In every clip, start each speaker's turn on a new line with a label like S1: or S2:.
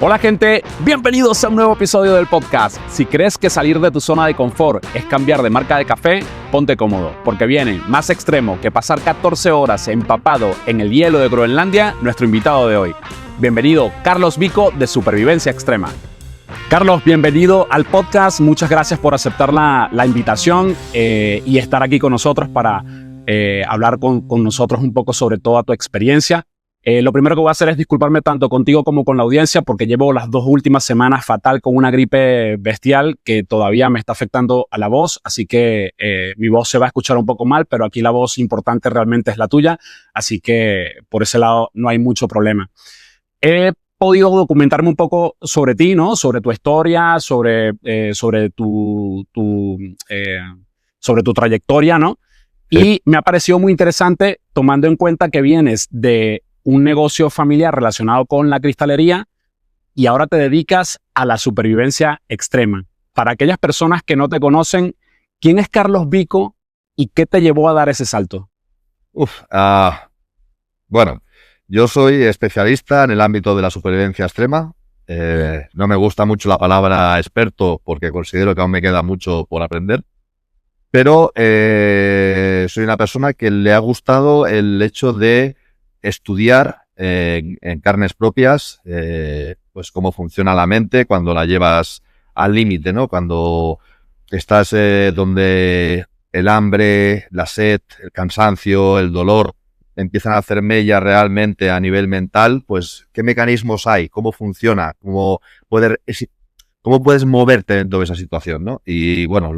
S1: Hola gente, bienvenidos a un nuevo episodio del podcast. Si crees que salir de tu zona de confort es cambiar de marca de café, ponte cómodo, porque viene más extremo que pasar 14 horas empapado en el hielo de Groenlandia nuestro invitado de hoy. Bienvenido, Carlos Vico de Supervivencia Extrema. Carlos, bienvenido al podcast. Muchas gracias por aceptar la invitación y estar aquí con nosotros para hablar con nosotros un poco sobre toda tu experiencia. Lo primero que voy a hacer es disculparme tanto contigo como con la audiencia porque llevo las 2 últimas semanas fatal con una gripe bestial que todavía me está afectando a la voz, así que mi voz se va a escuchar un poco mal, pero aquí la voz importante realmente es la tuya, así que por ese lado no hay mucho problema. He podido documentarme un poco sobre ti, ¿no? Sobre tu historia, sobre tu trayectoria, ¿no? Sí. Y me ha parecido muy interesante tomando en cuenta que vienes de un negocio familiar relacionado con la cristalería y ahora te dedicas a la supervivencia extrema. Para aquellas personas que no te conocen, ¿quién es Carlos Vico y qué te llevó a dar ese salto?
S2: Bueno, yo soy especialista en el ámbito de la supervivencia extrema. No me gusta mucho la palabra experto porque considero que aún me queda mucho por aprender. Pero soy una persona que le ha gustado el hecho de estudiar en carnes propias pues cómo funciona la mente cuando la llevas al límite, ¿no? Cuando estás donde el hambre, la sed, el cansancio, el dolor empiezan a hacer mella realmente a nivel mental, pues ¿qué mecanismos hay? ¿Cómo funciona? ¿Cómo puedes moverte dentro de esa situación, ¿no? Y bueno,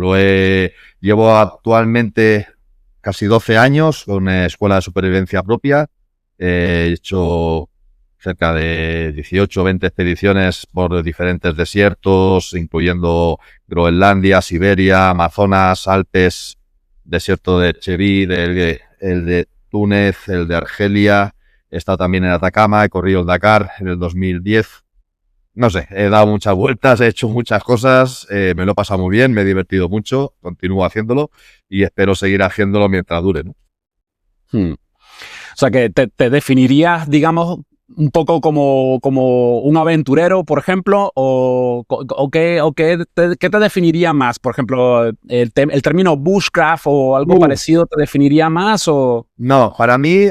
S2: llevo actualmente casi 12 años con una escuela de supervivencia propia. He hecho cerca de 18 o 20 expediciones por diferentes desiertos, incluyendo Groenlandia, Siberia, Amazonas, Alpes, desierto de Chebí, el de Túnez, el de Argelia. He estado también en Atacama, he corrido el Dakar en el 2010. No sé, he dado muchas vueltas, he hecho muchas cosas, me lo he pasado muy bien, me he divertido mucho, continúo haciéndolo y espero seguir haciéndolo mientras dure, ¿no?
S1: O sea, que te definirías, digamos, un poco como un aventurero, por ejemplo, o qué te definiría más? Por ejemplo, el término bushcraft o algo parecido, ¿te definiría más o...?
S2: No, para mí,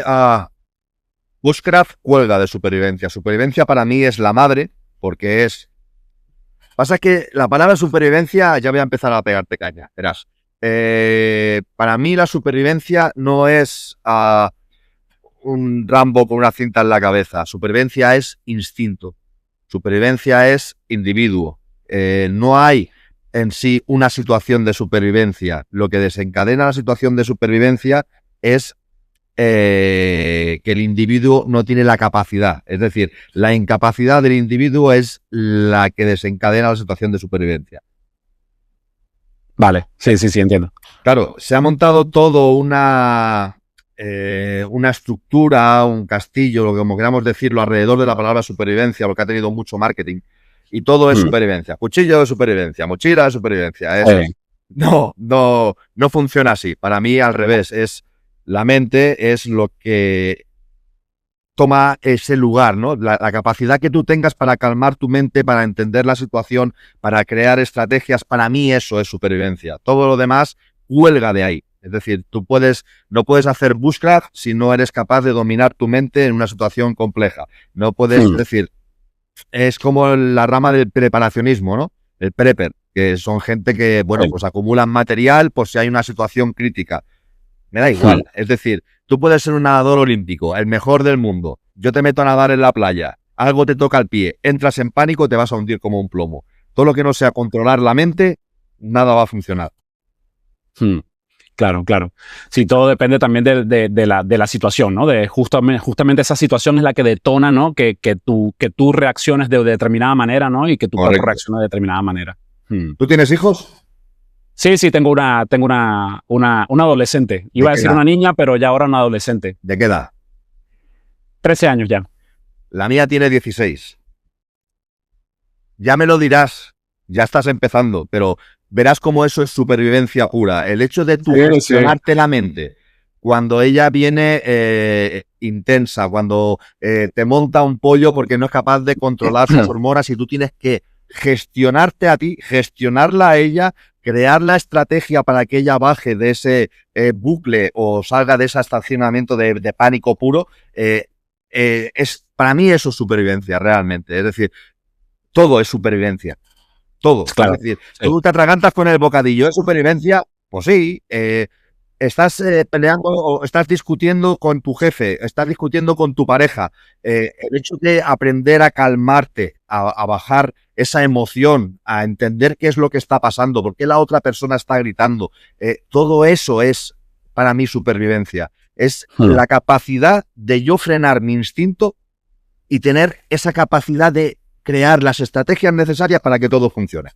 S2: bushcraft cuelga de supervivencia. Supervivencia para mí es la madre, porque es... Pasa que la palabra supervivencia ya voy a empezar a pegarte caña, verás. Para mí la supervivencia no es... un Rambo con una cinta en la cabeza. Supervivencia es instinto. Supervivencia es individuo. No hay en sí una situación de supervivencia. Lo que desencadena la situación de supervivencia es que el individuo no tiene la capacidad. Es decir, la incapacidad del individuo es la que desencadena la situación de supervivencia.
S1: Vale, sí, entiendo.
S2: Claro, se ha montado todo una estructura, un castillo, lo que como queramos decirlo, alrededor de la palabra supervivencia, porque ha tenido mucho marketing. Y todo es supervivencia. Cuchillo de supervivencia, mochila de supervivencia. No funciona así. Para mí, al revés, la mente es lo que toma ese lugar, ¿no? La capacidad que tú tengas para calmar tu mente, para entender la situación, para crear estrategias, para mí eso es supervivencia. Todo lo demás huelga de ahí. Es decir, no puedes hacer bushcraft si no eres capaz de dominar tu mente en una situación compleja. No puedes, es decir, es como la rama del preparacionismo, ¿no? El prepper, que son gente que, bueno, pues acumulan material por si hay una situación crítica. Me da igual. Es decir, tú puedes ser un nadador olímpico, el mejor del mundo. Yo te meto a nadar en la playa, algo te toca el pie, entras en pánico, te vas a hundir como un plomo. Todo lo que no sea controlar la mente, nada va a funcionar.
S1: Claro. Sí, todo depende también de la situación, ¿no? Justamente esa situación es la que detona, ¿no? Que tú reacciones de determinada manera, ¿no? Y que tu cuerpo reaccione de determinada manera.
S2: ¿Tú tienes hijos?
S1: Sí, tengo una adolescente. Iba a decir una niña, pero ya ahora una adolescente.
S2: ¿De qué edad?
S1: 13 años ya.
S2: La mía tiene 16. Ya me lo dirás, ya estás empezando, pero verás cómo eso es supervivencia pura. El hecho de tú gestionarte la mente cuando ella viene intensa, cuando te monta un pollo porque no es capaz de controlar sus hormonas y tú tienes que gestionarte a ti, gestionarla a ella, crear la estrategia para que ella baje de ese bucle o salga de ese estacionamiento de pánico puro, para mí eso es supervivencia realmente. Es decir, todo es supervivencia. Todo.
S1: Claro,
S2: Es decir,
S1: sí.
S2: tú te atragantas con el bocadillo, ¿es supervivencia? Pues sí. Estás peleando o estás discutiendo con tu jefe, estás discutiendo con tu pareja. El hecho de aprender a calmarte, a bajar esa emoción, a entender qué es lo que está pasando, por qué la otra persona está gritando, todo eso es para mí supervivencia. Es la capacidad de yo frenar mi instinto y tener esa capacidad de crear las estrategias necesarias para que todo funcione.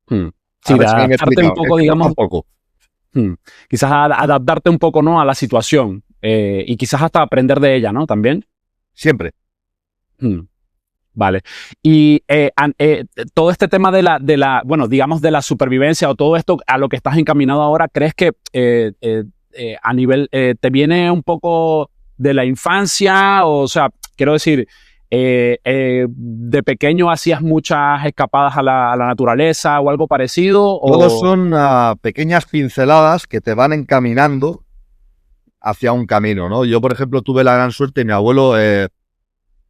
S1: Sí, de adaptarte un poco, digamos. Quizás adaptarte un poco, ¿no?, a la situación y quizás hasta aprender de ella, ¿no? También.
S2: Siempre.
S1: Vale. Y todo este tema bueno, digamos, de la supervivencia o todo esto a lo que estás encaminado ahora, ¿crees que a nivel, te viene un poco de la infancia? O sea, quiero decir, ¿de pequeño hacías muchas escapadas a la naturaleza o algo parecido?
S2: Todos son pequeñas pinceladas que te van encaminando hacia un camino, ¿no? Yo, por ejemplo, tuve la gran suerte, mi abuelo,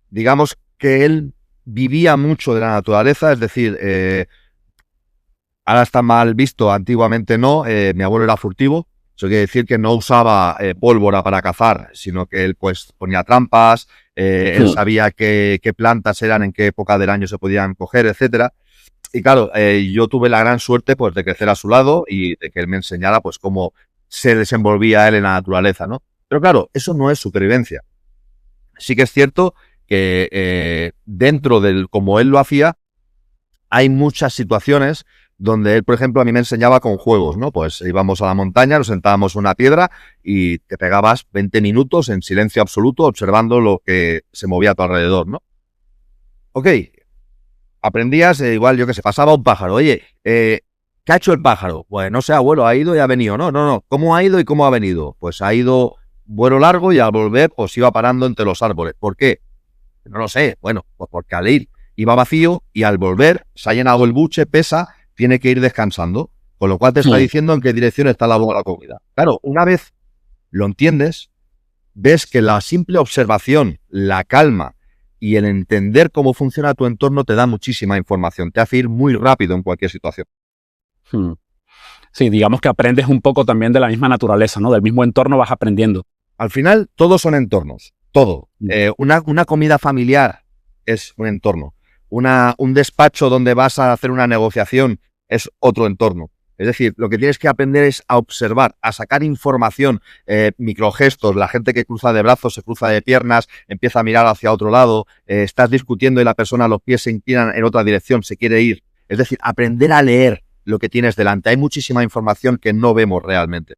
S2: digamos que él vivía mucho de la naturaleza, es decir, ahora está mal visto, antiguamente no, mi abuelo era furtivo, eso quiere decir que no usaba pólvora para cazar, sino que él pues ponía trampas, él sabía qué plantas eran, en qué época del año se podían coger, etcétera. Y claro, yo tuve la gran suerte pues de crecer a su lado y de que él me enseñara pues cómo se desenvolvía él en la naturaleza, ¿no? Pero claro, eso no es supervivencia. Sí que es cierto que dentro del como él lo hacía, hay muchas situaciones donde él, por ejemplo, a mí me enseñaba con juegos, ¿no? Pues íbamos a la montaña, nos sentábamos en una piedra y te pegabas 20 minutos en silencio absoluto observando lo que se movía a tu alrededor, ¿no? Ok, aprendías, igual, yo qué sé, pasaba un pájaro. Oye, ¿qué ha hecho el pájaro? Pues no sé, abuelo, ha ido y ha venido. No. ¿Cómo ha ido y cómo ha venido? Pues ha ido vuelo largo y al volver, pues iba parando entre los árboles. ¿Por qué? No lo sé. Bueno, pues porque al ir iba vacío y al volver se ha llenado el buche, pesa, tiene que ir descansando. Con lo cual te está diciendo en qué dirección está la comida. Claro, una vez lo entiendes, ves que la simple observación, la calma y el entender cómo funciona tu entorno te da muchísima información, te hace ir muy rápido en cualquier situación.
S1: Sí, digamos que aprendes un poco también de la misma naturaleza, ¿no? Del mismo entorno vas aprendiendo.
S2: Al final, todos son entornos, todo. Una comida familiar es un entorno. Un despacho donde vas a hacer una negociación es otro entorno. Es decir, lo que tienes que aprender es a observar, a sacar información, microgestos, la gente que cruza de brazos, se cruza de piernas, empieza a mirar hacia otro lado, estás discutiendo y la persona, los pies se inclinan en otra dirección, se quiere ir. Es decir, aprender a leer lo que tienes delante. Hay muchísima información que no vemos realmente.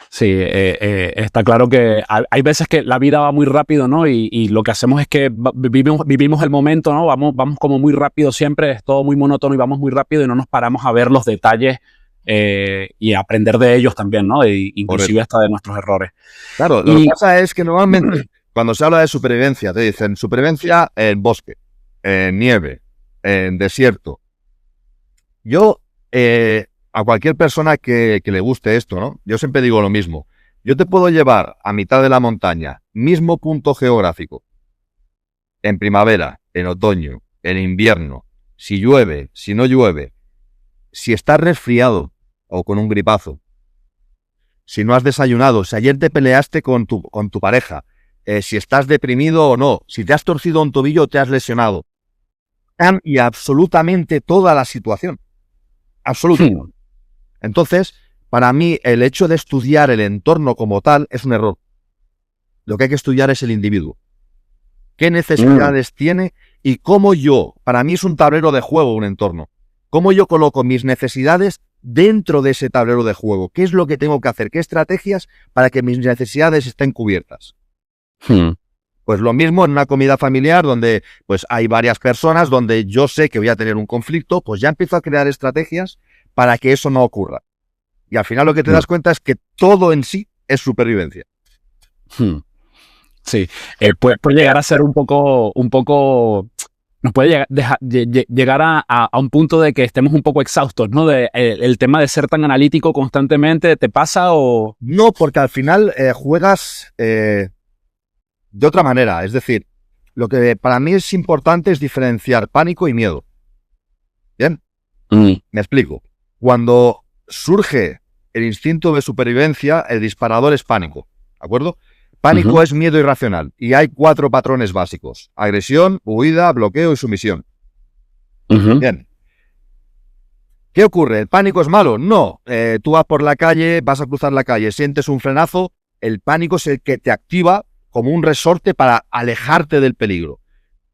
S1: Sí, está claro que hay veces que la vida va muy rápido, ¿no? Y lo que hacemos es que vivimos el momento, ¿no? Vamos como muy rápido siempre, es todo muy monótono y vamos muy rápido y no nos paramos a ver los detalles y a aprender de ellos también, ¿no? Inclusive hasta de nuestros errores.
S2: Claro, lo que pasa es que normalmente cuando se habla de supervivencia, te dicen supervivencia en bosque, en nieve, en desierto. Yo... a cualquier persona que le guste esto, ¿no? Yo siempre digo lo mismo. Yo te puedo llevar a mitad de la montaña, mismo punto geográfico, en primavera, en otoño, en invierno, si llueve, si no llueve, si estás resfriado o con un gripazo, si no has desayunado, si ayer te peleaste con tu pareja, si estás deprimido o no, si te has torcido un tobillo o te has lesionado. Y absolutamente toda la situación. Absolutamente. Entonces, para mí, el hecho de estudiar el entorno como tal es un error. Lo que hay que estudiar es el individuo. ¿Qué necesidades tiene y cómo yo, para mí es un tablero de juego un entorno, cómo yo coloco mis necesidades dentro de ese tablero de juego? ¿Qué es lo que tengo que hacer? ¿Qué estrategias para que mis necesidades estén cubiertas? Pues lo mismo en una comida familiar donde pues hay varias personas, donde yo sé que voy a tener un conflicto, pues ya empiezo a crear estrategias para que eso no ocurra. Y al final lo que te das cuenta es que todo en sí es supervivencia.
S1: Sí, puede llegar a ser un poco, nos puede llegar a un punto de que estemos un poco exhaustos, ¿no? El tema de ser tan analítico constantemente, ¿te pasa o...?
S2: No, porque al final juegas de otra manera. Es decir, lo que para mí es importante es diferenciar pánico y miedo. ¿Bien? Me explico. Cuando surge el instinto de supervivencia, el disparador es pánico. ¿De acuerdo? Pánico es miedo irracional y hay 4 patrones básicos: agresión, huida, bloqueo y sumisión. Bien. ¿Qué ocurre? ¿El pánico es malo? No. Tú vas por la calle, vas a cruzar la calle, sientes un frenazo, el pánico es el que te activa como un resorte para alejarte del peligro.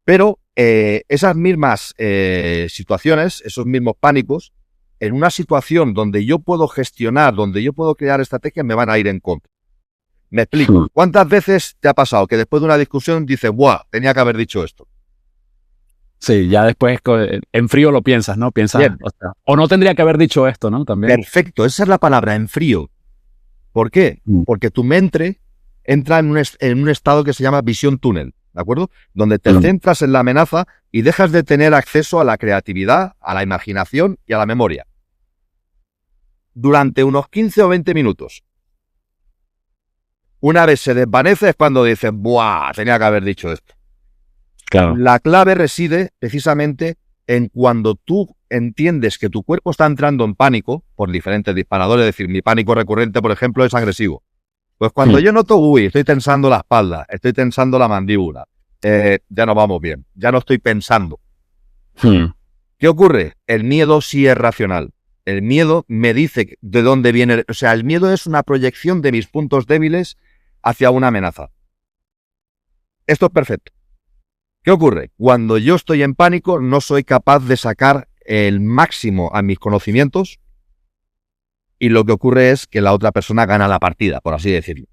S2: Pero esas mismas situaciones, esos mismos pánicos, en una situación donde yo puedo gestionar, donde yo puedo crear estrategias, me van a ir en contra. Me explico. ¿Cuántas veces te ha pasado que después de una discusión dices, ¡buah! Tenía que haber dicho esto?
S1: Sí, ya después en frío lo piensas, ¿no? Piensas, o no tendría que haber dicho esto, ¿no? También.
S2: Perfecto, esa es la palabra, en frío. ¿Por qué? Porque tu mente entra en un estado que se llama visión túnel, ¿de acuerdo? Donde te centras en la amenaza y dejas de tener acceso a la creatividad, a la imaginación y a la memoria. Durante unos 15 o 20 minutos. Una vez se desvanece es cuando dices, ¡buah! Tenía que haber dicho esto.
S1: Claro.
S2: La clave reside precisamente en cuando tú entiendes que tu cuerpo está entrando en pánico por diferentes disparadores. Es decir, mi pánico recurrente, por ejemplo, es agresivo. Pues cuando yo noto, estoy tensando la espalda, estoy tensando la mandíbula, ya no vamos bien, ya no estoy pensando. ¿Qué ocurre? El miedo sí es racional. El miedo me dice de dónde viene. O sea, el miedo es una proyección de mis puntos débiles hacia una amenaza. Esto es perfecto. ¿Qué ocurre? Cuando yo estoy en pánico, no soy capaz de sacar el máximo a mis conocimientos y lo que ocurre es que la otra persona gana la partida, por así decirlo.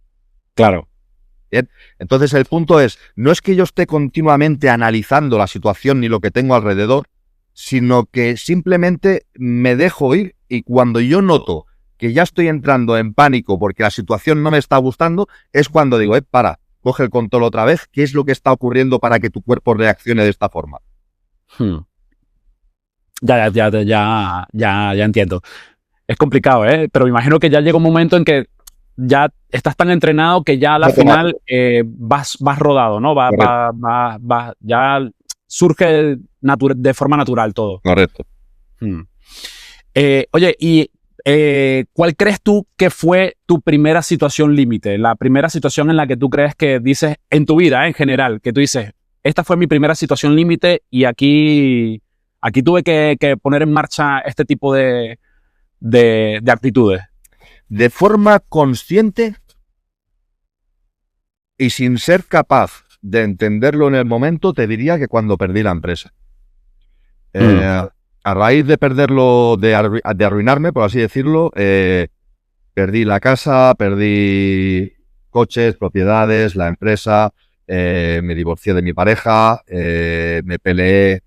S1: Claro.
S2: Bien. Entonces el punto es, no es que yo esté continuamente analizando la situación ni lo que tengo alrededor, sino que simplemente me dejo ir y cuando yo noto que ya estoy entrando en pánico porque la situación no me está gustando, es cuando digo, para, coge el control otra vez, ¿qué es lo que está ocurriendo para que tu cuerpo reaccione de esta forma?
S1: Ya entiendo. Es complicado, pero me imagino que ya llega un momento en que ya estás tan entrenado que ya a la final vas rodado, ¿no? Ya surge de forma natural todo.
S2: Correcto.
S1: Oye, y ¿cuál crees tú que fue tu primera situación límite? La primera situación en la que tú crees que dices, en tu vida, en general, que tú dices, esta fue mi primera situación límite y aquí tuve que poner en marcha este tipo de actitudes.
S2: De forma consciente y sin ser capaz de entenderlo en el momento, te diría que cuando perdí la empresa. A raíz de perderlo, de arruinarme, por así decirlo, perdí la casa, perdí coches, propiedades, la empresa, me divorcié de mi pareja, me peleé.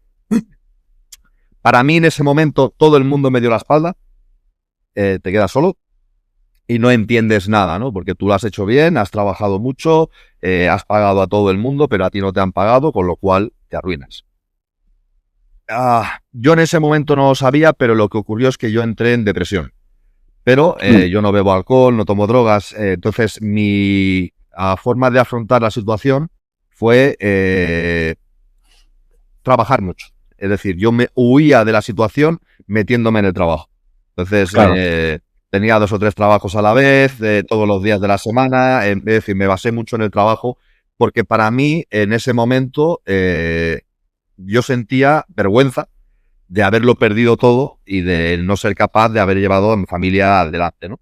S2: Para mí en ese momento todo el mundo me dio la espalda, te quedas solo y no entiendes nada, ¿no? Porque tú lo has hecho bien, has trabajado mucho, has pagado a todo el mundo, pero a ti no te han pagado, con lo cual te arruinas. Yo en ese momento no lo sabía, pero lo que ocurrió es que yo entré en depresión. Pero yo no bebo alcohol, no tomo drogas, entonces mi forma de afrontar la situación fue trabajar mucho. Es decir, yo me huía de la situación metiéndome en el trabajo. Entonces, claro, tenía 2 o 3 trabajos a la vez, todos los días de la semana, es decir, me basé mucho en el trabajo, porque para mí, en ese momento, yo sentía vergüenza de haberlo perdido todo y de no ser capaz de haber llevado a mi familia adelante, ¿no?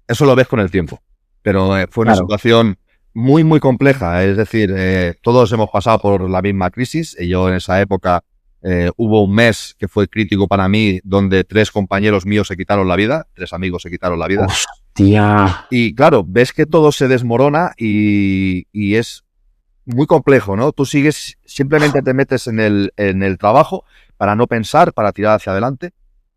S2: Eso lo ves con el tiempo, pero fue una situación muy, muy compleja. Es decir, todos hemos pasado por la misma crisis y yo en esa época hubo un mes que fue crítico para mí donde 3 compañeros míos se quitaron la vida, 3 amigos se quitaron la vida.
S1: ¡Hostia!
S2: Y claro, ves que todo se desmorona y es muy complejo, ¿no? Tú sigues, simplemente te metes en el trabajo para no pensar, para tirar hacia adelante.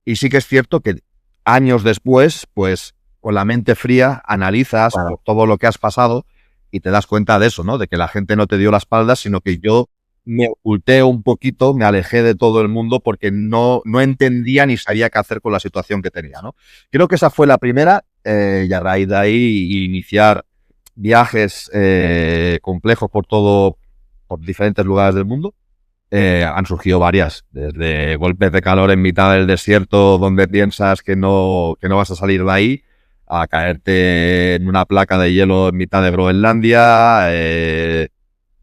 S2: Y sí que es cierto que años después, pues con la mente fría analizas todo lo que has pasado y te das cuenta de eso, ¿no? De que la gente no te dio la espalda, sino que yo me oculté un poquito, me alejé de todo el mundo porque no entendía ni sabía qué hacer con la situación que tenía, ¿no? Creo que esa fue la primera, y a raíz de ahí iniciar viajes complejos por diferentes lugares del mundo. Han surgido varias, desde golpes de calor en mitad del desierto donde piensas que no vas a salir de ahí, a caerte en una placa de hielo en mitad de Groenlandia.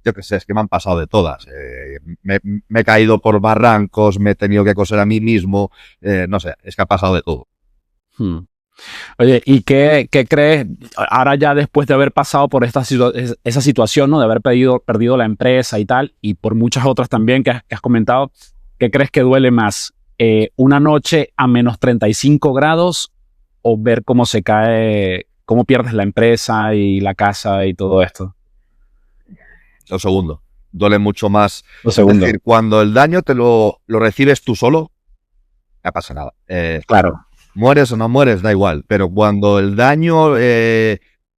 S2: Yo qué sé, es que me han pasado de todas. Me he caído por barrancos, me he tenido que coser a mí mismo, no sé, es que ha pasado de todo.
S1: Oye, ¿y qué crees ahora ya después de haber pasado por esa situación, ¿no? De haber perdido la empresa y tal, y por muchas otras también que has comentado, ¿qué crees que duele más? ¿Una noche a menos 35 grados o ver cómo se cae, cómo pierdes la empresa y la casa y todo esto?
S2: Lo segundo. Duele mucho más.
S1: Lo segundo.
S2: Es decir, cuando el daño te lo recibes tú solo, no pasa nada.
S1: Claro.
S2: Mueres o no mueres, da igual. Pero cuando el daño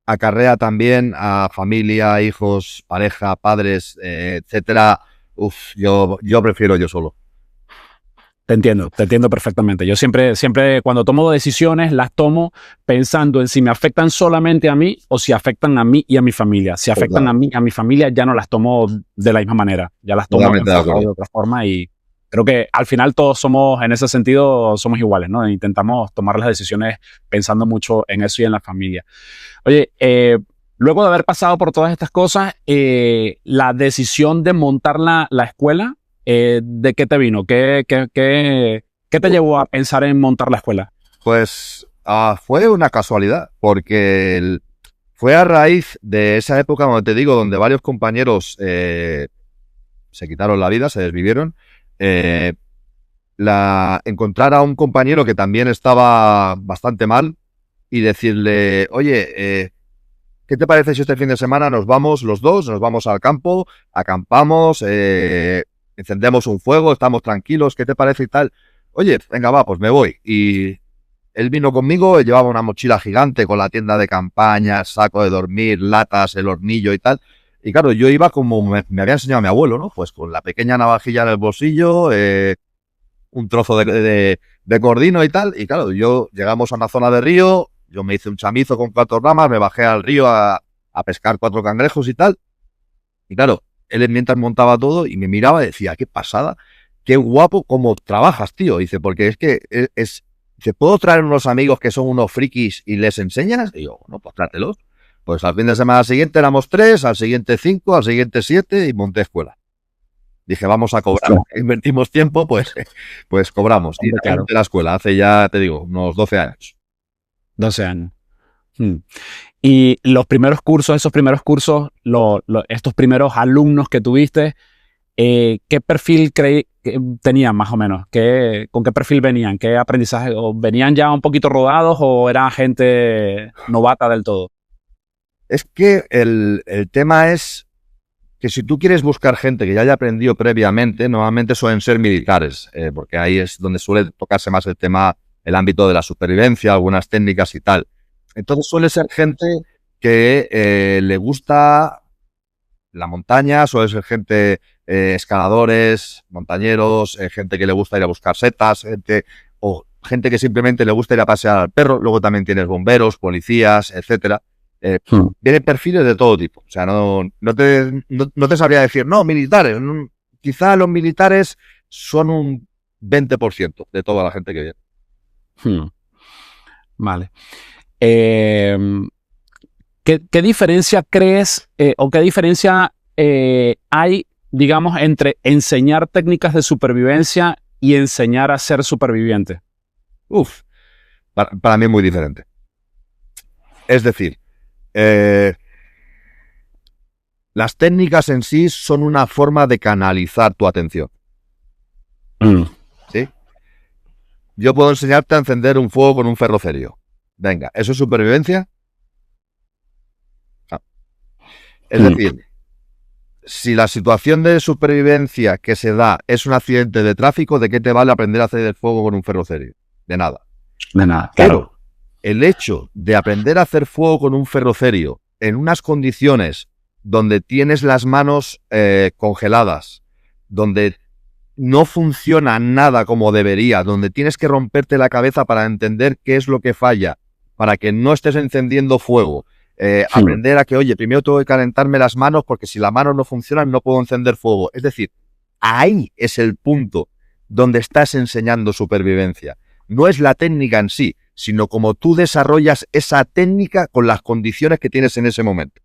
S2: acarrea también a familia, hijos, pareja, padres, etcétera, yo prefiero yo solo.
S1: Te entiendo perfectamente. Yo siempre cuando tomo decisiones, las tomo pensando en si me afectan solamente a mí o si afectan a mí y a mi familia. Si afectan a mí y a mi familia, ya no las tomo de la misma manera. Ya las tomo de otra forma y creo que al final todos somos, en ese sentido, somos iguales, ¿no? Intentamos tomar las decisiones pensando mucho en eso y en la familia. Oye, luego de haber pasado por todas estas cosas, la decisión de montar la escuela, ¿de qué te vino? ¿Qué te llevó a pensar en montar la escuela?
S2: Pues fue una casualidad, porque fue a raíz de esa época, como te digo, donde varios compañeros se quitaron la vida, se desvivieron. Encontrar a un compañero que también estaba bastante mal y decirle, oye, ¿qué te parece si este fin de semana nos vamos los dos, nos vamos al campo, acampamos, encendemos un fuego, estamos tranquilos, ¿qué te parece y tal? Oye, venga, va, pues me voy. Y él vino conmigo, llevaba una mochila gigante con la tienda de campaña, saco de dormir, latas, el hornillo y tal. Y claro, yo iba como me había enseñado mi abuelo, ¿no? Pues con la pequeña navajilla en el bolsillo, un trozo de cordino y tal. Y claro, llegamos a una zona de río, yo me hice un chamizo con 4 ramas, me bajé al río a pescar 4 cangrejos y tal. Y claro, él mientras montaba todo y me miraba y decía, qué pasada, qué guapo cómo trabajas, tío. Dice, porque es que dice, ¿puedo traer unos amigos que son unos frikis y les enseñas? Y yo, no, pues trátelos. Pues al fin de semana siguiente éramos 3, al siguiente 5, al siguiente 7 y monté escuela. Dije, vamos a cobrar. Sí. Invertimos tiempo, pues cobramos. Y claro, la escuela hace ya, te digo, unos 12 años.
S1: 12 años. Y los primeros cursos, estos primeros alumnos que tuviste, ¿qué perfil que tenían más o menos? ¿Con qué perfil venían? ¿Qué aprendizaje? ¿O venían ya un poquito rodados o era gente novata del todo?
S2: Es que el tema es que si tú quieres buscar gente que ya haya aprendido previamente, normalmente suelen ser militares, porque ahí es donde suele tocarse más el ámbito de la supervivencia, algunas técnicas y tal. Entonces suele ser gente que le gusta la montaña, suele ser gente, escaladores, montañeros, gente que le gusta ir a buscar setas, o gente que simplemente le gusta ir a pasear al perro. Luego también tienes bomberos, policías, etcétera. Vienen perfiles de todo tipo. O sea, no te sabría decir, no, militares. Quizá los militares son un 20% de toda la gente que viene.
S1: Vale. ¿Qué diferencia crees o qué diferencia hay, digamos, entre enseñar técnicas de supervivencia y enseñar a ser superviviente?
S2: Para mí es muy diferente. Es decir, las técnicas en sí son una forma de canalizar tu atención. ¿Sí? Yo puedo enseñarte a encender un fuego con un ferrocerio. Venga, ¿eso es supervivencia? No. Es decir, si la situación de supervivencia que se da es un accidente de tráfico, ¿de qué te vale aprender a hacer el fuego con un ferrocerio? De nada.
S1: De nada, claro.
S2: Pero el hecho de aprender a hacer fuego con un ferrocerio en unas condiciones donde tienes las manos congeladas, donde no funciona nada como debería, donde tienes que romperte la cabeza para entender qué es lo que falla, para que no estés encendiendo fuego. Aprender a que, oye, primero tengo que calentarme las manos porque si las manos no funcionan no puedo encender fuego. Es decir, ahí es el punto donde estás enseñando supervivencia. No es la técnica en sí, sino como tú desarrollas esa técnica con las condiciones que tienes en ese momento.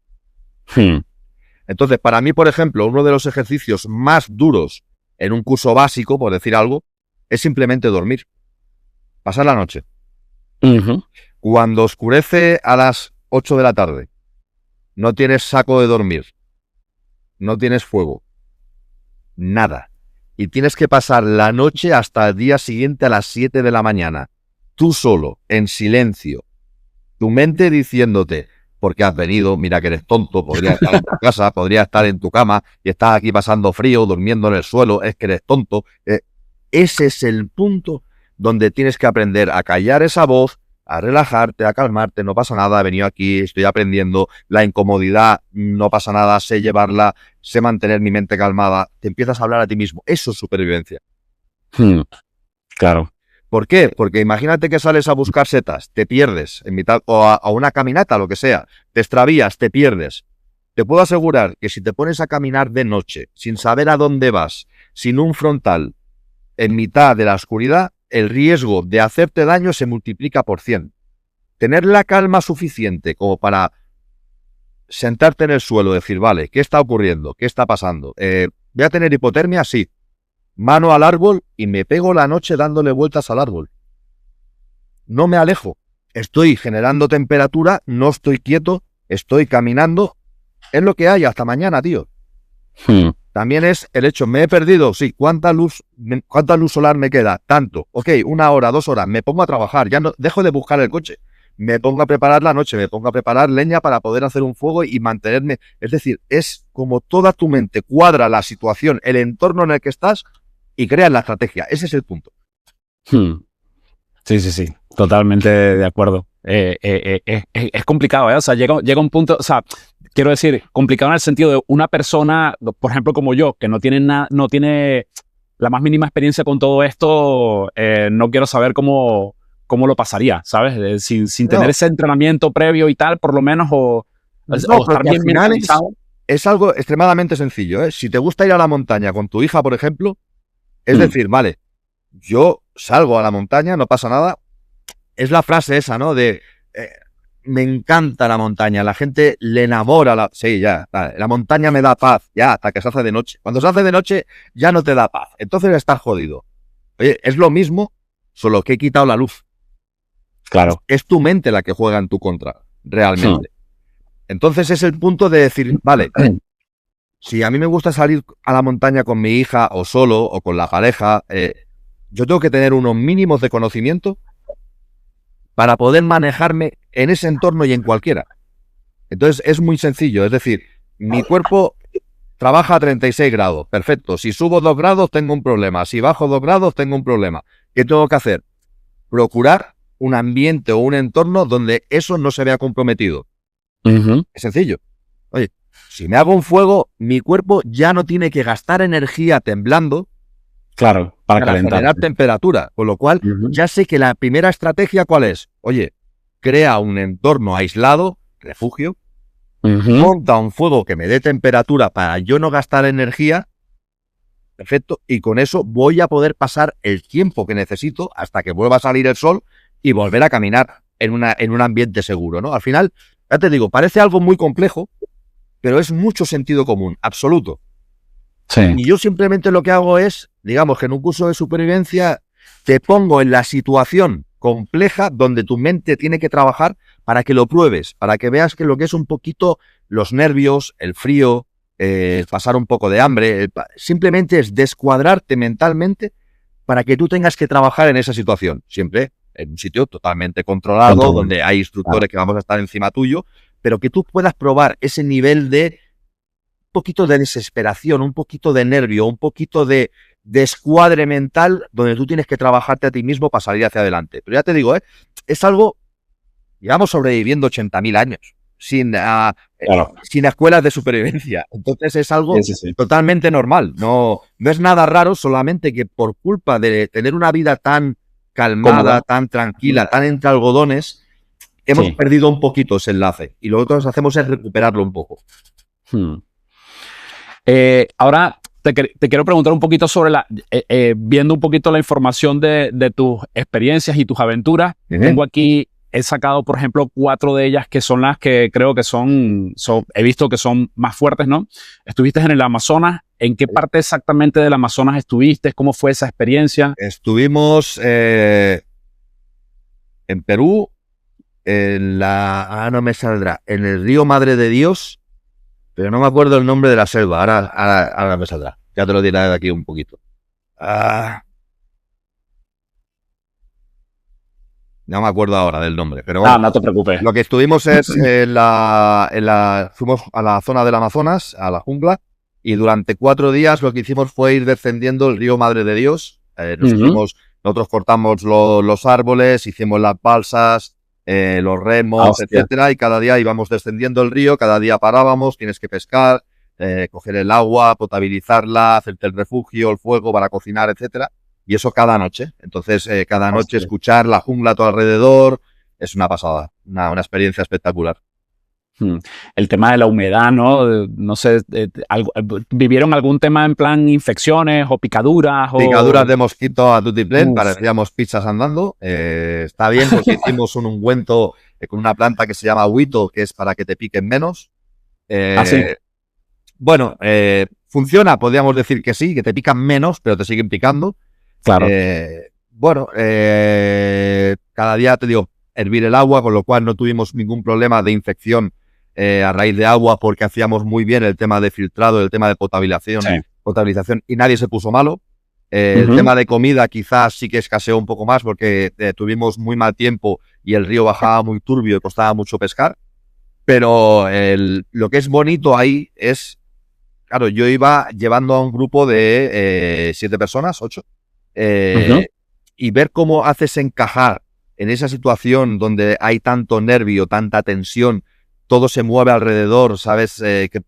S2: Entonces, para mí, por ejemplo, uno de los ejercicios más duros en un curso básico, por decir algo, es simplemente dormir. Pasar la noche. Cuando oscurece a las 8 de la tarde, no tienes saco de dormir, no tienes fuego, nada. Y tienes que pasar la noche hasta el día siguiente a las 7 de la mañana. Tú solo, en silencio. Tu mente diciéndote, porque has venido, mira que eres tonto, podría estar en tu casa, podría estar en tu cama y estás aquí pasando frío, durmiendo en el suelo, es que eres tonto. Ese es el punto donde tienes que aprender a callar esa voz, a relajarte, a calmarte, no pasa nada, he venido aquí, estoy aprendiendo, la incomodidad, no pasa nada, sé llevarla, sé mantener mi mente calmada, te empiezas a hablar a ti mismo, eso es supervivencia.
S1: Claro.
S2: ¿Por qué? Porque imagínate que sales a buscar setas, te pierdes en mitad, o a una caminata, lo que sea, te extravías, te pierdes. Te puedo asegurar que si te pones a caminar de noche, sin saber a dónde vas, sin un frontal, en mitad de la oscuridad, el riesgo de hacerte daño se multiplica por 100. Tener la calma suficiente como para sentarte en el suelo y decir, vale, ¿qué está ocurriendo? ¿Qué está pasando? ¿Voy a tener hipotermia? Sí. Mano al árbol y me pego la noche dándole vueltas al árbol. No me alejo. Estoy generando temperatura, no estoy quieto, estoy caminando. Es lo que hay, hasta mañana, tío. También es el hecho, me he perdido, sí, ¿cuánta luz solar me queda? Tanto. Ok, 1 hora, 2 horas, me pongo a trabajar, ya no dejo de buscar el coche. Me pongo a preparar la noche, me pongo a preparar leña para poder hacer un fuego y mantenerme. Es decir, es como toda tu mente cuadra la situación, el entorno en el que estás y creas la estrategia. Ese es el punto.
S1: Sí, totalmente de acuerdo. Es complicado, ¿eh? O sea, llega un punto, o sea, quiero decir, complicado en el sentido de una persona, por ejemplo, como yo, que no tiene la más mínima experiencia con todo esto, no quiero saber cómo lo pasaría, ¿sabes? Sin tener ese entrenamiento previo y tal, por lo menos, o estar bien mentalizado.
S2: Es algo extremadamente sencillo, ¿eh? Si te gusta ir a la montaña con tu hija, por ejemplo, es decir, vale, yo salgo a la montaña, no pasa nada. Es la frase esa, ¿no? De me encanta la montaña, la gente le enamora. Sí, ya, la montaña me da paz, ya, hasta que se hace de noche. Cuando se hace de noche ya no te da paz, entonces estás jodido. Oye, es lo mismo, solo que he quitado la luz.
S1: Claro.
S2: Es tu mente la que juega en tu contra, realmente. Entonces es el punto de decir, vale, si a mí me gusta salir a la montaña con mi hija o solo o con la pareja, yo tengo que tener unos mínimos de conocimiento para poder manejarme en ese entorno y en cualquiera. Entonces es muy sencillo, es decir, mi cuerpo trabaja a 36 grados, perfecto. Si subo 2 grados tengo un problema, si bajo 2 grados tengo un problema. ¿Qué tengo que hacer? Procurar un ambiente o un entorno donde eso no se vea comprometido. Es sencillo. Oye, si me hago un fuego, mi cuerpo ya no tiene que gastar energía temblando.
S1: Claro, para calentar.
S2: Generar temperatura. Con lo cual, ya sé que la primera estrategia, ¿cuál es? Oye, crea un entorno aislado, refugio, monta un fuego que me dé temperatura para yo no gastar energía. Perfecto. Y con eso voy a poder pasar el tiempo que necesito hasta que vuelva a salir el sol y volver a caminar en un ambiente seguro, ¿no? Al final, ya te digo, parece algo muy complejo, pero es mucho sentido común, absoluto. Sí. Y yo simplemente lo que hago es, digamos que en un curso de supervivencia te pongo en la situación compleja donde tu mente tiene que trabajar para que lo pruebes, para que veas que lo que es un poquito los nervios, el frío, pasar un poco de hambre, simplemente es descuadrarte mentalmente para que tú tengas que trabajar en esa situación, siempre en un sitio totalmente controlado, donde hay instructores que vamos a estar encima tuyo, pero que tú puedas probar ese nivel de un poquito de desesperación, un poquito de nervio, un poquito de descuadre mental donde tú tienes que trabajarte a ti mismo para salir hacia adelante. Pero ya te digo, es algo, llevamos sobreviviendo 80.000 años sin escuelas de supervivencia. Entonces es algo totalmente normal. No es nada raro, solamente que por culpa de tener una vida tan calmada, tan tranquila, tan entre algodones, hemos perdido un poquito ese enlace. Y lo que nosotros hacemos es recuperarlo un poco.
S1: Ahora te quiero preguntar un poquito sobre viendo un poquito la información de tus experiencias y tus aventuras. Tengo aquí, he sacado, por ejemplo, 4 de ellas que son las que creo que he visto que son más fuertes, ¿no? Estuviste en el Amazonas. ¿En qué parte exactamente del Amazonas estuviste? ¿Cómo fue esa experiencia?
S2: Estuvimos en Perú, no me saldrá, en el río Madre de Dios, pero no me acuerdo el nombre de la selva. Ahora me saldrá. Ya te lo diré de aquí un poquito. No me acuerdo ahora del nombre, pero bueno.
S1: No te preocupes.
S2: Lo que estuvimos es fuimos a la zona del Amazonas, a la jungla, y durante 4 días lo que hicimos fue ir descendiendo el río Madre de Dios. Nosotros cortamos los árboles, hicimos las balsas, los remos, etcétera, y cada día íbamos descendiendo el río, cada día parábamos, tienes que pescar, coger el agua, potabilizarla, hacerte el refugio, el fuego para cocinar, etcétera. Y eso cada noche. Entonces, cada noche escuchar la jungla a tu alrededor es una pasada, una experiencia espectacular.
S1: El tema de la humedad, ¿no? No sé, ¿vivieron algún tema en plan infecciones o picaduras?
S2: Picaduras de mosquito a tutiplén, parecíamos pizzas andando. Está bien porque hicimos un ungüento con una planta que se llama huito, que es para que te piquen menos. Bueno, funciona, podríamos decir que sí, que te pican menos, pero te siguen picando.
S1: Claro.
S2: Cada día, te digo, hervir el agua, con lo cual no tuvimos ningún problema de infección a raíz de agua, porque hacíamos muy bien el tema de filtrado, el tema de potabilización, y nadie se puso malo. El tema de comida quizás sí que escaseó un poco más, porque tuvimos muy mal tiempo y el río bajaba muy turbio y costaba mucho pescar. Pero lo que es bonito ahí es, claro, yo iba llevando a un grupo de 7 personas, 8, y ver cómo haces encajar en esa situación donde hay tanto nervio, tanta tensión, todo se mueve alrededor, ¿sabes? Que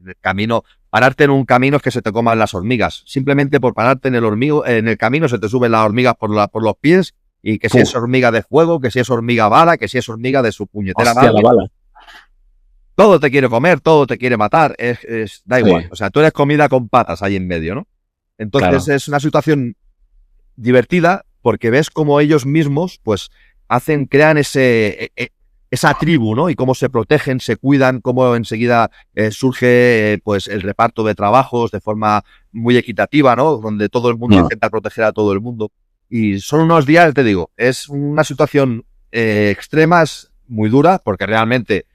S2: el camino, pararte en un camino es que se te coman las hormigas. Simplemente por pararte en el camino se te suben las hormigas por los pies, y que si es hormiga de fuego, que si es hormiga bala, que si es hormiga de su puñetera madre.
S1: La bala.
S2: Todo te quiere comer, todo te quiere matar, da igual. O sea, tú eres comida con patas ahí en medio, ¿no? Entonces es una situación divertida, porque ves cómo ellos mismos pues crean esa tribu, ¿no? Y cómo se protegen, se cuidan, cómo enseguida surge pues el reparto de trabajos de forma muy equitativa, ¿no? Donde todo el mundo intenta proteger a todo el mundo. Y son unos días, te digo, es una situación extrema, es muy dura, porque realmente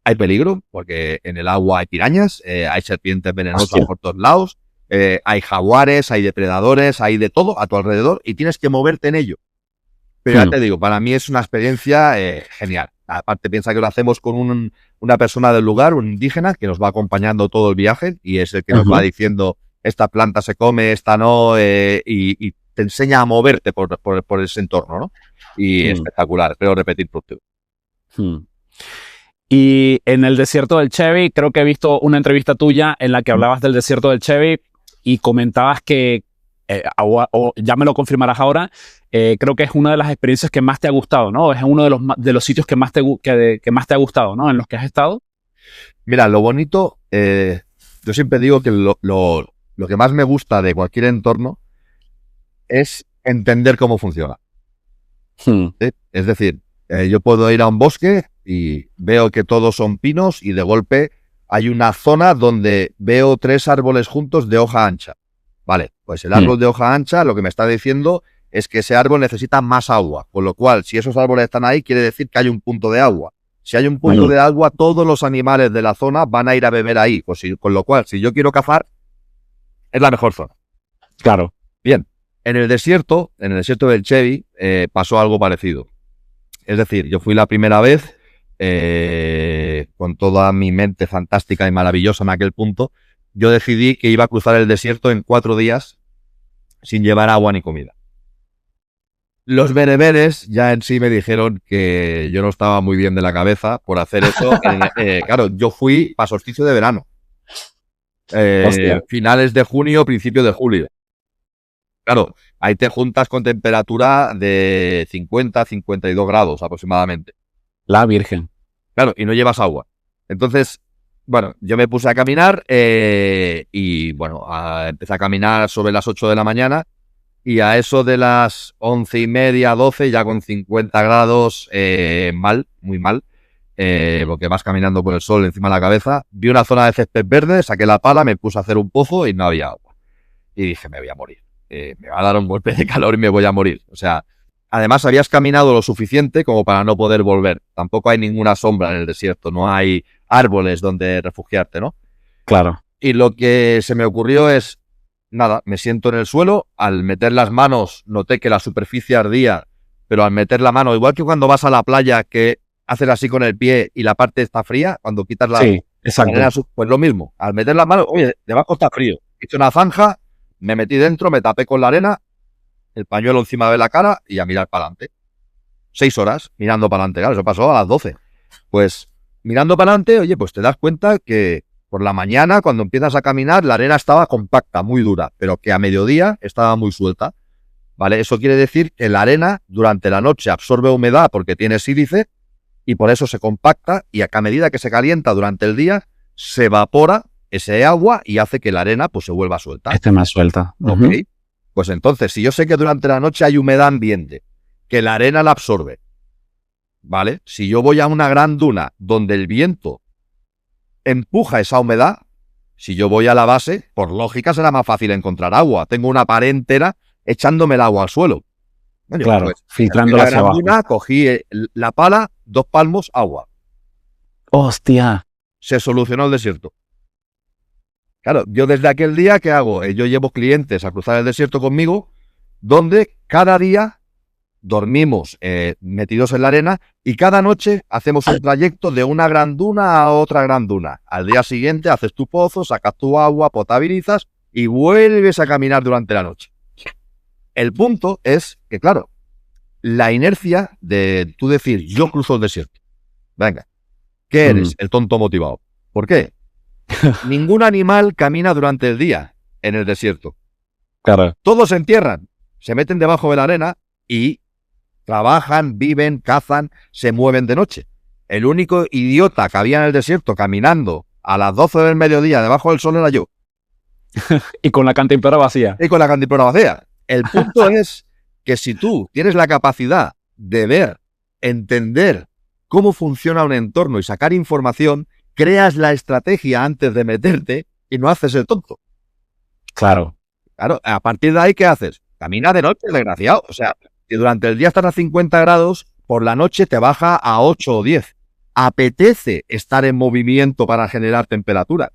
S2: hay peligro, porque en el agua hay pirañas, hay serpientes venenosas por todos lados, hay jaguares, hay depredadores, hay de todo a tu alrededor, y tienes que moverte en ello. Pero ya te digo, para mí es una experiencia genial. Aparte, piensa que lo hacemos con una persona del lugar, un indígena, que nos va acompañando todo el viaje, y es el que nos va diciendo, esta planta se come, esta no, y te enseña a moverte por ese entorno, ¿no? Y espectacular, espero repetir pronto.
S1: Y en el desierto del Chebí, creo que he visto una entrevista tuya en la que hablabas del desierto del Chebí y comentabas que, o ya me lo confirmarás ahora, creo que es una de las experiencias que más te ha gustado, ¿no? Es uno de los sitios que más te ha gustado, ¿no? En los que has estado.
S2: Mira, lo bonito, yo siempre digo que lo que más me gusta de cualquier entorno es entender cómo funciona. ¿Sí? Es decir, yo puedo ir a un bosque y veo que todos son pinos, y de golpe hay una zona donde veo 3 árboles juntos de hoja ancha. Vale, pues el árbol de hoja ancha lo que me está diciendo es que ese árbol necesita más agua, con lo cual, si esos árboles están ahí, quiere decir que hay un punto de agua. Si hay un punto de agua, todos los animales de la zona van a ir a beber ahí, pues con lo cual, si yo quiero cazar, es la mejor zona.
S1: Claro.
S2: Bien, en el desierto del Chebí, pasó algo parecido. Es decir, yo fui la primera vez, con toda mi mente fantástica y maravillosa en aquel punto, yo decidí que iba a cruzar el desierto en 4 días sin llevar agua ni comida. Los bereberes ya en sí me dijeron que yo no estaba muy bien de la cabeza por hacer eso. Claro, yo fui para solsticio de verano.
S1: Hostia.
S2: Finales de junio, principios de julio. Claro, ahí te juntas con temperatura de 50, 52 grados aproximadamente.
S1: La Virgen.
S2: Claro, y no llevas agua. Entonces, bueno, yo me puse a caminar y bueno, empecé a caminar sobre las 8 de la mañana y a eso de las 11:30, 12, ya con 50 grados, mal, muy mal, porque vas caminando con el sol encima de la cabeza. Vi una zona de césped verde, saqué la pala, me puse a hacer un pozo y no había agua. Y dije, me voy a morir. Me va a dar un golpe de calor y me voy a morir. O sea, además habías caminado lo suficiente como para no poder volver. Tampoco hay ninguna sombra en el desierto, no hay árboles donde refugiarte, ¿no?
S1: Claro.
S2: Y lo que se me ocurrió es, nada, me siento en el suelo, al meter las manos noté que la superficie ardía, pero al meter la mano, igual que cuando vas a la playa que haces así con el pie y la parte está fría, cuando quitas la
S1: Sí, exacto.
S2: pues lo mismo, al meter las manos, oye, debajo está frío. Hice una zanja, me metí dentro, me tapé con la arena, el pañuelo encima de la cara y a mirar para adelante. 6 horas mirando para adelante, claro, eso pasó a las 12. Pues mirando para adelante, oye, pues te das cuenta que por la mañana, cuando empiezas a caminar, la arena estaba compacta, muy dura, pero que a mediodía estaba muy suelta, ¿vale? Eso quiere decir que la arena durante la noche absorbe humedad porque tiene sílice y por eso se compacta y a medida que se calienta durante el día, se evapora ese agua y hace que la arena pues se vuelva suelta.
S1: Esté más suelta.
S2: Ok. Pues entonces, si yo sé que durante la noche hay humedad ambiente, que la arena la absorbe, ¿vale? Si yo voy a una gran duna donde el viento empuja esa humedad, si yo voy a la base, por lógica será más fácil encontrar agua. Tengo una pared entera echándome el agua al suelo. Oye,
S1: Claro,
S2: pues,
S1: filtrándola hacia abajo.
S2: Duna, cogí la pala, 2 palmos, agua.
S1: Hostia.
S2: Se solucionó el desierto. Claro, yo desde aquel día, ¿qué hago? Yo llevo clientes a cruzar el desierto conmigo, donde cada día dormimos metidos en la arena y cada noche hacemos un trayecto de una gran duna a otra gran duna. Al día siguiente haces tu pozo, sacas tu agua, potabilizas y vuelves a caminar durante la noche. El punto es que, claro, la inercia de tú decir, yo cruzo el desierto. Venga, ¿qué eres? El tonto motivado. ¿Por qué? Ningún animal camina durante el día en el desierto.
S1: Claro.
S2: Todos se entierran, se meten debajo de la arena y trabajan, viven, cazan, se mueven de noche. El único idiota que había en el desierto caminando a las 12 del mediodía debajo del sol era yo.
S1: Y con la cantimplora vacía.
S2: Y con la cantimplora vacía. El punto es que si tú tienes la capacidad de ver, entender cómo funciona un entorno y sacar información, creas la estrategia antes de meterte y no haces el tonto.
S1: Claro.
S2: Claro, a partir de ahí, ¿qué haces? Camina de noche, desgraciado. O sea, si durante el día estás a 50 grados, por la noche te baja a 8 o 10. Apetece estar en movimiento para generar temperatura.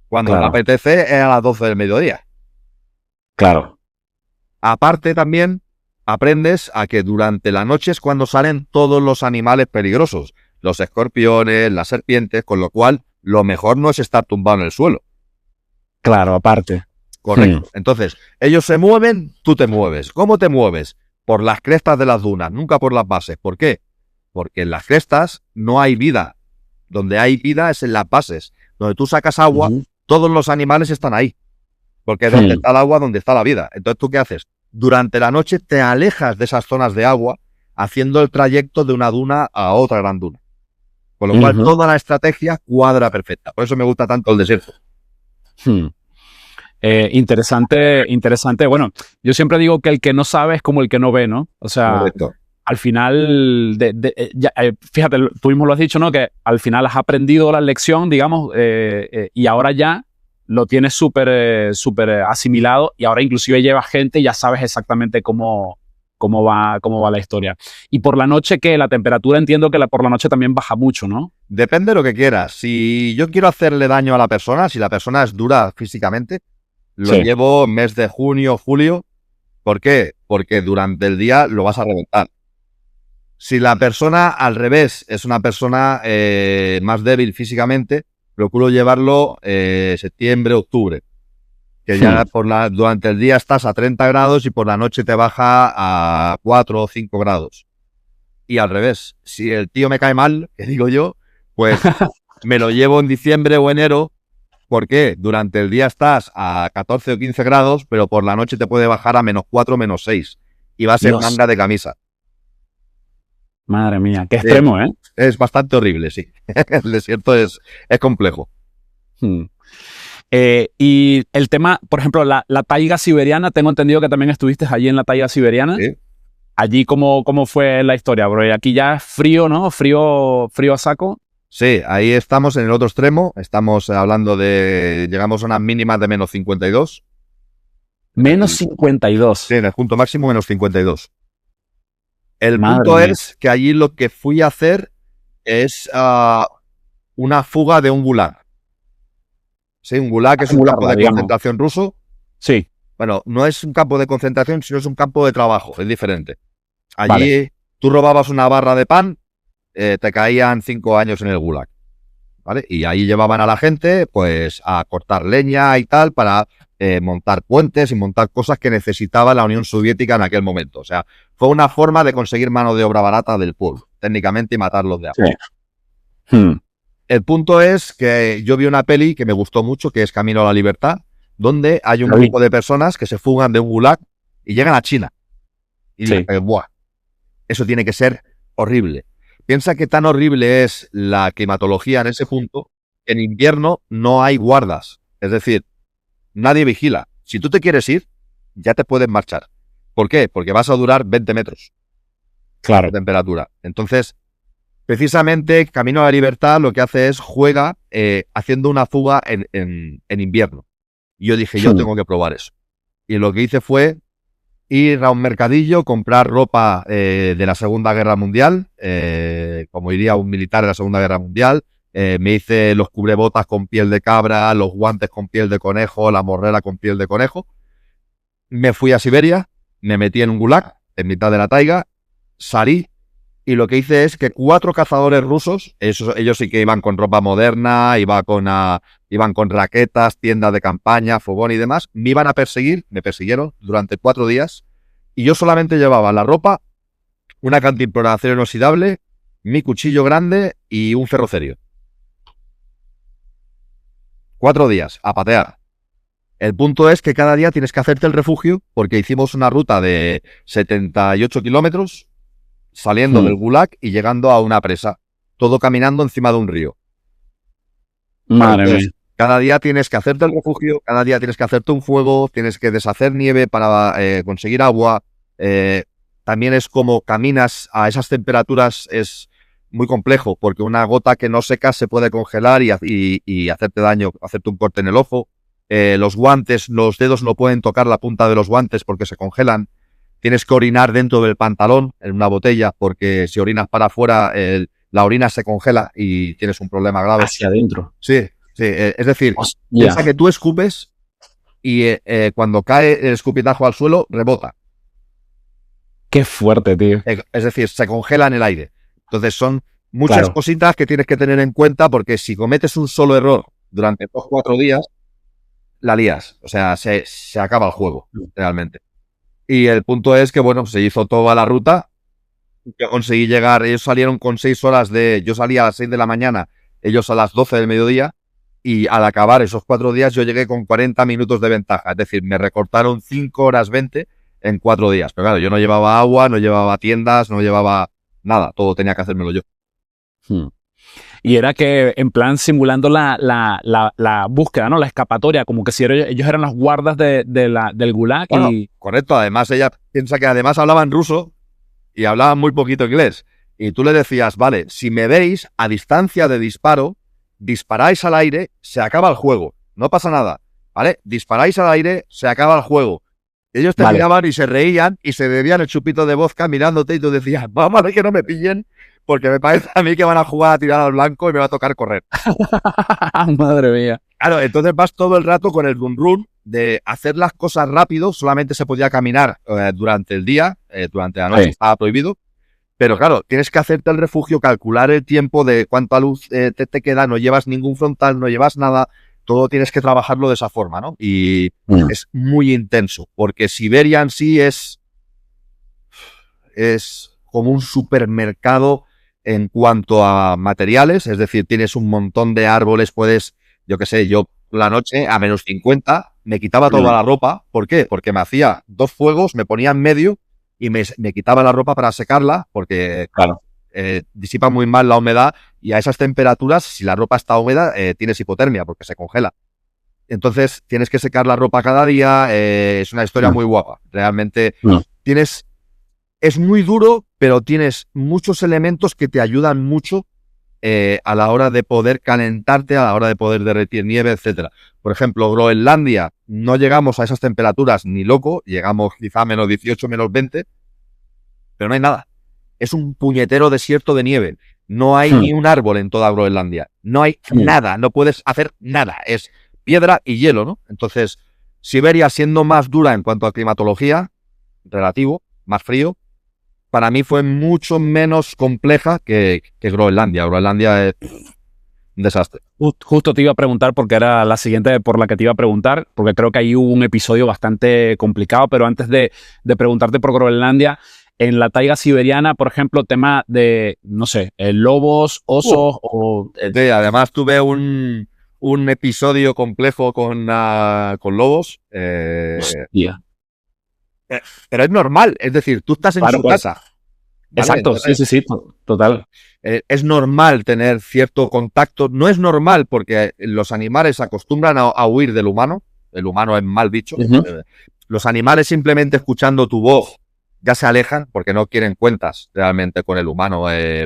S2: Cuando
S1: Claro.
S2: te apetece es a las 12 del mediodía.
S1: Claro.
S2: Aparte también aprendes a que durante la noche es cuando salen todos los animales peligrosos. Los escorpiones, las serpientes, con lo cual lo mejor no es estar tumbado en el suelo.
S1: Claro, aparte.
S2: Correcto. Entonces, ellos se mueven, tú te mueves. ¿Cómo te mueves? Por las crestas de las dunas, nunca por las bases. ¿Por qué? Porque en las crestas no hay vida. Donde hay vida es en las bases. Donde tú sacas agua, todos los animales están ahí. Porque es donde está el agua, donde está la vida. Entonces, ¿tú qué haces? Durante la noche te alejas de esas zonas de agua, haciendo el trayecto de una duna a otra gran duna. Con lo cual, toda la estrategia cuadra perfecta. Por eso me gusta tanto el desierto.
S1: Interesante. Bueno, yo siempre digo que el que no sabe es como el que no ve, ¿no? O sea,
S2: correcto.
S1: Al final, fíjate, tú mismo lo has dicho, ¿no? Que al final has aprendido la lección, digamos, y ahora ya lo tienes súper asimilado y ahora inclusive llevas gente y ya sabes exactamente cómo va la historia. Y por la noche, que la temperatura, entiendo que por la noche también baja mucho, ¿no?
S2: Depende de lo que quieras. Si yo quiero hacerle daño a la persona, si la persona es dura físicamente, lo llevo mes de junio, julio. ¿Por qué? Porque durante el día lo vas a reventar. Si la persona, al revés, es una persona más débil físicamente, procuro llevarlo septiembre, octubre. que ya durante el día estás a 30 grados y por la noche te baja a 4 o 5 grados. Y al revés, si el tío me cae mal, que digo yo, pues me lo llevo en diciembre o enero, porque durante el día estás a 14 o 15 grados, pero por la noche te puede bajar a -4, -6. Y va a ser manga de camisa.
S1: Madre mía, qué extremo, ¿eh?
S2: Es bastante horrible, sí. El desierto es complejo.
S1: Y el tema, por ejemplo, la taiga siberiana, tengo entendido que también estuviste allí en la taiga siberiana.
S2: Sí.
S1: Allí, ¿cómo fue la historia? Porque aquí ya es frío, ¿no? Frío a saco.
S2: Sí, ahí estamos en el otro extremo. Estamos hablando llegamos a unas mínimas de -52.
S1: -52.
S2: Sí, en el punto máximo -52. El punto es que allí lo que fui a hacer es una fuga de un gulag. Sí, un gulag es un campo de concentración ruso.
S1: Sí.
S2: Bueno, no es un campo de concentración, sino es un campo de trabajo, es diferente. Allí tú robabas una barra de pan, te caían 5 años en el gulag, ¿vale? Y ahí llevaban a la gente, pues, a cortar leña y tal, para montar puentes y montar cosas que necesitaba la Unión Soviética en aquel momento. O sea, fue una forma de conseguir mano de obra barata del pueblo, técnicamente, y matarlos de hambre.
S1: Sí.
S2: El punto es que yo vi una peli que me gustó mucho, que es Camino a la Libertad, donde hay un grupo de personas que se fugan de un gulag y llegan a China. Y dije, ¡buah! Eso tiene que ser horrible. Piensa que tan horrible es la climatología en ese punto, que en invierno no hay guardas. Es decir, nadie vigila. Si tú te quieres ir, ya te puedes marchar. ¿Por qué? Porque vas a durar 20 metros.
S1: Claro.
S2: De temperatura. Entonces, precisamente, Camino a la Libertad lo que hace es juega haciendo una fuga en invierno. Y yo dije, yo tengo que probar eso. Y lo que hice fue ir a un mercadillo, comprar ropa de la Segunda Guerra Mundial, como iría un militar de la Segunda Guerra Mundial. Me hice los cubrebotas con piel de cabra, los guantes con piel de conejo, la morrera con piel de conejo. Me fui a Siberia, me metí en un gulag, en mitad de la taiga, salí, y lo que hice es que 4 cazadores rusos, ellos sí que iban con ropa moderna, iban con raquetas, tiendas de campaña, fogón y demás, me iban a perseguir, me persiguieron durante 4 días, y yo solamente llevaba la ropa, una cantimplora de acero inoxidable, mi cuchillo grande y un ferrocerio. 4 días, a patear. El punto es que cada día tienes que hacerte el refugio, porque hicimos una ruta de 78 kilómetros, saliendo del gulag y llegando a una presa, todo caminando encima de un río.
S1: Madre mía.
S2: Cada día tienes que hacerte el refugio, cada día tienes que hacerte un fuego, tienes que deshacer nieve para conseguir agua. También es como caminas a esas temperaturas, es muy complejo, porque una gota que no seca se puede congelar y hacerte daño, hacerte un corte en el ojo. Los guantes, los dedos no pueden tocar la punta de los guantes porque se congelan. Tienes que orinar dentro del pantalón, en una botella, porque si orinas para afuera, la orina se congela y tienes un problema grave.
S1: Hacia adentro.
S2: Sí. Es decir, piensa que tú escupes y cuando cae el escupitajo al suelo, rebota.
S1: Qué fuerte, tío.
S2: Es decir, se congela en el aire. Entonces son muchas cositas que tienes que tener en cuenta, porque si cometes un solo error durante 2 o 4 días, la lías. O sea, se acaba el juego, realmente. Y el punto es que, bueno, se hizo toda la ruta. Yo conseguí llegar, ellos salieron con 6 horas yo salía a las 6 de la mañana, ellos a las 12 del mediodía, y al acabar esos 4 días yo llegué con 40 minutos de ventaja. Es decir, me recortaron 5 horas 20 en 4 días. Pero claro, yo no llevaba agua, no llevaba tiendas, no llevaba nada, todo tenía que hacérmelo yo.
S1: Y era que, en plan, simulando la búsqueda, ¿no? La escapatoria, como que si ellos eran los guardas del gulag.
S2: Bueno, correcto. Además, ella piensa que además hablaban ruso y hablaban muy poquito inglés. Y tú le decías, vale, si me veis a distancia de disparo, disparáis al aire, se acaba el juego. No pasa nada, ¿vale? Disparáis al aire, se acaba el juego. Ellos te miraban y se reían y se bebían el chupito de vodka mirándote, y tú decías, vamos a ver que no me pillen, porque me parece a mí que van a jugar a tirar al blanco y me va a tocar correr.
S1: Madre mía.
S2: Claro, entonces vas todo el rato con el run de hacer las cosas rápido. Solamente se podía caminar durante el día, durante la noche estaba prohibido. Pero claro, tienes que hacerte el refugio, calcular el tiempo de cuánta luz te queda, no llevas ningún frontal, no llevas nada. todo tienes que trabajarlo de esa forma, ¿no? Y es muy intenso, porque Siberia en sí es como un supermercado en cuanto a materiales, es decir, tienes un montón de árboles, puedes, yo qué sé, yo la noche a -50 me quitaba toda la ropa. ¿Por qué? Porque me hacía 2 fuegos, me ponía en medio y me quitaba la ropa para secarla, porque
S1: Claro.
S2: disipa muy mal la humedad y a esas temperaturas, si la ropa está húmeda, tienes hipotermia porque se congela. Entonces tienes que secar la ropa cada día, es una historia muy guapa. Realmente es muy duro, pero tienes muchos elementos que te ayudan mucho a la hora de poder calentarte, a la hora de poder derretir nieve, etcétera. Por ejemplo, Groenlandia, no llegamos a esas temperaturas ni loco, llegamos quizá a -18, -20, pero no hay nada. Es un puñetero desierto de nieve. No hay ni un árbol en toda Groenlandia. No hay nada, no puedes hacer nada. Es piedra y hielo, ¿no? Entonces, Siberia, siendo más dura en cuanto a climatología, relativo, más frío, para mí fue mucho menos compleja que Groenlandia. Groenlandia es un desastre.
S1: Justo te iba a preguntar, porque era la siguiente por la que te iba a preguntar, porque creo que ahí hubo un episodio bastante complicado, pero antes de preguntarte por Groenlandia, en la taiga siberiana, por ejemplo, tema de, no sé, lobos, osos o...
S2: Sí, además tuve un episodio complejo con lobos.
S1: Hostia.
S2: Pero es normal, es decir, tú estás en su casa. ¿Vale?
S1: Exacto,
S2: Entonces,
S1: sí, total.
S2: es normal tener cierto contacto. No es normal porque los animales se acostumbran a huir del humano. El humano es mal bicho. Los animales simplemente escuchando tu voz ya se alejan porque no quieren cuentas realmente con el humano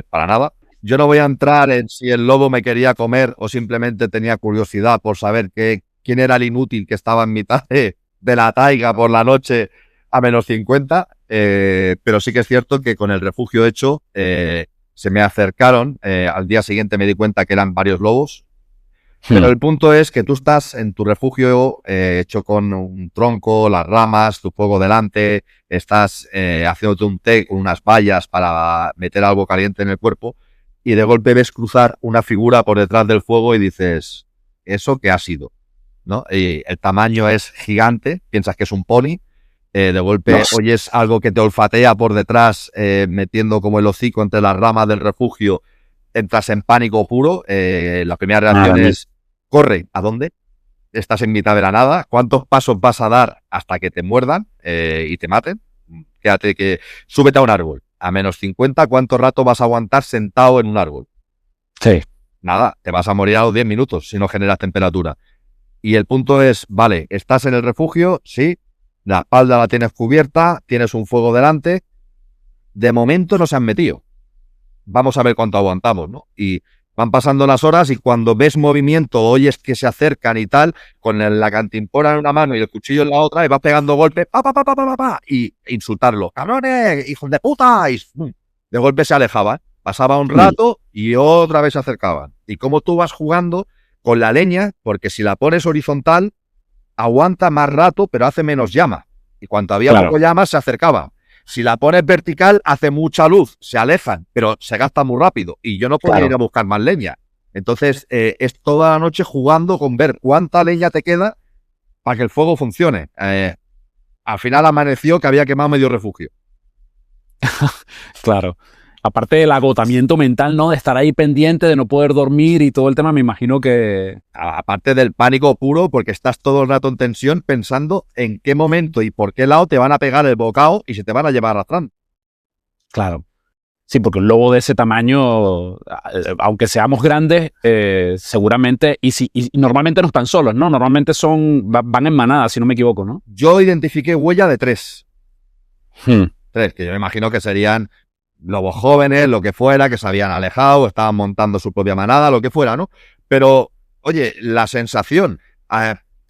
S2: para nada. Yo no voy a entrar en si el lobo me quería comer o simplemente tenía curiosidad por saber quién era el inútil que estaba en mitad de la taiga por la noche a -50, pero sí que es cierto que con el refugio hecho se me acercaron, al día siguiente me di cuenta que eran varios lobos, pero el punto es que tú estás en tu refugio hecho con un tronco, las ramas, tu fuego delante, estás haciéndote un té con unas vallas para meter algo caliente en el cuerpo y de golpe ves cruzar una figura por detrás del fuego y dices, ¿eso qué ha sido? ¿No? Y el tamaño es gigante, piensas que es un pony. De golpe oyes algo que te olfatea por detrás, metiendo como el hocico entre las ramas del refugio, entras en pánico puro. La primera reacción es, corre, ¿a dónde? Estás en mitad de la nada. ¿Cuántos pasos vas a dar hasta que te muerdan y te maten? Quédate que súbete a un árbol. A -50, ¿cuánto rato vas a aguantar sentado en un árbol?
S1: Sí.
S2: Nada, te vas a morir a los 10 minutos si no generas temperatura. Y el punto es, vale, ¿estás en el refugio? Sí. La espalda la tienes cubierta, tienes un fuego delante. De momento no se han metido. Vamos a ver cuánto aguantamos, ¿no? Y van pasando las horas y cuando ves movimiento, oyes que se acercan y tal, con la cantimpora en una mano y el cuchillo en la otra, y vas pegando golpes, y insultarlo. ¡Cabrones! ¡Hijos de puta! Y de golpe se alejaban. Pasaba un rato y otra vez se acercaban. Y como tú vas jugando con la leña, porque si la pones horizontal, aguanta más rato, pero hace menos llama. Y cuando había poco llama, se acercaba. Si la pones vertical, hace mucha luz, se alejan, pero se gasta muy rápido. Y yo no podía ir a buscar más leña. Entonces, es toda la noche jugando con ver cuánta leña te queda para que el fuego funcione. Al final amaneció que había quemado medio refugio.
S1: Claro. Aparte del agotamiento mental, ¿no? De estar ahí pendiente, de no poder dormir y todo el tema, me imagino que...
S2: Aparte del pánico puro, porque estás todo el rato en tensión pensando en qué momento y por qué lado te van a pegar el bocado y se te van a llevar arrastrando.
S1: Claro. Sí, porque un lobo de ese tamaño, aunque seamos grandes, seguramente, y normalmente no están solos, ¿no? Normalmente van en manada, si no me equivoco, ¿no?
S2: Yo identifiqué huella de 3. 3, que yo me imagino que serían lobos jóvenes, lo que fuera, que se habían alejado, estaban montando su propia manada, lo que fuera, ¿no? Pero, oye, la sensación,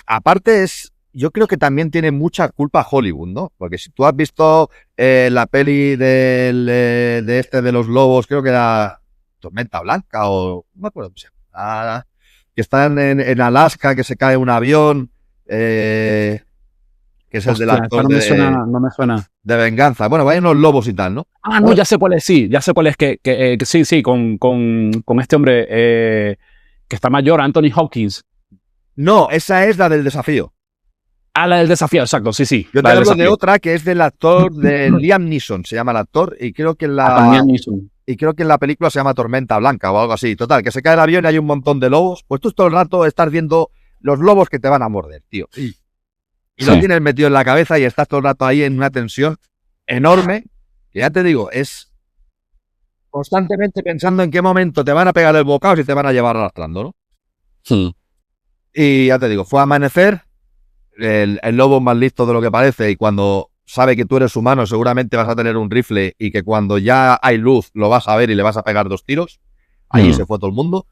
S2: aparte yo creo que también tiene mucha culpa Hollywood, ¿no? Porque si tú has visto la peli de los lobos, creo que era Tormenta Blanca o no me acuerdo cómo se llama, que están en Alaska, que se cae un avión, que es el del actor
S1: no me suena.
S2: De venganza. Bueno, vayan los lobos y tal, ¿no?
S1: Ah, no, ya sé cuál es, sí, ya sé cuál es, que sí, con este hombre que está mayor, Anthony Hopkins.
S2: No, esa es la del desafío.
S1: Ah, la del desafío, exacto, sí.
S2: Yo te hablo de otra que es del actor de Liam Neeson, se llama el actor, y creo que en la película se llama Tormenta Blanca o algo así. Total, que se cae el avión y hay un montón de lobos. Pues tú todo el rato estás viendo los lobos que te van a morder, tío. Y lo tienes metido en la cabeza y estás todo el rato ahí en una tensión enorme. Que ya te digo, es constantemente pensando en qué momento te van a pegar el bocado si te van a llevar arrastrando, ¿no?
S1: Sí.
S2: Y ya te digo, fue amanecer. El lobo es más listo de lo que parece y cuando sabe que tú eres humano seguramente vas a tener un rifle y que cuando ya hay luz lo vas a ver y le vas a pegar 2 tiros. Allí se fue todo el mundo.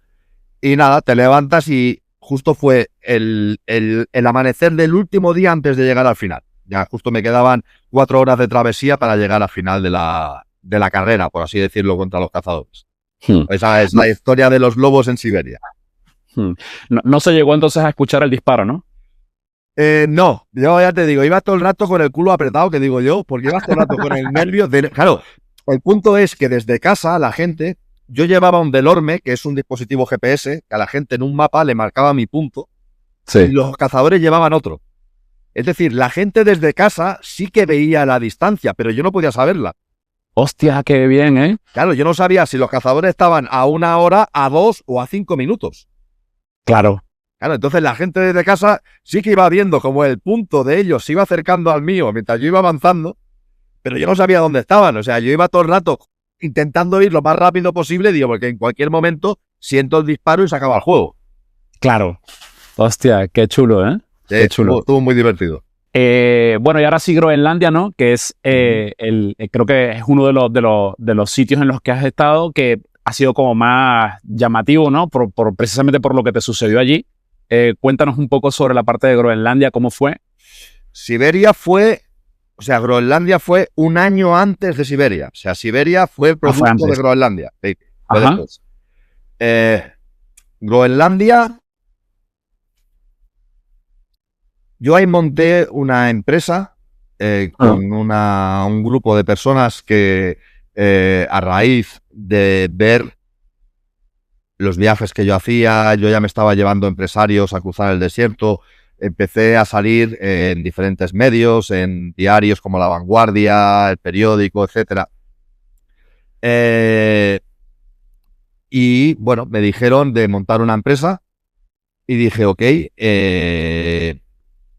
S2: Y nada, te levantas y justo fue el amanecer del último día antes de llegar al final. Ya justo me quedaban 4 horas de travesía para llegar al final de la carrera, por así decirlo, contra los cazadores. Esa es la historia de los lobos en Siberia.
S1: No se llegó entonces a escuchar el disparo, ¿no?
S2: No, yo ya te digo, iba todo el rato con el culo apretado, que digo yo, porque ibas todo el rato con el nervio. Claro, el punto es que desde casa la gente, yo llevaba un Delorme, que es un dispositivo GPS, que a la gente en un mapa le marcaba mi punto, y los cazadores llevaban otro. Es decir, la gente desde casa sí que veía la distancia, pero yo no podía saberla.
S1: Hostia, qué bien, ¿eh?
S2: Claro, yo no sabía si los cazadores estaban a 1 hora, a 2 o a 5 minutos.
S1: Claro,
S2: entonces la gente desde casa sí que iba viendo como el punto de ellos se iba acercando al mío mientras yo iba avanzando, pero yo no sabía dónde estaban. O sea, yo iba todo el rato intentando ir lo más rápido posible, digo, porque en cualquier momento siento el disparo y se acaba el juego.
S1: Claro. Hostia, qué chulo, ¿eh? Qué chulo.
S2: Estuvo muy divertido.
S1: Bueno, y ahora sí Groenlandia, ¿no? Que es, creo que es uno de los sitios en los que has estado que ha sido como más llamativo, ¿no? Precisamente por lo que te sucedió allí. Cuéntanos un poco sobre la parte de Groenlandia, ¿cómo fue?
S2: Groenlandia fue 1 año antes de Siberia. O sea, Siberia fue producto de Groenlandia. Sí, fue después. Groenlandia, yo ahí monté una empresa con un grupo de personas que a raíz de ver los viajes que yo hacía, yo ya me estaba llevando empresarios a cruzar el desierto, empecé a salir en diferentes medios, en diarios como La Vanguardia, El Periódico, etc. Y bueno, me dijeron de montar una empresa y dije, ok, me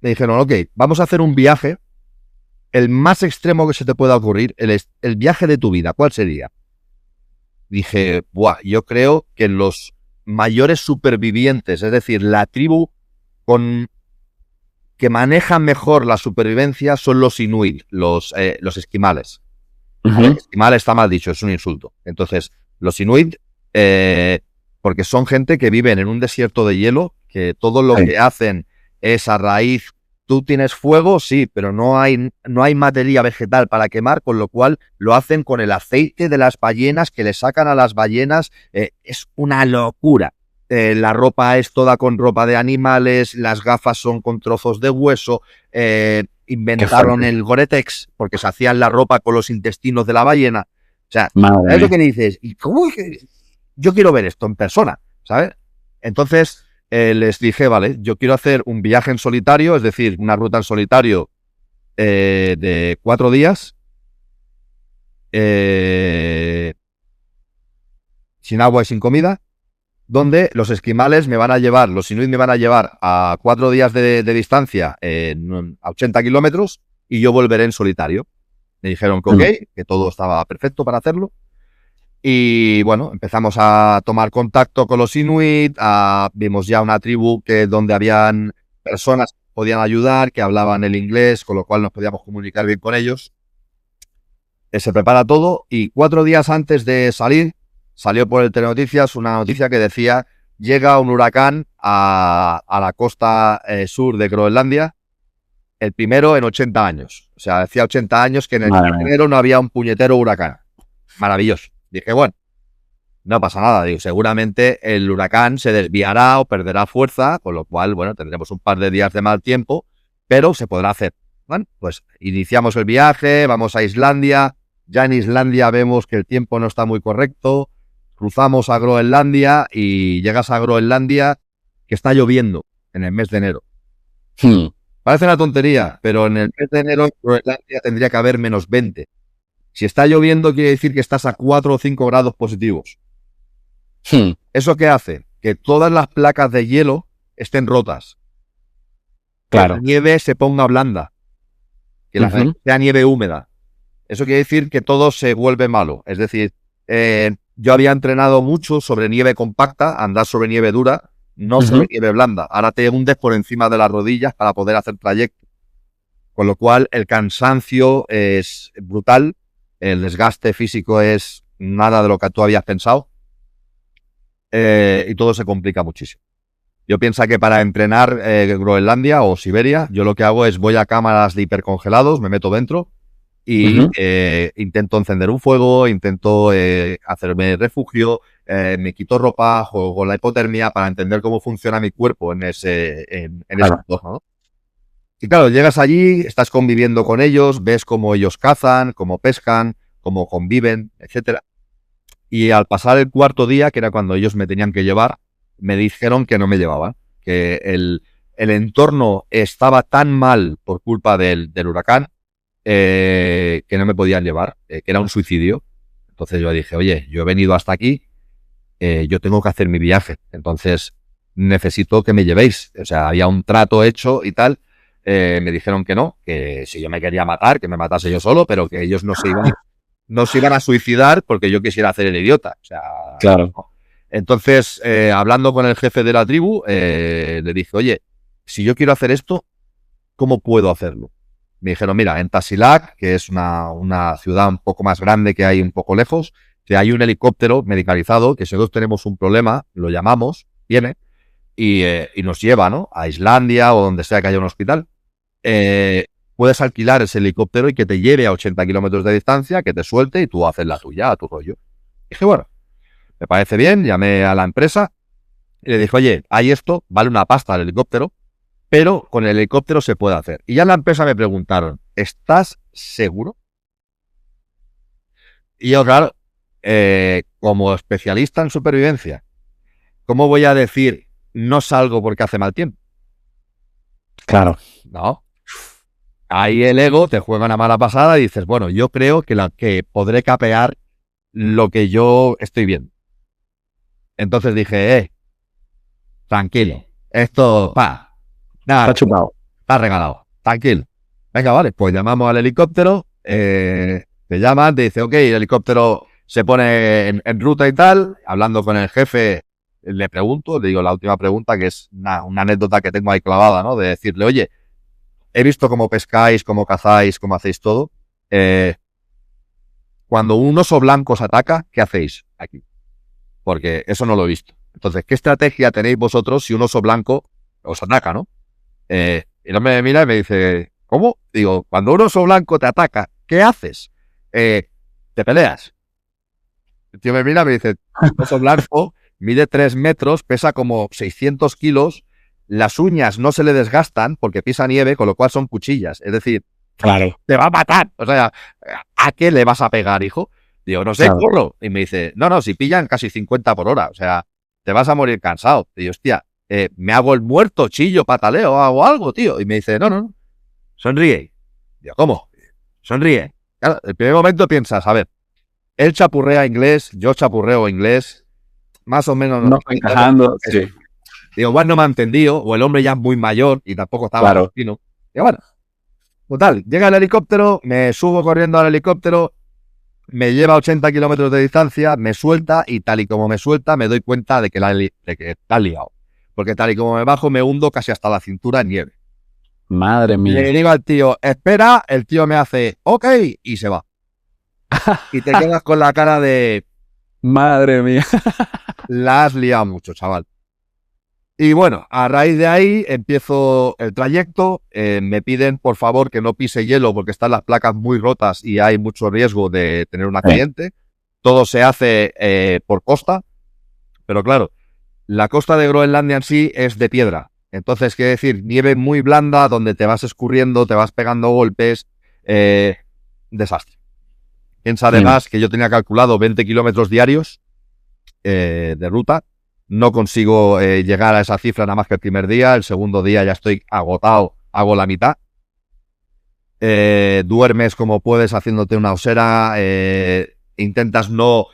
S2: dijeron, ok, vamos a hacer un viaje, el más extremo que se te pueda ocurrir, el viaje de tu vida, ¿cuál sería? Dije, yo creo que los mayores supervivientes, es decir, la tribu que manejan mejor la supervivencia son los inuit, los esquimales. Esquimal está mal dicho, es un insulto. Entonces, los inuit, porque son gente que viven en un desierto de hielo, que todo lo que hacen es a raíz. Tú tienes fuego, sí, pero no hay materia vegetal para quemar, con lo cual lo hacen con el aceite de las ballenas que le sacan a las ballenas. Es una locura. La ropa es toda con ropa de animales, las gafas son con trozos de hueso. Inventaron el Gore-Tex porque se hacían la ropa con los intestinos de la ballena. O sea, es lo que dices. ¿Y cómo es que yo quiero ver esto en persona? ¿Sabes? Entonces les dije, vale, yo quiero hacer un viaje en solitario, es decir, una ruta en solitario de 4 días, sin agua y sin comida, donde los esquimales me van a llevar, los inuit me van a llevar a 4 días de distancia, a 80 kilómetros, y yo volveré en solitario. Me dijeron que ok, que todo estaba perfecto para hacerlo. Y bueno, empezamos a tomar contacto con los inuit, vimos ya una tribu donde habían personas que podían ayudar, que hablaban el inglés, con lo cual nos podíamos comunicar bien con ellos. Se prepara todo y 4 días antes de salir, salió por el Telenoticias una noticia que decía: llega un huracán a la costa sur de Groenlandia, el primero en 80 años. O sea, decía 80 años que en el primero no había un puñetero huracán. Maravilloso. Dije, bueno, no pasa nada. Digo, seguramente el huracán se desviará o perderá fuerza, con lo cual, bueno, tendremos un par de días de mal tiempo, pero se podrá hacer. Bueno, pues iniciamos el viaje, vamos a Islandia. Ya en Islandia vemos que el tiempo no está muy correcto. Cruzamos a Groenlandia y llegas a Groenlandia que está lloviendo. en el mes de enero.
S1: Hmm.
S2: Parece una tontería, pero en el mes de enero en Groenlandia tendría que haber -20. Si está lloviendo, quiere decir que estás a 4 o 5 grados positivos.
S1: Hmm.
S2: ¿Eso qué hace? Que todas las placas de hielo estén rotas. Que la
S1: Claro.
S2: nieve se ponga blanda. Que la
S1: Ujú.
S2: sea nieve húmeda. Eso quiere decir que todo se vuelve malo. Es decir, yo había entrenado mucho sobre nieve compacta, andar sobre nieve dura, no sobre
S1: Ujú.
S2: nieve blanda. Ahora te hundes por encima de las rodillas para poder hacer trayecto. Con lo cual el cansancio es brutal, el desgaste físico es nada de lo que tú habías pensado, y todo se complica muchísimo. Yo pienso que para entrenar Groenlandia o Siberia, yo lo que hago es voy a cámaras de hipercongelados, me meto dentro y
S1: Ujú.
S2: intento encender un fuego, intento hacerme refugio, me quito ropa, juego con la hipotermia para entender cómo funciona mi cuerpo en ese
S1: Claro.
S2: entorno, ¿no? Y claro, llegas allí, estás conviviendo con ellos, ves cómo ellos cazan, cómo pescan, cómo conviven, etcétera. Y al pasar el cuarto día, que era cuando ellos me tenían que llevar, me dijeron que no me llevaban, que el entorno estaba tan mal por culpa del huracán que no me podían llevar, que era un suicidio. Entonces yo dije, oye, yo he venido hasta aquí, yo tengo que hacer mi viaje, entonces necesito que me llevéis. O sea, había un trato hecho y tal. Me dijeron que no, que si yo me quería matar, que me matase yo solo, pero que ellos no se iban a suicidar porque yo quisiera hacer el idiota. O sea,
S1: Claro.
S2: no. Entonces, hablando con el jefe de la tribu, le dije, oye, si yo quiero hacer esto, ¿cómo puedo hacerlo? Me dijeron, mira, en Tasilac, que es una ciudad un poco más grande que hay un poco lejos, que hay un helicóptero medicalizado que si nosotros tenemos un problema, lo llamamos, viene y nos lleva, ¿no? A Islandia o donde sea que haya un hospital. Puedes alquilar ese helicóptero y que te lleve a 80 kilómetros de distancia, que te suelte y tú haces la tuya, a tu rollo. Dije, bueno, me parece bien, llamé a la empresa y le dije, oye, hay esto, vale una pasta el helicóptero, pero con el helicóptero se puede hacer. Y ya en la empresa me preguntaron, ¿estás seguro? Y yo, claro, como especialista en supervivencia, ¿cómo voy a decir no salgo porque hace mal tiempo?
S1: Claro.
S2: No. Ahí el ego te juega una mala pasada y dices, bueno, yo creo que podré capear lo que yo estoy viendo. Entonces dije, tranquilo, esto, nada,
S1: Está chupado.
S2: está regalado, tranquilo. Venga, vale, pues llamamos al helicóptero, te llaman, te dice, ok, el helicóptero se pone en ruta y tal, hablando con el jefe, le pregunto, le digo la última pregunta, que es una anécdota que tengo ahí clavada, ¿no? De decirle, oye, he visto cómo pescáis, cómo cazáis, cómo hacéis todo. Cuando un oso blanco os ataca, ¿qué hacéis aquí? Porque eso no lo he visto. Entonces, ¿qué estrategia tenéis vosotros si un oso blanco os ataca, no? Y no me mira y me dice, ¿cómo? Digo, cuando un oso blanco te ataca, ¿qué haces? Te peleas. El tío me mira y me dice, oso blanco mide 3 metros, pesa como 600 kilos, las uñas no se le desgastan porque pisa nieve, con lo cual son cuchillas. Es decir,
S1: Claro.
S2: te va a matar. O sea, ¿a qué le vas a pegar, hijo? Digo, no sé,
S1: Claro.
S2: corro. Y me dice, no, si pillan casi 50 por hora. O sea, te vas a morir cansado. Y yo, hostia, me hago el muerto, chillo, pataleo, hago algo, tío. Y me dice, no, sonríe. Digo, ¿cómo? Sonríe. Claro, el primer momento piensas, a ver, él chapurrea inglés, yo chapurreo inglés, más o menos.
S1: No está encajando, sí.
S2: Digo, igual no me ha entendido, o el hombre ya es muy mayor y tampoco estaba
S1: Claro.
S2: fino. Digo, bueno, total, llega el helicóptero, me subo corriendo al helicóptero, me lleva a 80 kilómetros de distancia, me suelta y tal y como me suelta me doy cuenta de que la he liado. Porque tal y como me bajo me hundo casi hasta la cintura en nieve.
S1: Madre mía.
S2: Le digo al tío, espera, el tío me hace, ok, y se va. Y te quedas con la cara de,
S1: Madre mía.
S2: la has liado mucho, chaval. Y bueno, a raíz de ahí empiezo el trayecto, me piden por favor que no pise hielo porque están las placas muy rotas y hay mucho riesgo de tener un accidente. Todo se hace por costa, pero claro, la costa de Groenlandia en sí es de piedra. Entonces, quiere decir, nieve muy blanda donde te vas escurriendo, te vas pegando golpes, desastre. Piensa además que yo tenía calculado 20 kilómetros diarios de ruta no consigo llegar a esa cifra nada más que el primer día. El segundo día ya estoy agotado, hago la mitad. Duermes como puedes haciéndote una osera, intentas no...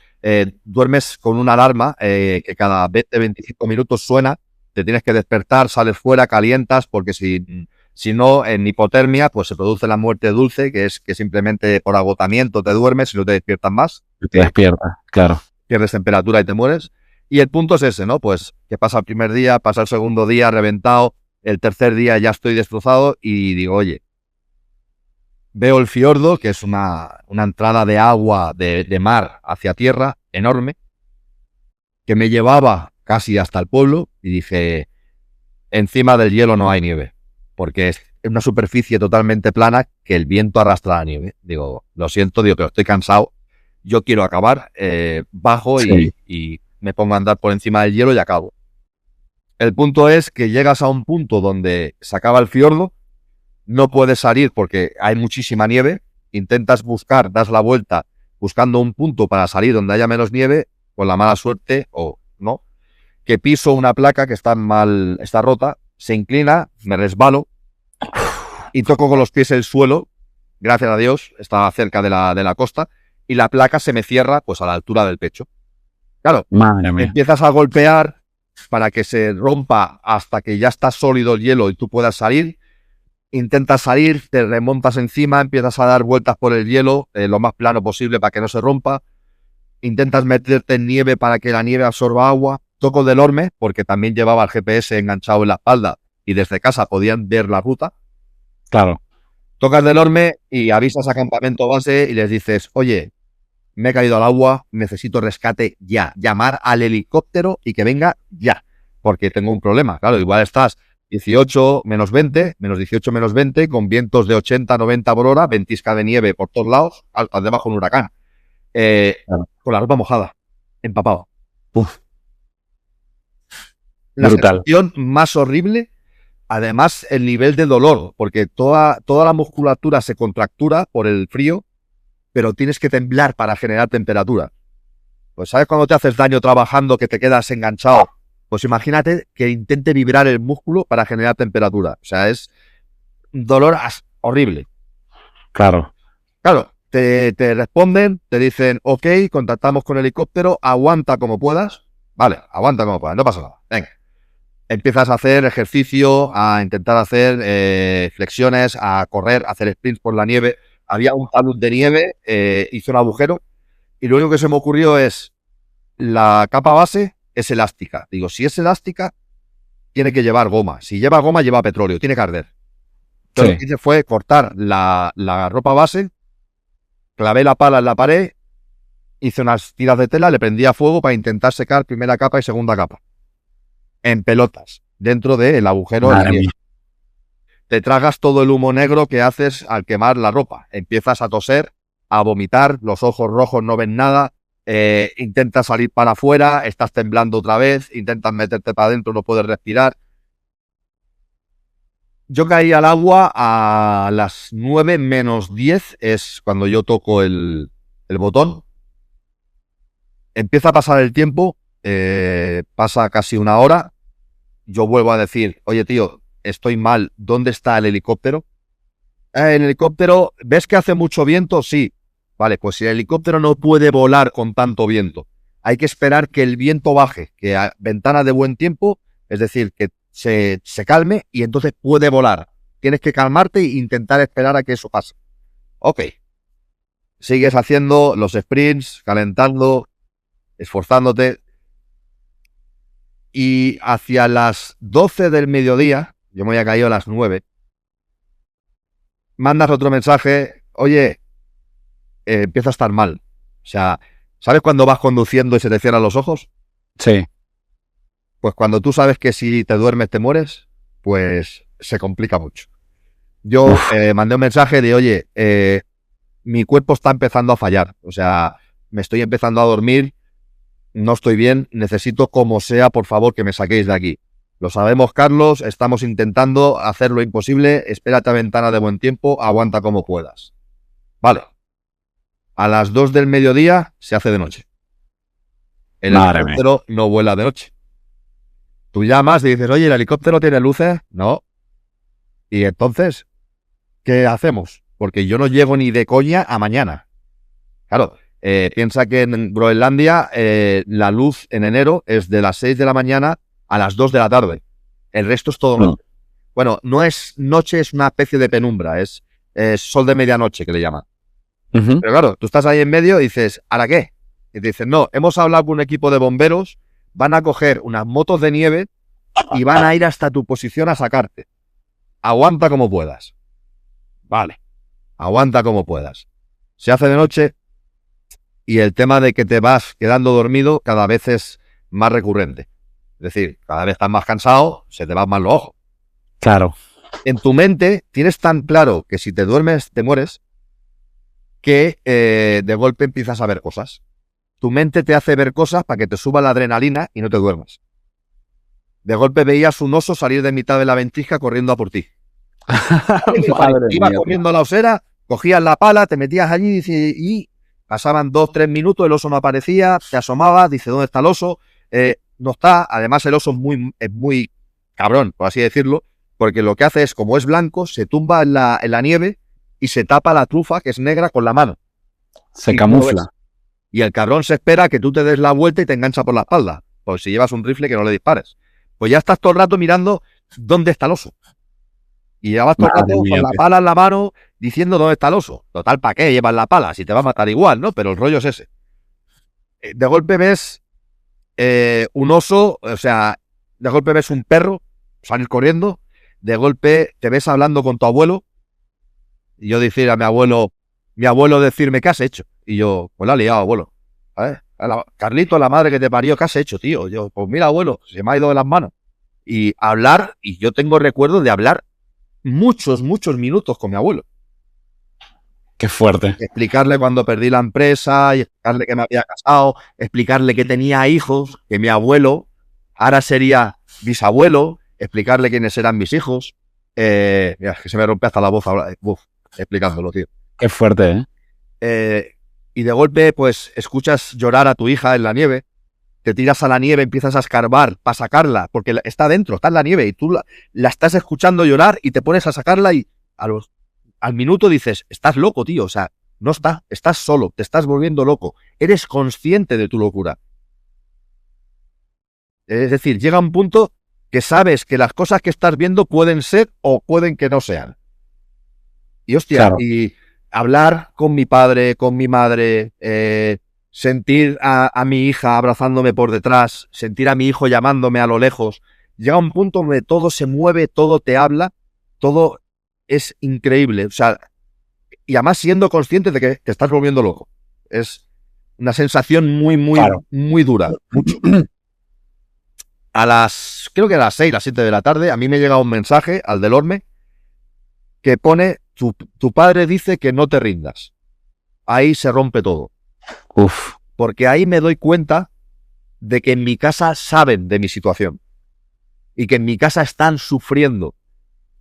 S2: duermes con una alarma que cada 20-25 minutos suena, te tienes que despertar, sales fuera, calientas, porque si no, en hipotermia, pues se produce la muerte dulce, que es que simplemente por agotamiento te duermes y no te despiertas más.
S1: Te despiertas, claro.
S2: Pierdes temperatura y te mueres. Y el punto es ese, ¿no? Pues que pasa el primer día, pasa el segundo día reventado, el tercer día ya estoy destrozado y digo, oye, veo el fiordo, que es una entrada de agua de mar hacia tierra enorme, que me llevaba casi hasta el pueblo y dije, encima del hielo no hay nieve, porque es una superficie totalmente plana que el viento arrastra la nieve. Digo, lo siento, digo, pero estoy cansado, yo quiero acabar, bajo
S1: Sí.
S2: y me pongo a andar por encima del hielo y acabo. El punto es que llegas a un punto donde se acaba el fiordo, no puedes salir porque hay muchísima nieve, intentas buscar, das la vuelta buscando un punto para salir donde haya menos nieve, con la mala suerte, o no, que piso una placa que está rota, se inclina, me resbalo y toco con los pies el suelo, gracias a Dios, estaba cerca de la costa, y la placa se me cierra pues a la altura del pecho. Claro,
S1: Madre mía.
S2: empiezas a golpear para que se rompa hasta que ya está sólido el hielo y tú puedas salir. Intentas salir, te remontas encima, empiezas a dar vueltas por el hielo lo más plano posible para que no se rompa. Intentas meterte en nieve para que la nieve absorba agua. Toco del Orme, porque también llevaba el GPS enganchado en la espalda y desde casa podían ver la ruta.
S1: Claro.
S2: Tocas del Orme y avisas a campamento base y les dices, oye, me he caído al agua, necesito rescate ya. Llamar al helicóptero y que venga ya, porque tengo un problema. Claro, igual estás 18 menos 20, menos 18 menos 20, con vientos de 80-90 por hora, ventisca de nieve por todos lados, al debajo de un huracán.
S1: Claro.
S2: Con la ropa mojada, empapado.
S1: Uf,
S2: La
S1: brutal.
S2: sensación más horrible, además el nivel de dolor, porque toda la musculatura se contractura por el frío, pero tienes que temblar para generar temperatura. Pues ¿sabes cuando te haces daño trabajando que te quedas enganchado? Pues imagínate que intente vibrar el músculo para generar temperatura. O sea, es un dolor horrible.
S1: Claro.
S2: Claro, te responden, te dicen, ok, contactamos con el helicóptero, aguanta como puedas. Vale, aguanta como puedas, no pasa nada. Venga. Empiezas a hacer ejercicio, a intentar hacer flexiones, a correr, a hacer sprints por la nieve. Había un talud de nieve, hice un agujero y lo único que se me ocurrió es la capa base es elástica. Digo, si es elástica, tiene que llevar goma. Si lleva goma, lleva petróleo, tiene que arder. Entonces lo que hice fue cortar la ropa base, clavé la pala en la pared, hice unas tiras de tela, le prendí a fuego para intentar secar primera capa y segunda capa. En pelotas, dentro del agujero.
S1: Madre mía.
S2: Te tragas todo el humo negro que haces al quemar la ropa. Empiezas a toser, a vomitar, los ojos rojos no ven nada, intentas salir para afuera, estás temblando otra vez, intentas meterte para adentro, no puedes respirar. Yo caí al agua a las 9 menos 10, es cuando yo toco el botón. Empieza a pasar el tiempo, pasa casi una hora. Yo vuelvo a decir, oye tío, estoy mal, ¿dónde está el helicóptero? El helicóptero, ¿ves que hace mucho viento? Sí. Vale, pues si el helicóptero no puede volar con tanto viento, hay que esperar que el viento baje, que a ventana de buen tiempo, es decir, que se calme y entonces puede volar. Tienes que calmarte e intentar esperar a que eso pase. Ok. Sigues haciendo los sprints, calentando, esforzándote. Y hacia las 12 del mediodía, yo me había caído a las 9, mandas otro mensaje, oye, empieza a estar mal. O sea, ¿sabes cuando vas conduciendo y se te cierran los ojos?
S1: Sí.
S2: Pues cuando tú sabes que si te duermes te mueres, pues se complica mucho. Yo mandé un mensaje de, oye, mi cuerpo está empezando a fallar. O sea, me estoy empezando a dormir, no estoy bien, necesito como sea, por favor, que me saquéis de aquí. Lo sabemos, Carlos, estamos intentando hacer lo imposible, espérate a ventana de buen tiempo, aguanta como puedas. Vale. A las 2 del mediodía se hace de noche. El
S1: Madre mía.
S2: helicóptero no vuela de noche. Tú llamas y dices, oye, ¿el helicóptero tiene luces? No. Y entonces, ¿qué hacemos? Porque yo no llego ni de coña a mañana. Claro, piensa que en Groenlandia la luz en enero es de las 6 de la mañana a las 2 de la tarde. El resto es todo noche. Bueno, no es noche, es una especie de penumbra, es sol de medianoche que le llaman. Pero claro, tú estás ahí en medio y dices, ¿ahora qué? Y te dicen, no, hemos hablado con un equipo de bomberos, van a coger unas motos de nieve y van a ir hasta tu posición a sacarte. Aguanta como puedas. Vale, aguanta como puedas. Se hace de noche y el tema de que te vas quedando dormido cada vez es más recurrente. Es decir, cada vez estás más cansado, se te van más los ojos.
S1: Claro.
S2: En tu mente tienes tan claro que si te duermes te mueres que de golpe empiezas a ver cosas. Tu mente te hace ver cosas para que te suba la adrenalina y no te duermas. De golpe veías un oso salir de mitad de la ventisca corriendo a por ti. Ibas corriendo a la osera, cogías la pala, te metías allí y pasaban 2-3 minutos, el oso no aparecía, te asomabas, dice, ¿dónde está el oso? No está. Además el oso es muy cabrón, por así decirlo, porque lo que hace es, como es blanco, se tumba en la nieve y se tapa la trufa, que es negra, con la mano.
S1: Se camufla.
S2: Y el cabrón se espera que tú te des la vuelta y te engancha por la espalda. Pues si llevas un rifle, que no le dispares. Pues ya estás todo el rato mirando dónde está el oso. Y llevas todo el rato con la pala en la mano diciendo dónde está el oso. Total, ¿para qué llevas la pala? Si te va a matar igual, ¿no? Pero el rollo es ese. De golpe ves un oso, o sea, de golpe ves un perro salir corriendo. De golpe te ves hablando con tu abuelo. Y yo decir a mi abuelo decirme, ¿qué has hecho? Y yo, pues la he liado, abuelo. Carlito, la madre que te parió, ¿qué has hecho, tío? Yo, pues mira, abuelo, se me ha ido de las manos. Y hablar, y yo tengo recuerdos de hablar muchos minutos con mi abuelo.
S1: Qué fuerte.
S2: Explicarle cuando perdí la empresa, y explicarle que me había casado, explicarle que tenía hijos, que mi abuelo ahora sería bisabuelo, explicarle quiénes eran mis hijos. Mira, es que se me rompe hasta la voz ahora, explicándolo, tío.
S1: Qué fuerte, ¿eh?
S2: Y de golpe, pues, escuchas llorar a tu hija en la nieve, te tiras a la nieve, empiezas a escarbar para sacarla, porque está dentro, está en la nieve, y tú la estás escuchando llorar y te pones a sacarla y al minuto dices, estás loco, tío, o sea, no estás solo, te estás volviendo loco, eres consciente de tu locura. Es decir, llega un punto que sabes que las cosas que estás viendo pueden ser o pueden que no sean. Y hostia, claro. Y hablar con mi padre, con mi madre, sentir a mi hija abrazándome por detrás, sentir a mi hijo llamándome a lo lejos, llega un punto donde todo se mueve, todo te habla, todo es increíble. O sea, y además siendo consciente de que te estás volviendo loco. Es una sensación claro. muy dura. Mucho. Creo que a las 6, las 7 de la tarde, a mí me llega un mensaje al del Orme que pone, tu padre dice que no te rindas. Ahí se rompe todo.
S1: Uf.
S2: Porque ahí me doy cuenta de que en mi casa saben de mi situación. Y que en mi casa están sufriendo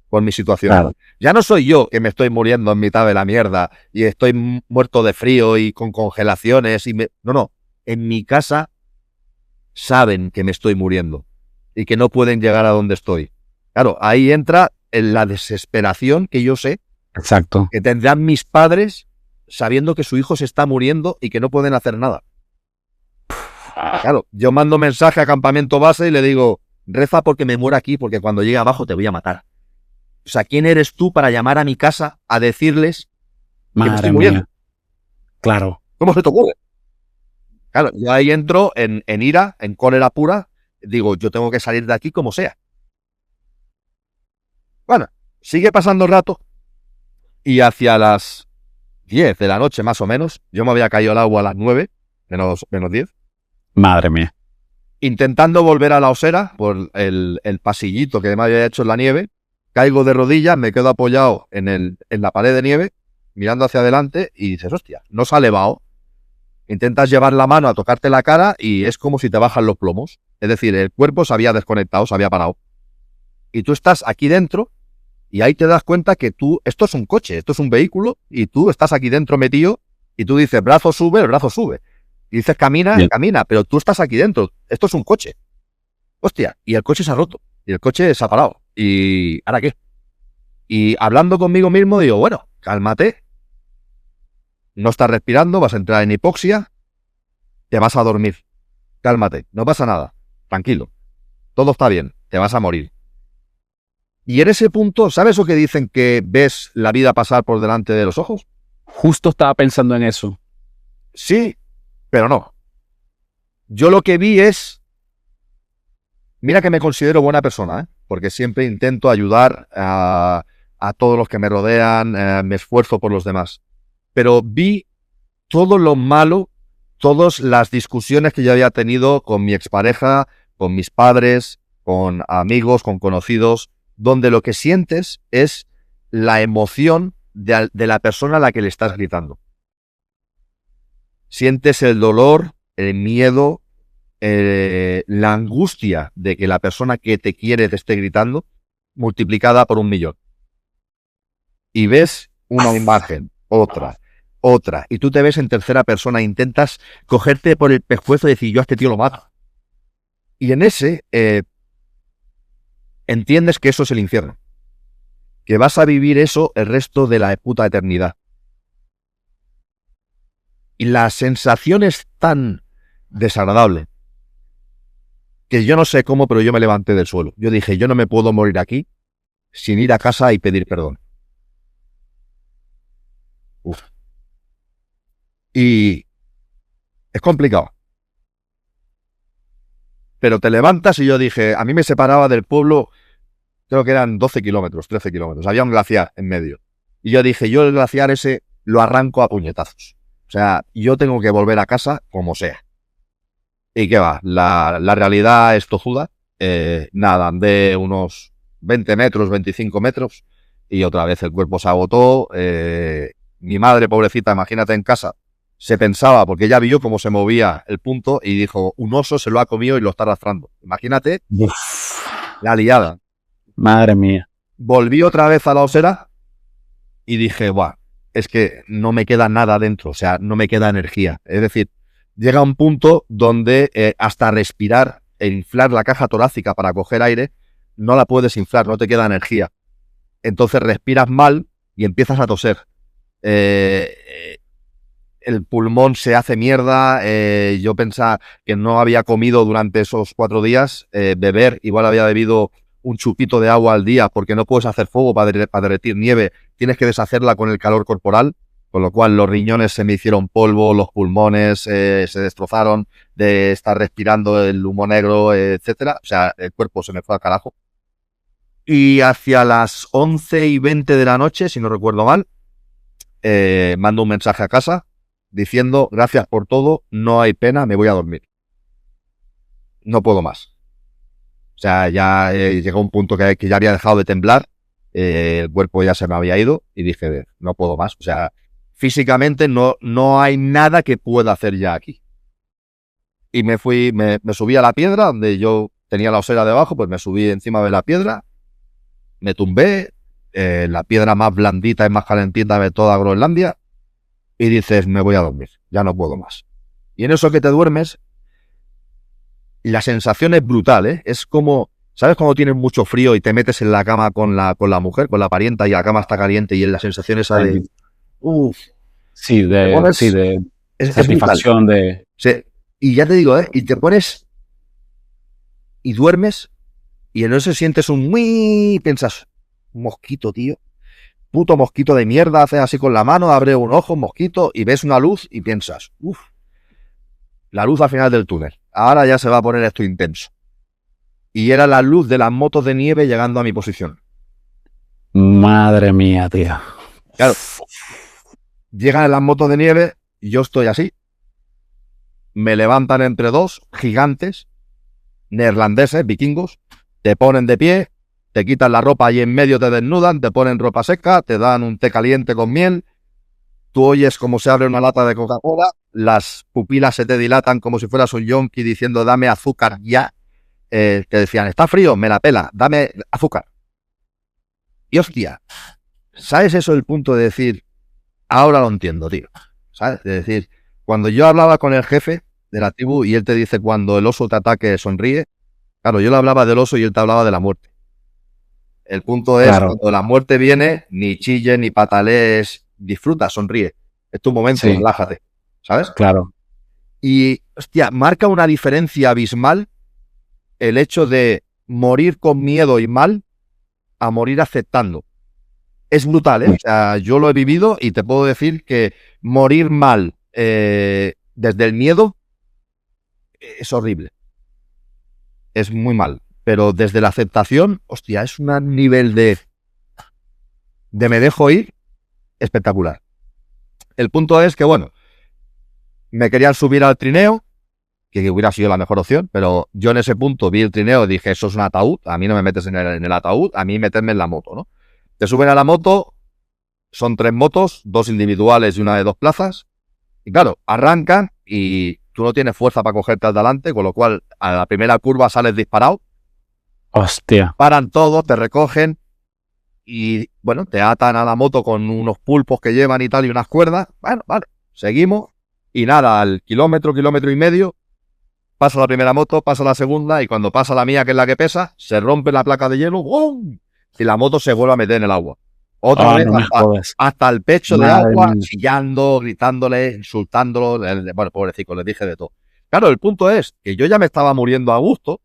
S2: por mi situación. Claro. Ya no soy yo que me estoy muriendo en mitad de la mierda y estoy muerto de frío y con congelaciones. No. En mi casa saben que me estoy muriendo y que no pueden llegar a donde estoy. Claro, ahí entra en la desesperación que yo sé.
S1: Exacto.
S2: Que tendrán mis padres sabiendo que su hijo se está muriendo y que no pueden hacer nada. Claro, yo mando mensaje a campamento base y le digo, reza porque me muera aquí, porque cuando llegue abajo te voy a matar. O sea, ¿quién eres tú para llamar a mi casa a decirles que me estoy muriendo?
S1: Mía. Claro.
S2: ¿Cómo se te ocurre? Claro, yo ahí entro en ira, en cólera pura. Digo, yo tengo que salir de aquí como sea. Bueno, sigue pasando el rato y hacia las 10 de la noche más o menos, yo me había caído al agua a las 9, menos 10.
S1: Madre mía.
S2: Intentando volver a la osera por el pasillito que me había hecho en la nieve, caigo de rodillas, me quedo apoyado en la pared de nieve, mirando hacia adelante y dices, hostia, no se ha elevado. Intentas llevar la mano a tocarte la cara y es como si te bajan los plomos. Es decir, el cuerpo se había desconectado, se había parado. Y tú estás aquí dentro y ahí te das cuenta que esto es un coche, esto es un vehículo y tú estás aquí dentro metido y tú dices, brazo sube, el brazo sube. Y dices, camina, bien. Camina, pero tú estás aquí dentro, esto es un coche. hostia, y el coche se ha roto, y el coche se ha parado, ¿y ahora qué? Y hablando conmigo mismo digo, bueno, cálmate, no estás respirando, vas a entrar en hipoxia, te vas a dormir, cálmate, no pasa nada, tranquilo, todo está bien, te vas a morir. Y en ese punto, ¿sabes lo que dicen que ves la vida pasar por delante de los ojos?
S1: Justo estaba pensando en eso.
S2: Sí, pero no. Yo lo que vi es, mira que me considero buena persona, ¿eh? Porque siempre intento ayudar a todos los que me rodean, me esfuerzo por los demás. Pero vi todo lo malo, todas las discusiones que yo había tenido con mi expareja, con mis padres, con amigos, con conocidos, donde lo que sientes es la emoción de la persona a la que le estás gritando. Sientes el dolor, el miedo, la angustia de que la persona que te quiere te esté gritando, multiplicada por 1.000.000. Y ves una imagen, otra, y tú te ves en tercera persona, intentas cogerte por el pescuezo y decir, yo a este tío lo mato. Y en ese, entiendes que eso es el infierno. Que vas a vivir eso el resto de la puta eternidad. Y la sensación es tan desagradable que yo no sé cómo, pero yo me levanté del suelo. Yo dije, yo no me puedo morir aquí sin ir a casa y pedir perdón. Uf. Y es complicado. Pero te levantas y yo dije, a mí me separaba del pueblo, creo que eran 12 kilómetros, 13 kilómetros. Había un glaciar en medio. Y yo dije, yo el glaciar ese lo arranco a puñetazos. O sea, yo tengo que volver a casa como sea. ¿Y qué va? La realidad es tozuda. Nada, andé unos 20 metros, 25 metros y otra vez el cuerpo se agotó. Mi madre, pobrecita, imagínate en casa, se pensaba, porque ella vio cómo se movía el punto y dijo, un oso se lo ha comido y lo está arrastrando. Imagínate la liada.
S1: Madre mía.
S2: Volví otra vez a la osera y dije, buah, es que no me queda nada dentro, o sea, no me queda energía. Es decir, llega un punto donde hasta respirar e inflar la caja torácica para coger aire, no la puedes inflar, no te queda energía. Entonces respiras mal y empiezas a toser. El pulmón se hace mierda. Yo pensaba que no había comido durante esos 4 días. Beber, igual había bebido un chupito de agua al día porque no puedes hacer fuego para derretir nieve. Tienes que deshacerla con el calor corporal. Con lo cual los riñones se me hicieron polvo, los pulmones se destrozaron de estar respirando el humo negro, etcétera. O sea, el cuerpo se me fue al carajo. Y hacia las 11:20 de la noche, si no recuerdo mal, mando un mensaje a casa diciendo, gracias por todo, no hay pena, me voy a dormir. No puedo más. O sea, ya llegó un punto que ya había dejado de temblar, el cuerpo ya se me había ido y dije, no puedo más. O sea, físicamente no hay nada que pueda hacer ya aquí. Y me subí a la piedra donde yo tenía la osera debajo, pues me subí encima de la piedra, me tumbé, la piedra más blandita y más calentita de toda Groenlandia, y dices, me voy a dormir, ya no puedo más. Y en eso que te duermes, la sensación es brutal, ¿eh? Es como, ¿sabes cuando tienes mucho frío y te metes en la cama con la mujer, con la parienta, y la cama está caliente y la sensación esa de...
S1: Sí, de satisfacción de...
S2: Sí. Y ya te digo, y te pones y duermes y en eso sientes un muy, piensas, un mosquito, tío. Puto mosquito de mierda, haces así con la mano, abre un ojo, un mosquito, y ves una luz y piensas, la luz al final del túnel. Ahora ya se va a poner esto intenso. Y era la luz de las motos de nieve llegando a mi posición.
S1: Madre mía, tío.
S2: Claro. Llegan las motos de nieve y yo estoy así. Me levantan entre dos gigantes, neerlandeses, vikingos, te ponen de pie, te quitan la ropa y en medio te desnudan, te ponen ropa seca, te dan un té caliente con miel, tú oyes cómo se abre una lata de Coca-Cola, las pupilas se te dilatan como si fueras un yonki diciendo dame azúcar ya. Te decían, está frío, me la pela, dame azúcar. Y hostia, ¿sabes eso el punto de decir, ahora lo entiendo, tío? ¿Sabes? De decir, cuando yo hablaba con el jefe de la tribu y él te dice cuando el oso te ataque sonríe, Claro, yo le hablaba del oso y él te hablaba de la muerte. El punto es,
S1: Claro.
S2: cuando la muerte viene, ni chilles, ni patalees, disfruta, sonríe. Es tu momento,
S1: Sí,
S2: relájate, ¿sabes?
S1: claro.
S2: Y, hostia, marca una diferencia abismal el hecho de morir con miedo y mal a morir aceptando. Es brutal, ¿eh? O sea, yo lo he vivido y te puedo decir que morir mal desde el miedo es horrible. Es muy mal. Pero desde la aceptación, hostia, es un nivel de me dejo ir espectacular. El punto es que, bueno, me querían subir al trineo, que hubiera sido la mejor opción, pero yo en ese punto vi el trineo y dije, eso es un ataúd, a mí no me metes en el ataúd, a mí meterme en la moto, ¿no? Te suben a la moto, son 3 motos, 2 individuales y una de 2 plazas, y claro, arrancan y tú no tienes fuerza para cogerte al delante, con lo cual a la primera curva sales disparado,
S1: Hostia.
S2: paran todos, te recogen y, bueno, te atan a la moto con unos pulpos que llevan y tal y unas cuerdas. Bueno, vale, seguimos y nada, al kilómetro, kilómetro y medio, pasa la primera moto, pasa la segunda y cuando pasa la mía, que es la que pesa, se rompe la placa de hielo, ¡bum! Y la moto se vuelve a meter en el agua. Otra vez
S1: No me jodas.
S2: hasta el pecho de
S1: Madre
S2: agua,
S1: mía.
S2: chillando, gritándole, insultándolo. Bueno, pobrecito, les dije de todo. Claro, el punto es que yo ya me estaba muriendo a gusto,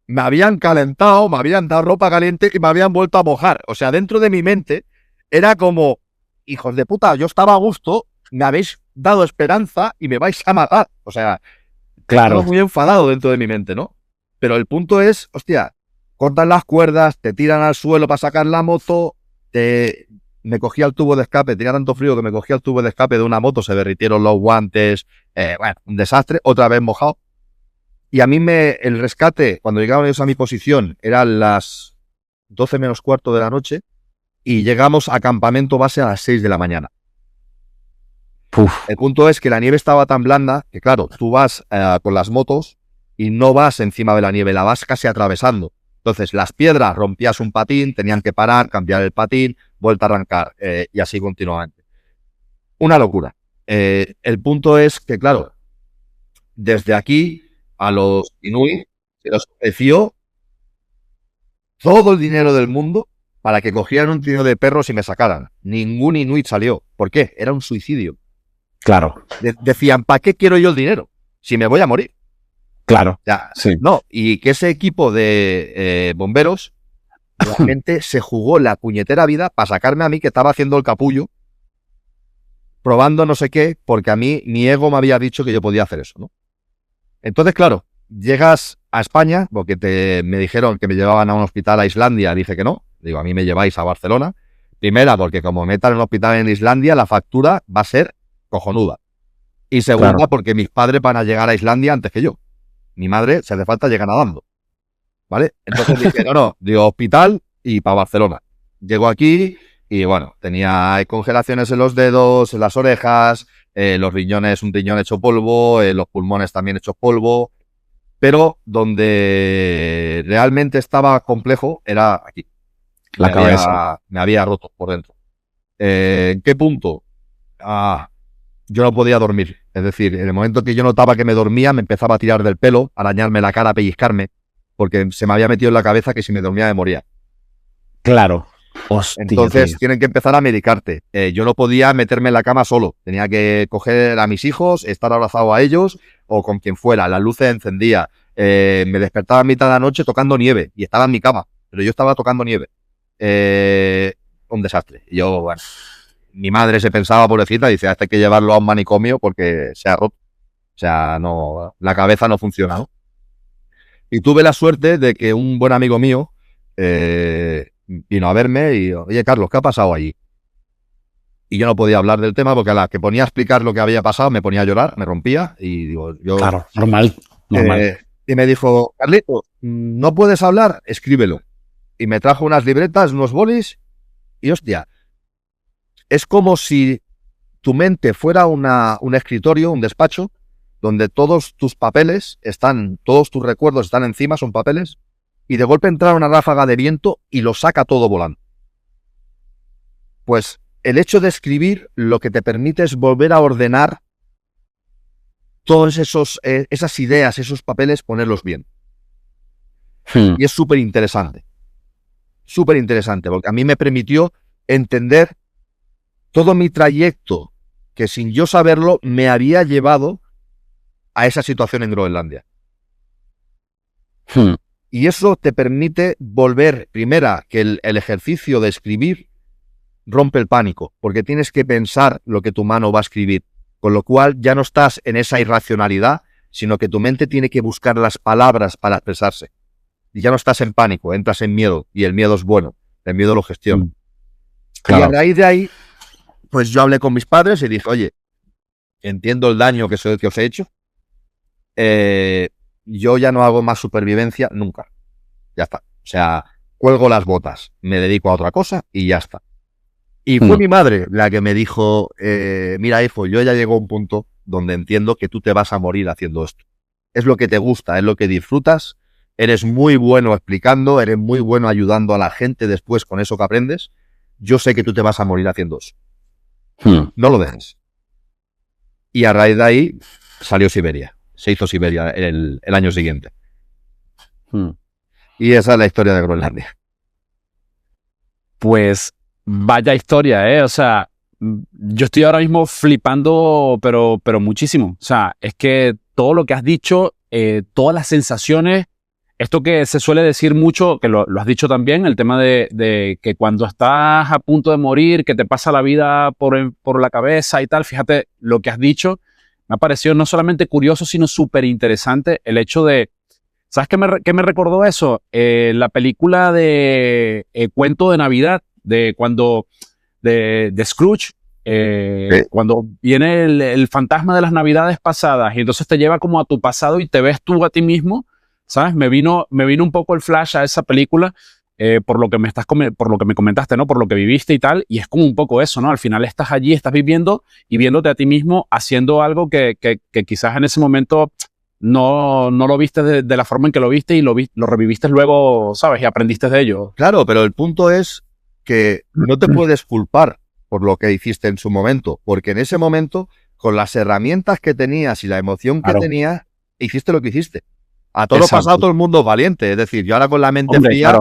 S2: me habían calentado, me habían dado ropa caliente y me habían vuelto a mojar. O sea, dentro de mi mente era como, hijos de puta, yo estaba a gusto, me habéis dado esperanza y me vais a matar. O sea, estaba
S1: Claro.
S2: muy enfadado dentro de mi mente, ¿no? Pero el punto es, hostia, cortan las cuerdas, te tiran al suelo para sacar la moto, me cogía el tubo de escape, tenía tanto frío que me cogía el tubo de escape de una moto, se derritieron los guantes, bueno, un desastre, otra vez mojado. Y a mí el rescate, cuando llegaron ellos a mi posición, eran las 12 menos cuarto de la noche y llegamos a campamento base a las 6 de la mañana.
S1: Uf.
S2: El punto es que la nieve estaba tan blanda que, claro, tú vas con las motos y no vas encima de la nieve, la vas casi atravesando. Entonces, las piedras, rompías un patín, tenían que parar, cambiar el patín, vuelta a arrancar y así continuamente. Una locura. El punto es que, claro, desde aquí a los Inuit se les ofreció todo el dinero del mundo para que cogieran un trineo de perros y me sacaran. Ningún Inuit salió. ¿Por qué? Era un suicidio.
S1: Claro.
S2: Decían, ¿para qué quiero yo el dinero? Si me voy a morir.
S1: Claro.
S2: Ya,
S1: Sí.
S2: no, y que ese equipo de bomberos realmente se jugó la puñetera vida para sacarme a mí, que estaba haciendo el capullo, probando no sé qué, porque a mí mi ego me había dicho que yo podía hacer eso, ¿no? Entonces, claro, llegas a España, porque me dijeron que me llevaban a un hospital a Islandia, dije que no, digo, a mí me lleváis a Barcelona. Primera, porque como me metan en un hospital en Islandia, la factura va a ser cojonuda. Y segunda,
S1: Claro.
S2: porque mis padres van a llegar a Islandia antes que yo. Mi madre, si hace falta, llega nadando. ¿Vale? Entonces dije, no, digo, hospital y para Barcelona. Llego aquí y bueno, tenía congelaciones en los dedos, en las orejas, los riñones, un riñón hecho polvo, los pulmones también hechos polvo, pero donde realmente estaba complejo era aquí.
S1: La cabeza.
S2: Me había roto por dentro. ¿En qué punto? Yo no podía dormir. Es decir, en el momento que yo notaba que me dormía, me empezaba a tirar del pelo, a arañarme la cara, a pellizcarme, porque se me había metido en la cabeza que si me dormía me moría.
S1: Claro. Hostia,
S2: Entonces
S1: tío.
S2: tienen que empezar a medicarte. Yo no podía meterme en la cama solo. Tenía que coger a mis hijos, estar abrazado a ellos o con quien fuera. Las luces encendía. Me despertaba a mitad de la noche tocando nieve y estaba en mi cama, pero yo estaba tocando nieve. Un desastre. Y yo, bueno, mi madre se pensaba, pobrecita, dice, hasta hay que llevarlo a un manicomio porque se ha roto. O sea, no, la cabeza no funciona, ¿no? Y tuve la suerte de que un buen amigo mío vino a verme y, oye, Carlos, ¿qué ha pasado allí? Y yo no podía hablar del tema porque a la que ponía a explicar lo que había pasado me ponía a llorar, me rompía y digo, yo...
S1: Claro, normal. Normal.
S2: Y me dijo, Carlitos, ¿no puedes hablar? Escríbelo. Y me trajo unas libretas, unos bolis y, hostia, es como si tu mente fuera un escritorio, un despacho, donde todos tus papeles están, todos tus recuerdos están encima, son papeles, y de golpe entra una ráfaga de viento y lo saca todo volando. Pues el hecho de escribir lo que te permite es volver a ordenar todas esas ideas, esos papeles, ponerlos bien.
S1: Hmm.
S2: Y es súper interesante, porque a mí me permitió entender todo mi trayecto que sin yo saberlo me había llevado a esa situación en Groenlandia.
S1: Hmm.
S2: Y eso te permite volver, primera, que el ejercicio de escribir rompe el pánico, porque tienes que pensar lo que tu mano va a escribir, con lo cual ya no estás en esa irracionalidad, sino que tu mente tiene que buscar las palabras para expresarse. Y ya no estás en pánico, entras en miedo, y el miedo es bueno, el miedo lo gestiona.
S1: Claro.
S2: Y a raíz de ahí, pues yo hablé con mis padres y dije, oye, entiendo el daño que os he hecho, yo ya no hago más supervivencia nunca. Ya está. O sea, cuelgo las botas, me dedico a otra cosa y ya está. Y fue mi madre la que me dijo, mira, hijo, yo ya llego a un punto donde entiendo que tú te vas a morir haciendo esto. Es lo que te gusta, es lo que disfrutas, eres muy bueno explicando, eres muy bueno ayudando a la gente después con eso que aprendes. Yo sé que tú te vas a morir haciendo eso. No lo dejes. Y a raíz de ahí salió Siberia. Se hizo Siberia el año siguiente. Y esa es la historia de Groenlandia.
S1: Pues vaya historia, ¿eh? O sea, yo estoy ahora mismo flipando, pero muchísimo. O sea, es que todo lo que has dicho, todas las sensaciones, esto que se suele decir mucho, que lo has dicho también, el tema de que cuando estás a punto de morir, que te pasa la vida por la cabeza y tal, fíjate lo que has dicho, me ha parecido no solamente curioso, sino súper interesante el hecho de... ¿Sabes qué me recordó eso? La película de Cuento de Navidad, de Scrooge, cuando viene el fantasma de las Navidades pasadas y entonces te lleva como a tu pasado y te ves tú a ti mismo, ¿sabes? Me vino un poco el flash a esa película por lo que por lo que me comentaste, ¿no? Por lo que viviste y tal, y es como un poco eso, ¿no? Al final estás allí, estás viviendo y viéndote a ti mismo haciendo algo que quizás en ese momento no lo viste de la forma en que lo viste y lo reviviste luego, ¿sabes? Y aprendiste de ello.
S2: Claro, pero el punto es que no te puedes culpar por lo que hiciste en su momento, porque en ese momento, con las herramientas que tenías y la emoción que tenías, hiciste lo que hiciste. A todo lo pasado todo el mundo es valiente, es decir, yo ahora con la mente fría,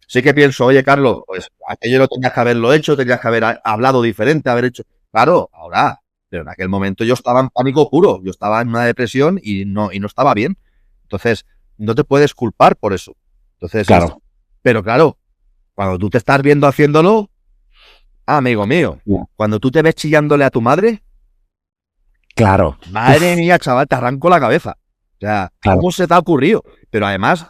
S2: sí que pienso, oye Carlos, pues aquello no tenías que haberlo hecho, tenías que haber hablado diferente, haber hecho... Claro, ahora... Pero en aquel momento yo estaba en pánico puro, yo estaba en una depresión y no estaba bien. Entonces, no te puedes culpar por eso. Entonces,
S1: claro.
S2: Pero claro, cuando tú te estás viendo haciéndolo, amigo mío, cuando tú te ves chillándole a tu madre,
S1: claro.
S2: Madre mía, chaval, te arranco la cabeza. O sea, ¿cómo se te ha ocurrido? Pero además,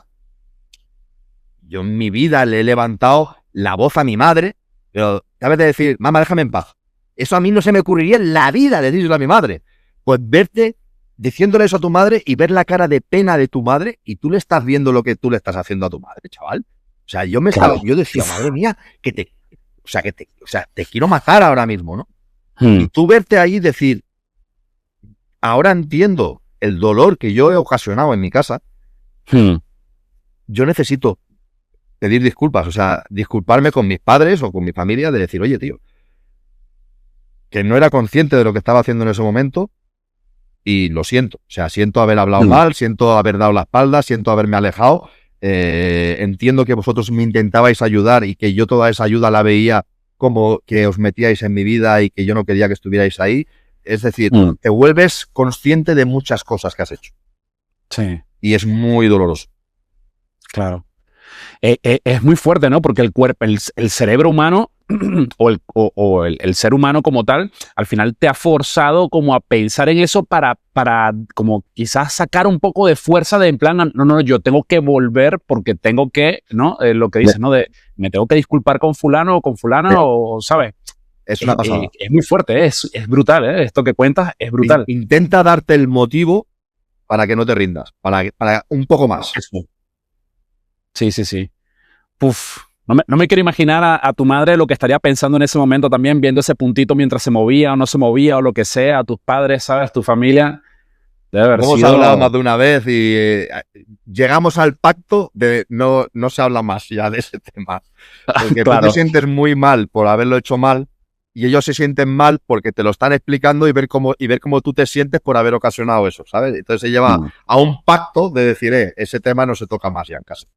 S2: yo en mi vida le he levantado la voz a mi madre, pero sabes de decir, mamá, déjame en paz. Eso a mí no se me ocurriría en la vida decírselo a mi madre. Pues verte diciéndole eso a tu madre y ver la cara de pena de tu madre y tú le estás viendo lo que tú le estás haciendo a tu madre, chaval. O sea, yo decía, madre mía, te quiero matar ahora mismo, ¿no? Y tú verte ahí y decir, ahora entiendo el dolor que yo he ocasionado en mi casa. Yo necesito pedir disculpas, o sea, disculparme con mis padres o con mi familia de decir, oye, tío, que no era consciente de lo que estaba haciendo en ese momento y lo siento. O sea, siento haber hablado mal, siento haber dado la espalda, siento haberme alejado. Entiendo que vosotros me intentabais ayudar y que yo toda esa ayuda la veía como que os metíais en mi vida y que yo no quería que estuvierais ahí. Es decir, te vuelves consciente de muchas cosas que has hecho.
S1: Sí.
S2: Y es muy doloroso.
S1: Claro. Es muy fuerte, ¿no? Porque el cuerpo, el cerebro humano o el ser humano como tal, al final te ha forzado como a pensar en eso para como quizás sacar un poco de fuerza de en plan, no, yo tengo que volver porque tengo que, ¿no? Lo que dices, ¿no? De me tengo que disculpar con fulano o con fulana o, ¿sabes?
S2: Es una pasada.
S1: Es muy fuerte, es brutal, ¿eh? Esto que cuentas es brutal.
S2: Intenta darte el motivo para que no te rindas, para un poco más.
S1: Sí. Uf, no me quiero imaginar a tu madre lo que estaría pensando en ese momento también, viendo ese puntito mientras se movía o no se movía o lo que sea, a tus padres, ¿sabes? Tu familia. Debe haber
S2: Hemos
S1: sido...
S2: hablado más de una vez y llegamos al pacto de no se habla más ya de ese tema. Porque tú te sientes muy mal por haberlo hecho mal, y ellos se sienten mal porque te lo están explicando y ver cómo tú te sientes por haber ocasionado eso, ¿sabes? Entonces se lleva a un pacto de decir, ese tema no se toca más ya en casa.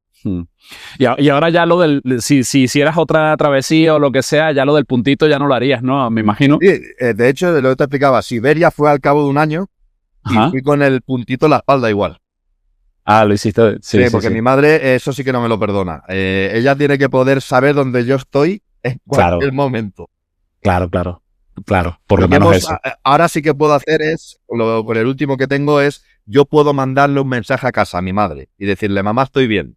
S1: Y ahora ya lo del, si hicieras otra travesía o lo que sea, ya lo del puntito ya no lo harías, ¿no? Me imagino.
S2: Sí, de hecho, lo que te explicaba, Siberia fue al cabo de un año y fui con el puntito en la espalda igual.
S1: Ah, lo hiciste. Sí,
S2: porque mi madre, eso sí que no me lo perdona. Ella tiene que poder saber dónde yo estoy en cualquier momento.
S1: Claro. Por lo menos eso.
S2: Ahora sí que puedo hacer con el último que tengo es, yo puedo mandarle un mensaje a casa a mi madre y decirle, mamá, estoy bien.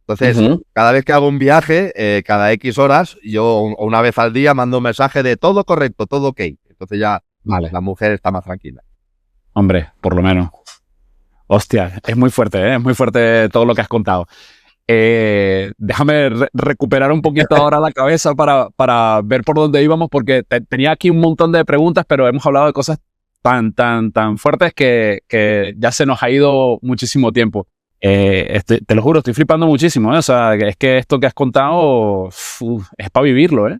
S2: Entonces, cada vez que hago un viaje, cada X horas, yo una vez al día mando un mensaje de todo correcto, todo ok. Entonces ya la mujer está más tranquila.
S1: Hombre, por lo menos. Hostia, es muy fuerte, ¿eh? Es muy fuerte todo lo que has contado. Déjame recuperar un poquito ahora la cabeza para ver por dónde íbamos, porque tenía aquí un montón de preguntas, pero hemos hablado de cosas tan fuertes que ya se nos ha ido muchísimo tiempo. Te lo juro, estoy flipando muchísimo, ¿eh? O sea, es que esto que has contado es para vivirlo, ¿eh?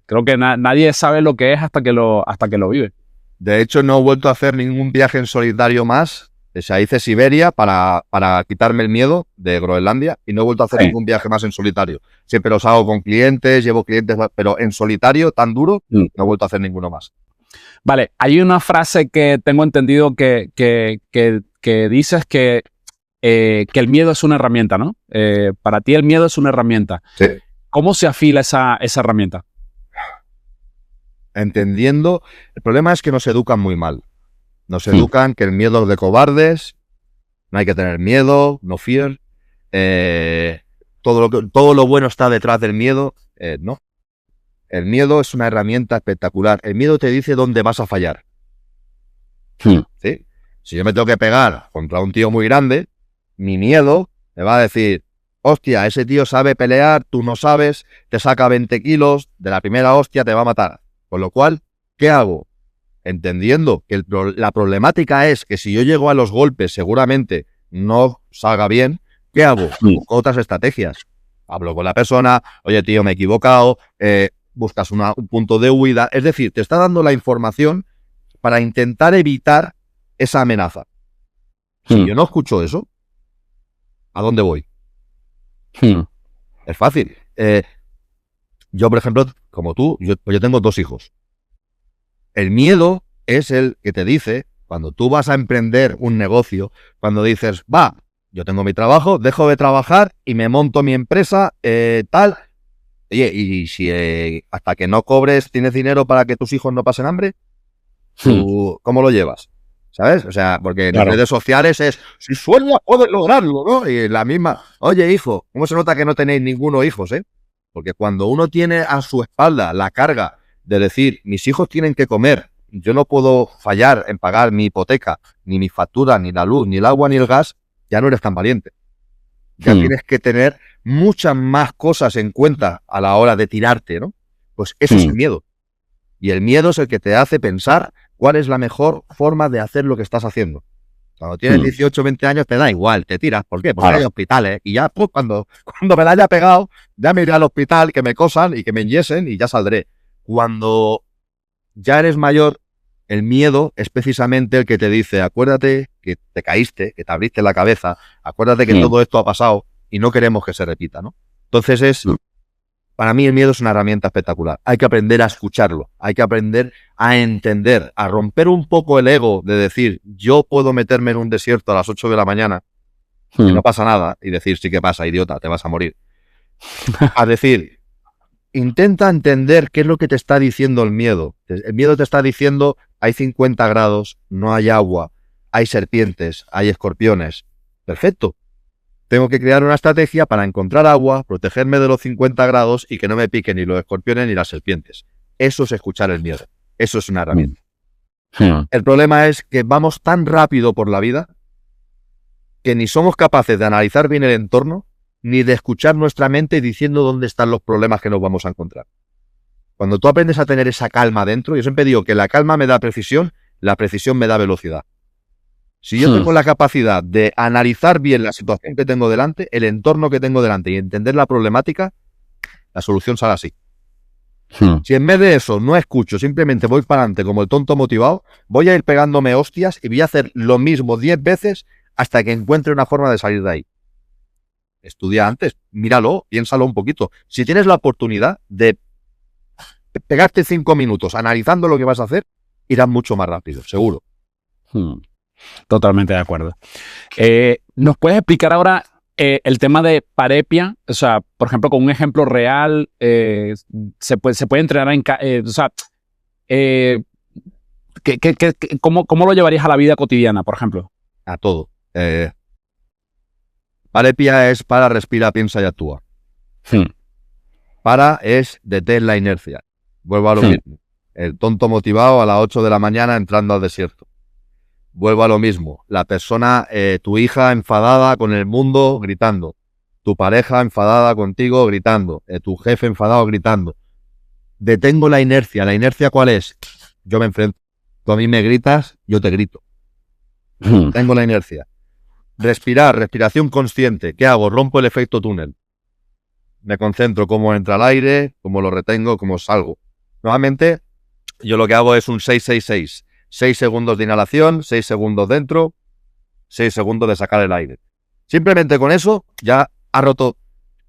S1: Creo que nadie sabe lo que es hasta que lo vive.
S2: De hecho, no he vuelto a hacer ningún viaje en solitario más. O sea, hice Siberia para quitarme el miedo de Groenlandia y no he vuelto a hacer ningún viaje más en solitario. Siempre los hago con clientes, llevo clientes, pero en solitario, tan duro, no he vuelto a hacer ninguno más.
S1: Vale, hay una frase que tengo entendido que dices que el miedo es una herramienta, ¿no? Para ti el miedo es una herramienta.
S2: Sí.
S1: ¿Cómo se afila esa herramienta?
S2: Entendiendo, el problema es que nos educan muy mal. Nos educan que el miedo es de cobardes, no hay que tener miedo, no fear. Todo lo bueno está detrás del miedo. No. El miedo es una herramienta espectacular. El miedo te dice dónde vas a fallar. ¿Sí? Si yo me tengo que pegar contra un tío muy grande, mi miedo me va a decir, hostia, ese tío sabe pelear, tú no sabes, te saca 20 kilos, de la primera hostia te va a matar. Con lo cual, ¿qué hago? Entendiendo que la problemática es que si yo llego a los golpes seguramente no salga bien, ¿qué hago? Busco otras estrategias. Hablo con la persona, oye tío, me he equivocado, buscas un punto de huida. Es decir, te está dando la información para intentar evitar esa amenaza. Si yo no escucho eso, ¿a dónde voy? Es fácil. Yo, por ejemplo, como tú, yo tengo 2 hijos. El miedo es el que te dice, cuando tú vas a emprender un negocio, cuando dices, yo tengo mi trabajo, dejo de trabajar y me monto mi empresa, tal. Oye, y si hasta que no cobres tienes dinero para que tus hijos no pasen hambre, ¿tú cómo lo llevas? ¿Sabes? O sea, porque en las redes sociales es, si sueñas puedes lograrlo, ¿no? Y la misma, oye hijo, ¿cómo se nota que no tenéis ninguno hijos, Porque cuando uno tiene a su espalda la carga de decir, mis hijos tienen que comer, yo no puedo fallar en pagar mi hipoteca, ni mi factura, ni la luz, ni el agua, ni el gas, ya no eres tan valiente. Ya tienes que tener muchas más cosas en cuenta a la hora de tirarte, ¿no? Pues eso es el miedo. Y el miedo es el que te hace pensar cuál es la mejor forma de hacer lo que estás haciendo. Cuando tienes 18 o 20 años te da igual, te tiras. ¿Por qué? Porque hay hospitales. Y ya cuando me la haya pegado, ya me iré al hospital, que me cosan y que me enyesen y ya saldré. Cuando ya eres mayor, el miedo es precisamente el que te dice, acuérdate que te caíste, que te abriste la cabeza, acuérdate que todo esto ha pasado y no queremos que se repita, ¿no? Entonces para mí el miedo es una herramienta espectacular. Hay que aprender a escucharlo, hay que aprender a entender, a romper un poco el ego de decir, yo puedo meterme en un desierto a las 8 de la mañana y no pasa nada, y decir, sí que pasa, idiota, te vas a morir. A decir, intenta entender qué es lo que te está diciendo el miedo. El miedo te está diciendo, hay 50 grados, no hay agua, hay serpientes, hay escorpiones. Perfecto. Tengo que crear una estrategia para encontrar agua, protegerme de los 50 grados y que no me piquen ni los escorpiones ni las serpientes. Eso es escuchar el miedo. Eso es una herramienta. El problema es que vamos tan rápido por la vida que ni somos capaces de analizar bien el entorno ni de escuchar nuestra mente diciendo dónde están los problemas que nos vamos a encontrar. Cuando tú aprendes a tener esa calma dentro, yo siempre digo que la calma me da precisión, la precisión me da velocidad. Si yo tengo la capacidad de analizar bien la situación que tengo delante, el entorno que tengo delante y entender la problemática, la solución sale así. Si en vez de eso no escucho, simplemente voy para adelante como el tonto motivado, voy a ir pegándome hostias y voy a hacer lo mismo 10 veces hasta que encuentre una forma de salir de ahí. Estudia antes, míralo, piénsalo un poquito. Si tienes la oportunidad de pegarte 5 minutos analizando lo que vas a hacer, irás mucho más rápido, seguro.
S1: Totalmente de acuerdo. ¿Nos puedes explicar ahora el tema de parepia? O sea, por ejemplo, con un ejemplo real, se puede entrenar ¿cómo lo llevarías a la vida cotidiana, por ejemplo?
S2: A todo. Parepia es para, respira, piensa y actúa. Para es detén la inercia. Vuelvo a lo mismo. El tonto motivado a las 8 de la mañana entrando al desierto. Vuelvo a lo mismo. La persona, tu hija enfadada con el mundo gritando. Tu pareja enfadada contigo gritando. Tu jefe enfadado gritando. Detengo la inercia. ¿La inercia cuál es? Yo me enfrento. Tú a mí me gritas, yo te grito. Tengo la inercia. Respirar, respiración consciente. ¿Qué hago? Rompo el efecto túnel. Me concentro cómo entra el aire, cómo lo retengo, cómo salgo. Nuevamente, yo lo que hago es un 6-6-6. 6 segundos de inhalación, 6 segundos dentro, 6 segundos de sacar el aire. Simplemente con eso ya ha roto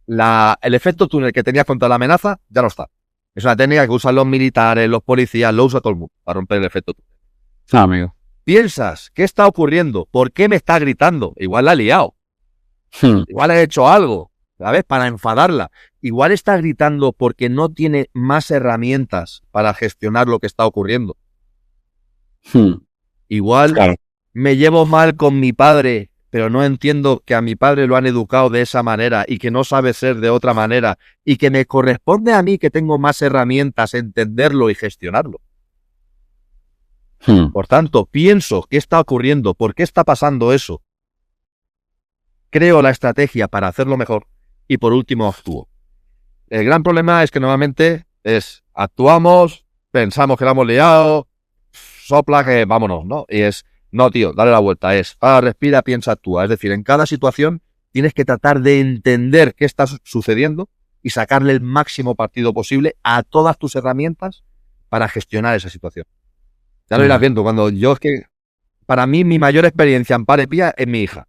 S2: el efecto túnel que tenías contra la amenaza, ya no está. Es una técnica que usan los militares, los policías, lo usa todo el mundo para romper el efecto túnel.
S1: Amigo.
S2: Piensas, ¿qué está ocurriendo? ¿Por qué me está gritando? Igual la ha liado. Igual he hecho algo, ¿sabes? Para enfadarla. Igual está gritando porque no tiene más herramientas para gestionar lo que está ocurriendo. Igual claro. Me llevo mal con mi padre, pero no entiendo que a mi padre lo han educado de esa manera y que no sabe ser de otra manera y que me corresponde a mí, que tengo más herramientas, entenderlo y gestionarlo. Por tanto, pienso qué está ocurriendo, por qué está pasando eso. Creo la estrategia para hacerlo mejor y por último actúo. El gran problema es que normalmente actuamos, pensamos que la hemos liado, sopla que vámonos, ¿no? Y no, tío, dale la vuelta. Respira, piensa, actúa. Es decir, en cada situación tienes que tratar de entender qué está sucediendo y sacarle el máximo partido posible a todas tus herramientas para gestionar esa situación. Ya lo irás viendo. Para mí, mi mayor experiencia en parepia es mi hija.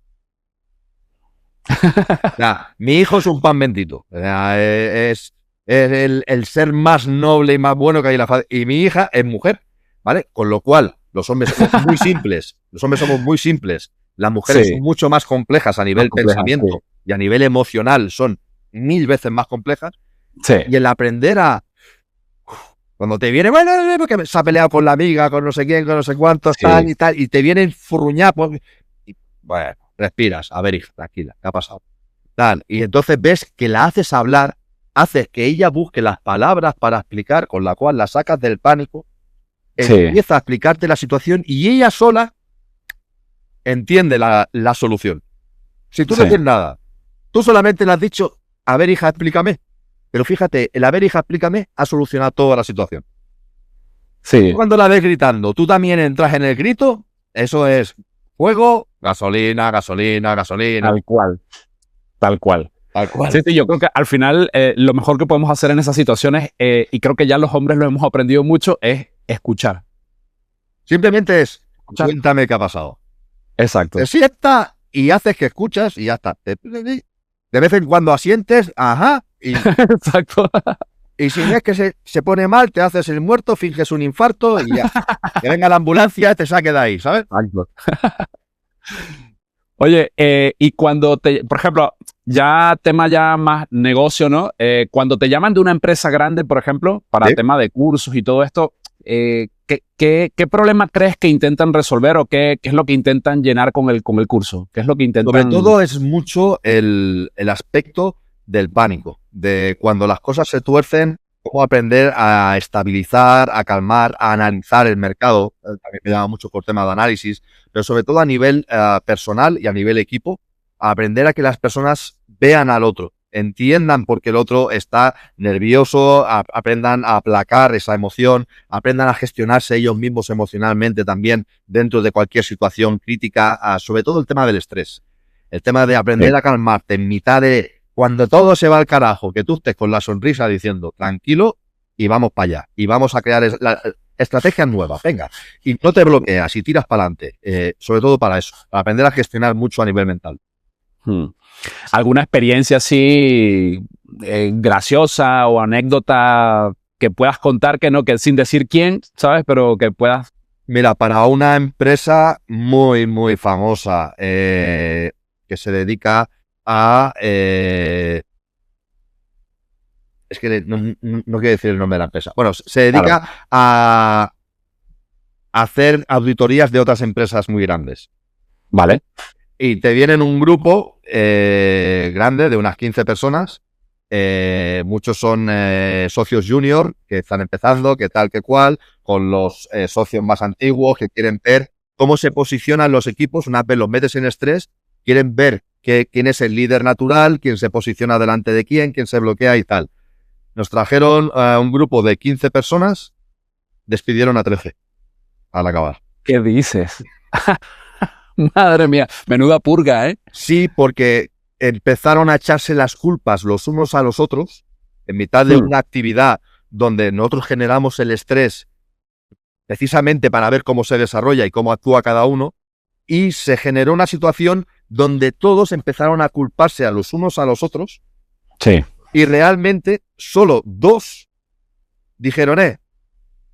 S2: Mi hijo es un pan bendito. Es el ser más noble y más bueno que hay en la faz. Y mi hija es mujer, ¿vale? Con lo cual, los hombres somos muy simples. Los hombres somos muy simples. Las mujeres son mucho más complejas a nivel pensamiento y a nivel emocional son 1000 veces más complejas. Sí. Y el aprender cuando te viene, bueno, porque se ha peleado con la amiga, con no sé quién, con no sé cuántos, tal y tal, y te vienen furruñar, bueno, respiras, a ver, hija, tranquila, ¿qué ha pasado? Tal, y entonces ves que la haces hablar, haces que ella busque las palabras para explicar, con la cual la sacas del pánico, empieza a explicarte la situación y ella sola entiende la solución. Si tú no tienes nada, tú solamente le has dicho, a ver, hija, explícame. Pero fíjate, el a ver, hija, explícame ha solucionado toda la situación. Sí. Cuando la ves gritando, tú también entras en el grito, eso es fuego, gasolina, gasolina, gasolina.
S1: Tal cual. Tal cual. Tal cual. Sí, yo creo que al final lo mejor que podemos hacer en esas situaciones, y creo que ya los hombres lo hemos aprendido mucho, es escuchar.
S2: Simplemente cuéntame qué ha pasado.
S1: Exacto.
S2: Te sientas y haces que escuchas y ya está. De vez en cuando asientes, ajá.
S1: Exacto.
S2: Y si ves que se pone mal, te haces el muerto, finges un infarto y ya. Que venga la ambulancia y te saque de ahí, ¿sabes?
S1: Exacto. Oye, y cuando por ejemplo, ya tema ya más negocio, ¿no? Cuando te llaman de una empresa grande, por ejemplo, para tema de cursos y todo esto, ¿qué problema crees que intentan resolver o qué es lo que intentan llenar con el curso? ¿Qué es lo que intentan?
S2: Sobre todo es mucho el aspecto del pánico, de cuando las cosas se tuercen, cómo aprender a estabilizar, a calmar, a analizar el mercado. También me llama mucho por tema de análisis, pero sobre todo a nivel personal y a nivel equipo, a aprender a que las personas vean al otro, entiendan por qué el otro está nervioso, aprendan a aplacar esa emoción, aprendan a gestionarse ellos mismos emocionalmente también dentro de cualquier situación crítica, sobre todo el tema del estrés. El tema de aprender a calmarte en mitad de cuando todo se va al carajo, que tú estés con la sonrisa diciendo tranquilo y vamos para allá. Y vamos a crear estrategias nuevas, venga. Y no te bloqueas y tiras para adelante. Sobre todo para eso, para aprender a gestionar mucho a nivel mental.
S1: ¿Alguna experiencia así graciosa o anécdota que puedas contar que sin decir quién, ¿sabes? Pero que puedas...
S2: Mira, para una empresa muy, muy famosa que se dedica a... es que no quiero decir el nombre de la empresa. Bueno, se dedica a hacer auditorías de otras empresas muy grandes.
S1: Vale.
S2: Y te vienen un grupo grande de unas 15 personas. Muchos son socios junior que están empezando, que tal, que cual, con los socios más antiguos que quieren ver cómo se posicionan los equipos. Una vez los metes en estrés, quieren ver quién es el líder natural, quién se posiciona delante de quién se bloquea y tal. Nos trajeron un grupo de 15 personas, despidieron a 13 al acabar.
S1: ¿Qué dices? Madre mía, menuda purga, ¿eh?
S2: Sí, porque empezaron a echarse las culpas los unos a los otros en mitad de una actividad donde nosotros generamos el estrés precisamente para ver cómo se desarrolla y cómo actúa cada uno, y se generó una situación donde todos empezaron a culparse a los unos a los otros.
S1: Sí.
S2: Y realmente solo 2 dijeron,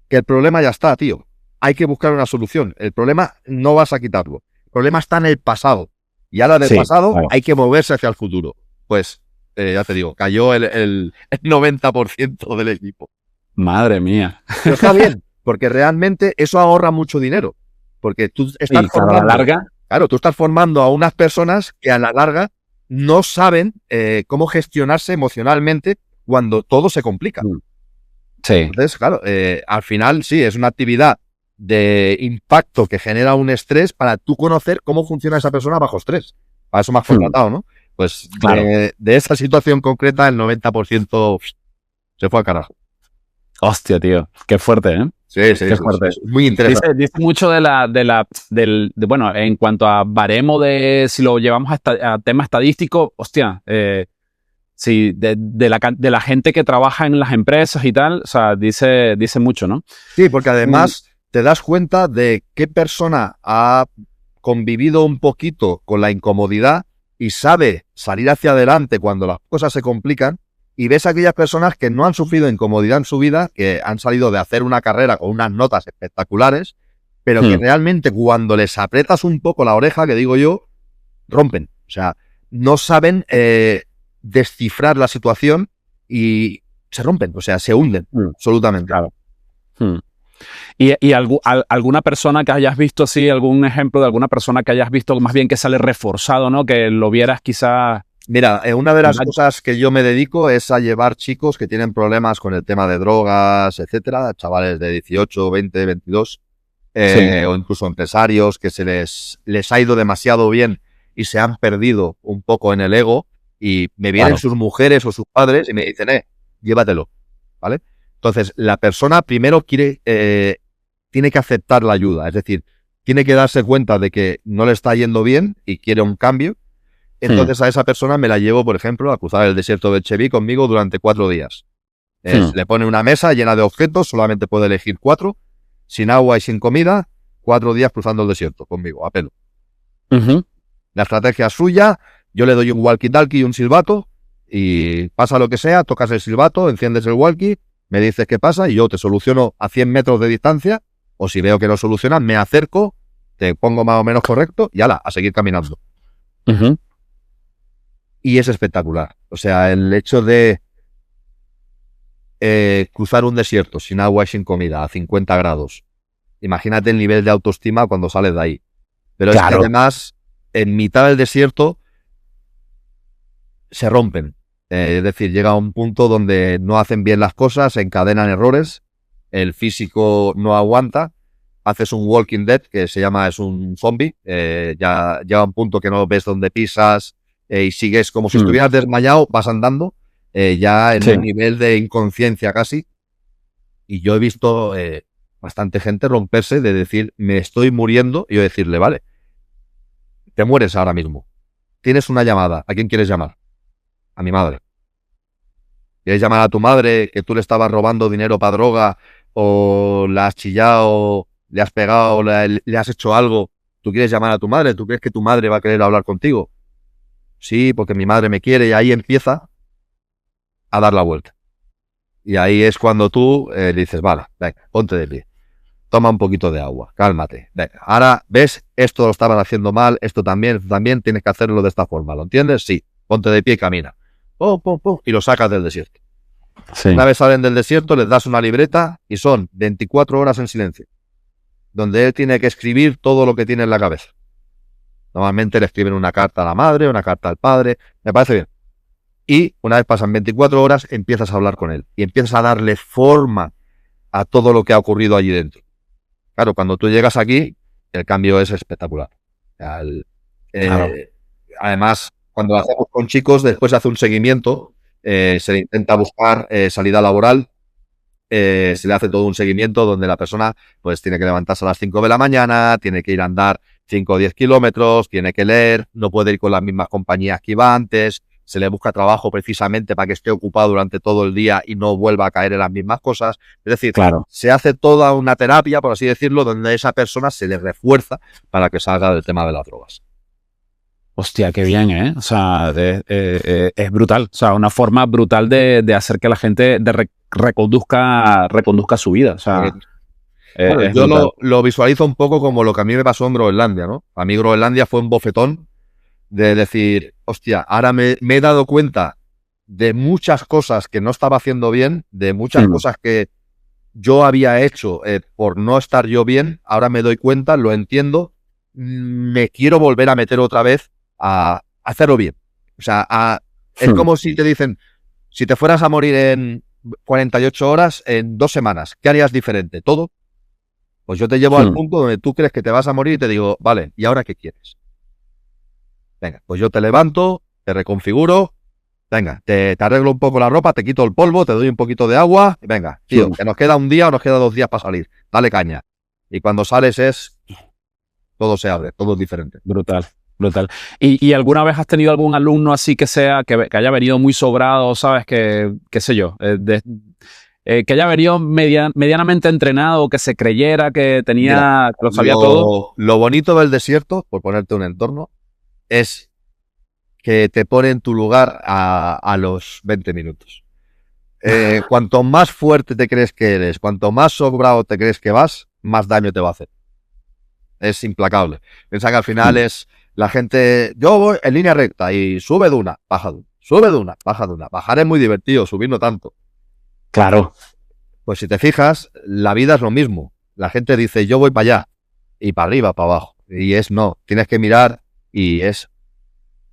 S2: que el problema ya está, tío. Hay que buscar una solución. El problema no vas a quitarlo. El problema está en el pasado. Y ahora del pasado hay que moverse hacia el futuro. Pues, ya te digo, cayó el 90% del equipo.
S1: Madre mía.
S2: Pero está bien, porque realmente eso ahorra mucho dinero. Porque tú estás
S1: formando, a la larga.
S2: Claro, tú estás formando a unas personas que a la larga no saben cómo gestionarse emocionalmente cuando todo se complica.
S1: Sí.
S2: Entonces, claro, al final sí, es una actividad de impacto que genera un estrés para tú conocer cómo funciona esa persona bajo estrés. Para eso me has contratado, ¿no? Pues claro. De esa situación concreta, el 90% se fue al carajo.
S1: Hostia, tío. Qué fuerte, ¿eh?
S2: Sí, qué fuerte.
S1: Es muy interesante. Dice mucho bueno, en cuanto a baremo de, si lo llevamos a tema estadístico, hostia, sí, de la gente que trabaja en las empresas y tal, o sea, dice mucho, ¿no?
S2: Sí, porque además te das cuenta de qué persona ha convivido un poquito con la incomodidad y sabe salir hacia adelante cuando las cosas se complican, y ves a aquellas personas que no han sufrido incomodidad en su vida, que han salido de hacer una carrera con unas notas espectaculares, pero que realmente cuando les aprietas un poco la oreja, que digo yo, rompen. O sea, no saben descifrar la situación y se rompen, o sea, se hunden absolutamente.
S1: Claro. ¿Y alguna persona que hayas visto así, algún ejemplo de alguna persona que hayas visto más bien que sale reforzado, ¿no? Que lo vieras quizás...
S2: Mira, una de las cosas que yo me dedico es a llevar chicos que tienen problemas con el tema de drogas, etcétera, chavales de 18, 20, 22, o incluso empresarios que se les ha ido demasiado bien y se han perdido un poco en el ego, y me vienen sus mujeres o sus padres y me dicen, llévatelo, ¿vale? Entonces, la persona primero tiene que aceptar la ayuda, es decir, tiene que darse cuenta de que no le está yendo bien y quiere un cambio. Entonces a esa persona me la llevo, por ejemplo, a cruzar el desierto del Chevi conmigo durante 4 días. Le pone una mesa llena de objetos, solamente puede elegir 4, sin agua y sin comida, 4 días cruzando el desierto conmigo, a pelo. La estrategia es suya, yo le doy un walkie-talkie y un silbato, y pasa lo que sea, tocas el silbato, enciendes el walkie, me dices qué pasa y yo te soluciono a 100 metros de distancia, o si veo que no solucionas, me acerco, te pongo más o menos correcto y ala, a seguir caminando. Y es espectacular. O sea, el hecho de cruzar un desierto sin agua y sin comida a 50 grados. Imagínate el nivel de autoestima cuando sales de ahí. Pero es que además, en mitad del desierto, se rompen. Es decir, llega a un punto donde no hacen bien las cosas, se encadenan errores, el físico no aguanta, haces un Walking Dead, que se llama, es un zombie, ya llega a un punto que no ves dónde pisas, y sigues como si estuvieras desmayado, vas andando, ya en un nivel de inconsciencia casi. Y yo he visto bastante gente romperse de decir, me estoy muriendo, y yo decirle, vale, te mueres ahora mismo. Tienes una llamada, ¿a quién quieres llamar? A mi madre. ¿Quieres llamar a tu madre que tú le estabas robando dinero para droga o la has chillado, le has pegado, le has hecho algo? ¿Tú quieres llamar a tu madre? ¿Tú crees que tu madre va a querer hablar contigo? Sí, porque mi madre me quiere, y ahí empieza a dar la vuelta. Y ahí es cuando tú le dices, vale, venga, ponte de pie. Toma un poquito de agua, cálmate. Venga, ahora, ¿ves? Esto lo estaban haciendo mal, esto también, tienes que hacerlo de esta forma, ¿lo entiendes? Sí, ponte de pie y camina. Pum, pum, pum, y lo sacas del desierto.
S1: Sí.
S2: Una vez salen del desierto, les das una libreta y son 24 horas en silencio, donde él tiene que escribir todo lo que tiene en la cabeza. Normalmente le escriben una carta a la madre, una carta al padre, me parece bien. Y una vez pasan 24 horas, empiezas a hablar con él y empiezas a darle forma a todo lo que ha ocurrido allí dentro. Claro, cuando tú llegas aquí, el cambio es espectacular.
S1: Claro.
S2: Además, cuando lo hacemos con chicos, después se hace un seguimiento, se le intenta buscar salida laboral, se le hace todo un seguimiento donde la persona pues tiene que levantarse a las 5 de la mañana, tiene que ir a andar 5 o 10 kilómetros, tiene que leer, no puede ir con las mismas compañías que iba antes, se le busca trabajo precisamente para que esté ocupado durante todo el día y no vuelva a caer en las mismas cosas. Es decir,
S1: Claro.
S2: se hace toda una terapia, por así decirlo, donde a esa persona se le refuerza para que salga del tema de las drogas.
S1: Hostia, qué bien, ¿eh? O sea, es brutal. O sea, una forma brutal de hacer que la gente reconduzca su vida. O sea,
S2: Claro,
S1: es
S2: yo
S1: brutal.
S2: lo visualizo un poco como lo que a mí me pasó en Groenlandia, ¿no? A mí Groenlandia fue un bofetón de decir, hostia, ahora me he dado cuenta de muchas cosas que no estaba haciendo bien, de muchas cosas que yo había hecho por no estar yo bien, ahora me doy cuenta, lo entiendo, me quiero volver a meter otra vez a hacerlo bien. O sea, es como si te dicen, si te fueras a morir en 48 horas, en 2 semanas, ¿qué harías diferente? ¿Todo? Pues yo te llevo al punto donde tú crees que te vas a morir y te digo, vale, ¿y ahora qué quieres? Venga, pues yo te levanto, te reconfiguro, venga, te arreglo un poco la ropa, te quito el polvo, te doy un poquito de agua, y venga, tío, que nos queda un día o nos queda 2 días para salir, dale caña. Y cuando sales todo se abre, todo es diferente.
S1: Brutal, brutal. ¿Y alguna vez has tenido algún alumno así que haya venido muy sobrado, sabes, qué sé yo, que haya venido medianamente entrenado, que se creyera que
S2: Mira,
S1: que lo sabía todo?
S2: lo bonito del desierto, por ponerte un entorno, es que te pone en tu lugar a los 20 minutos. Cuanto más fuerte te crees que eres, cuanto más sobrado te crees que vas, más daño te va a hacer. Es implacable. Piensa que al final es la gente, yo voy en línea recta y sube de una, baja de una, sube de una, baja de una. Bajar es muy divertido, subir no tanto.
S1: Claro.
S2: Pues si te fijas, la vida es lo mismo. La gente dice, yo voy para allá y para arriba, para abajo. Y es no, tienes que mirar y es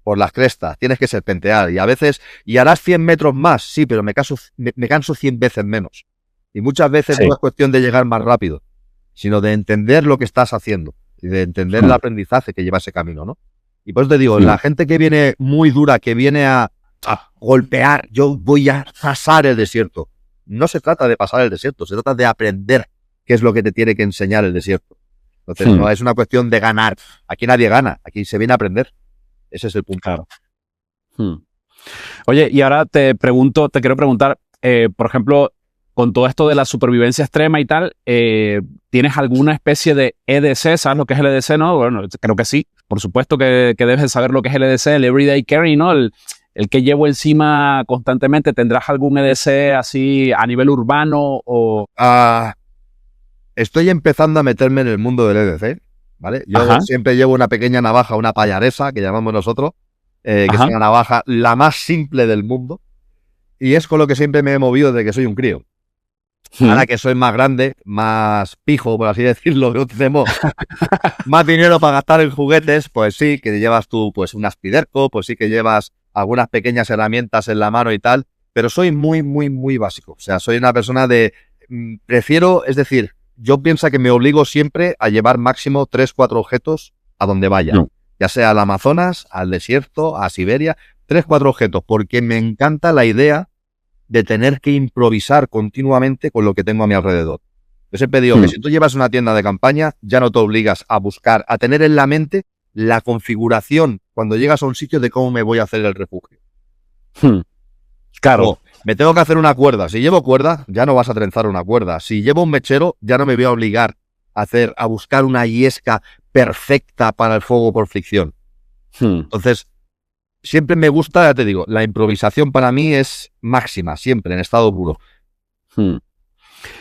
S2: por las crestas, tienes que serpentear. Y a veces, y harás 100 metros más, sí, pero me canso 100 veces menos. Y muchas veces no es cuestión de llegar más rápido, sino de entender lo que estás haciendo y de entender el aprendizaje que lleva ese camino, ¿no? Y pues te digo, la gente que viene muy dura, que viene a golpear, yo voy a pasar el desierto. No se trata de pasar el desierto, se trata de aprender qué es lo que te tiene que enseñar el desierto. Entonces, no es una cuestión de ganar. Aquí nadie gana, aquí se viene a aprender. Ese es el punto.
S1: Claro. Oye, y ahora te quiero preguntar, por ejemplo, con todo esto de la supervivencia extrema y tal, ¿tienes alguna especie de EDC? ¿Sabes lo que es el EDC, no? Bueno, creo que sí. Por supuesto que debes de saber lo que es el EDC, el Everyday Carry, ¿no? El que llevo encima constantemente. ¿Tendrás algún EDC así a nivel urbano o...?
S2: Estoy empezando a meterme en el mundo del EDC, ¿vale? Yo siempre llevo una pequeña navaja, una payaresa, que llamamos nosotros, que es una navaja la más simple del mundo, y es con lo que siempre me he movido desde que soy un crío. Ahora que soy más grande, más pijo, por así decirlo, que no tenemos más dinero para gastar en juguetes, pues sí, que llevas tú pues un aspiderco, pues sí que llevas algunas pequeñas herramientas en la mano y tal, pero soy muy, muy, muy básico. O sea, soy una persona prefiero, es decir, yo pienso que me obligo siempre a llevar máximo 3-4 objetos a donde vaya. Ya sea al Amazonas, al desierto, a Siberia, 3-4 objetos, porque me encanta la idea de tener que improvisar continuamente con lo que tengo a mi alrededor. Yo siempre digo que si tú llevas una tienda de campaña, ya no te obligas a buscar, a tener en la mente la configuración cuando llegas a un sitio de cómo me voy a hacer el refugio.
S1: Claro.
S2: No, me tengo que hacer una cuerda. Si llevo cuerda, ya no vas a trenzar una cuerda. Si llevo un mechero, ya no me voy a obligar a buscar una yesca perfecta para el fuego por fricción. Entonces, siempre me gusta, ya te digo, la improvisación para mí es máxima, siempre, en estado puro.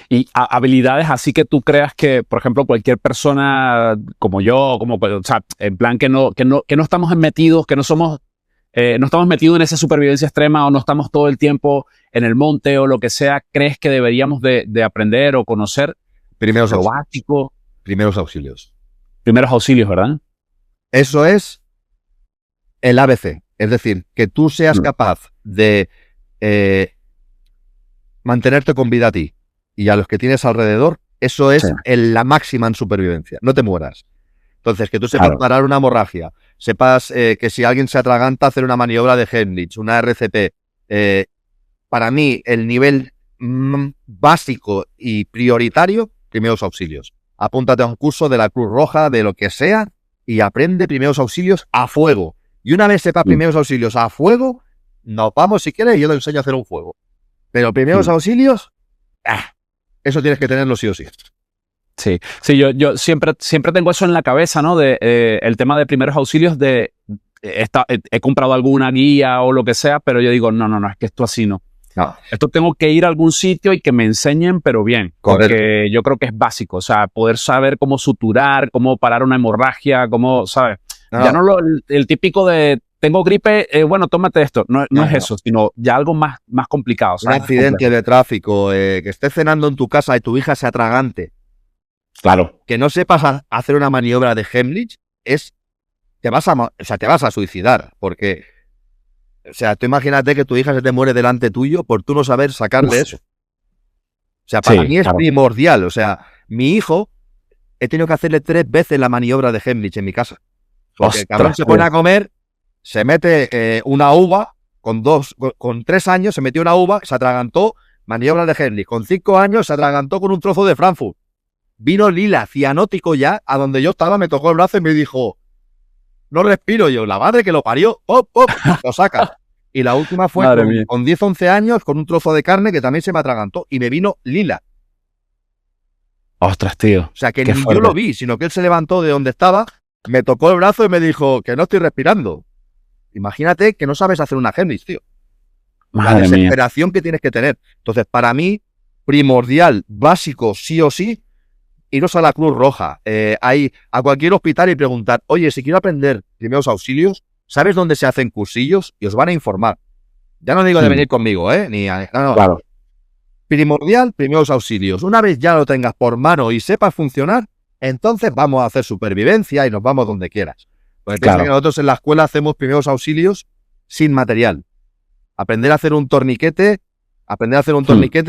S1: Y habilidades así que tú creas que, por ejemplo, cualquier persona como yo, o sea, en plan que no estamos metidos, que no somos, no estamos metidos en esa supervivencia extrema o no estamos todo el tiempo en el monte o lo que sea, ¿crees que deberíamos de aprender o conocer?
S2: Primeros
S1: Lo
S2: auxilios.
S1: básico.
S2: Primeros auxilios.
S1: Primeros auxilios, ¿verdad?
S2: Eso es el ABC. Es decir, que tú seas capaz de mantenerte con vida a ti y a los que tienes alrededor, eso es la máxima en supervivencia. No te mueras. Entonces, que tú sepas parar una hemorragia, sepas que si alguien se atraganta, hacer una maniobra de Heimlich, una RCP. Para mí, el nivel básico y prioritario, primeros auxilios. Apúntate a un curso de la Cruz Roja, de lo que sea, y aprende primeros auxilios a fuego. Y una vez sepas primeros auxilios a fuego, nos vamos si quieres y yo te enseño a hacer un fuego. Pero primeros auxilios, eso tienes que tenerlo sí o sí.
S1: Sí, yo siempre tengo eso en la cabeza, ¿no? De el tema de primeros auxilios he comprado alguna guía o lo que sea, pero yo digo, no, es que esto así no. Esto tengo que ir a algún sitio y que me enseñen, pero bien.
S2: Correcto.
S1: Porque yo creo que es básico. O sea, poder saber cómo suturar, cómo parar una hemorragia, cómo, ¿sabes? Ya no el típico de tengo gripe, bueno, tómate esto. No es eso, sino ya algo más complicado.
S2: Un accidente de tráfico, que estés cenando en tu casa y tu hija se atragante.
S1: Claro.
S2: Que no sepas hacer una maniobra de Heimlich, te vas a suicidar, porque, o sea, tú imagínate que tu hija se te muere delante tuyo por tú no saber sacarle eso. O sea, para mí es primordial. O sea, mi hijo, he tenido que hacerle 3 veces la maniobra de Heimlich en mi casa. Porque el cabrón se pone a comer, se mete una uva, con 3 años se metió una uva, se atragantó, maniobra de Heimlich. Con 5 años se atragantó con un trozo de Frankfurt. Vino lila, cianótico ya, a donde yo estaba, me tocó el brazo y me dijo, no respiro. Yo, la madre que lo parió, ¡pop! Lo saca. Y la última fue con 10, 11 años, con un trozo de carne que también se me atragantó y me vino lila.
S1: Ostras, tío.
S2: O sea, que ni yo lo vi, sino que él se levantó de donde estaba, me tocó el brazo y me dijo que no estoy respirando. Imagínate que no sabes hacer una Heimlich, tío. La desesperación que tienes que tener. Entonces, para mí, primordial, básico, sí o sí, iros a la Cruz Roja, a cualquier hospital y preguntar, oye, si quiero aprender primeros auxilios, ¿sabes dónde se hacen cursillos? Y os van a informar. Ya no digo de venir conmigo, no.
S1: Claro.
S2: Primordial, primeros auxilios. Una vez ya lo tengas por mano y sepas funcionar, entonces vamos a hacer supervivencia y nos vamos donde quieras. Porque piensa que nosotros en la escuela hacemos primeros auxilios sin material. Aprender a hacer un torniquete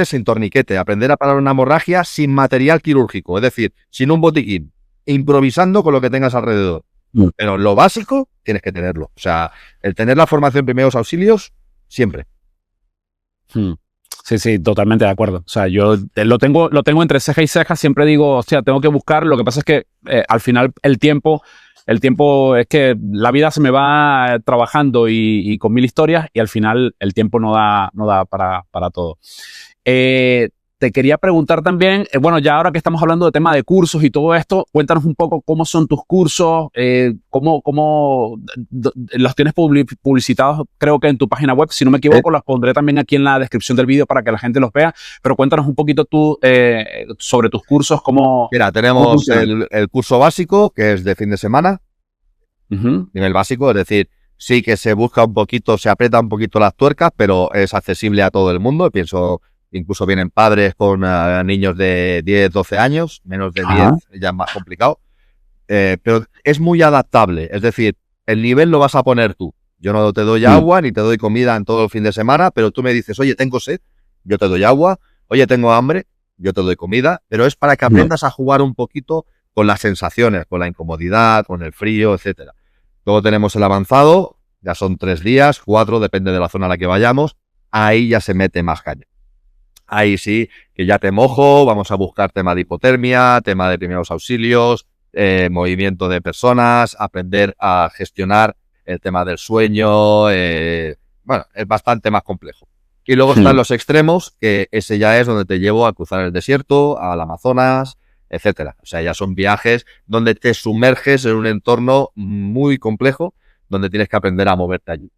S2: sin torniquete, aprender a parar una hemorragia sin material quirúrgico, es decir, sin un botiquín, improvisando con lo que tengas alrededor. Pero lo básico tienes que tenerlo. O sea, el tener la formación en primeros auxilios, siempre.
S1: Sí, totalmente de acuerdo. O sea, yo lo tengo entre ceja y ceja, siempre digo, hostia, tengo que buscar. Lo que pasa es que al final el tiempo es que la vida se me va trabajando y con 1000 historias y al final el tiempo no da para todo. Te quería preguntar también, bueno, ya ahora que estamos hablando de tema de cursos y todo esto, cuéntanos un poco cómo son tus cursos, cómo los tienes publicitados, creo que en tu página web, si no me equivoco, los pondré también aquí en la descripción del vídeo para que la gente los vea, pero cuéntanos un poquito tú sobre tus cursos, cómo...
S2: Mira, tenemos el curso básico, que es de fin de semana, nivel básico, es decir, sí que se busca un poquito, se aprieta un poquito las tuercas, pero es accesible a todo el mundo, pienso... Incluso vienen padres con niños de 10, 12 años, menos de 10, ya es más complicado. Pero es muy adaptable, es decir, el nivel lo vas a poner tú. Yo no te doy agua ni te doy comida en todo el fin de semana, pero tú me dices, oye, tengo sed, yo te doy agua, oye, tengo hambre, yo te doy comida, pero es para que aprendas a jugar un poquito con las sensaciones, con la incomodidad, con el frío, etcétera. Luego tenemos el avanzado, ya son 3 días, 4, depende de la zona a la que vayamos, ahí ya se mete más caña. Ahí sí, que ya te mojo, vamos a buscar tema de hipotermia, tema de primeros auxilios, movimiento de personas, aprender a gestionar el tema del sueño, bueno, es bastante más complejo. Y luego están los extremos, que ese ya es donde te llevo a cruzar el desierto, al Amazonas, etcétera. O sea, ya son viajes donde te sumerges en un entorno muy complejo, donde tienes que aprender a moverte allí.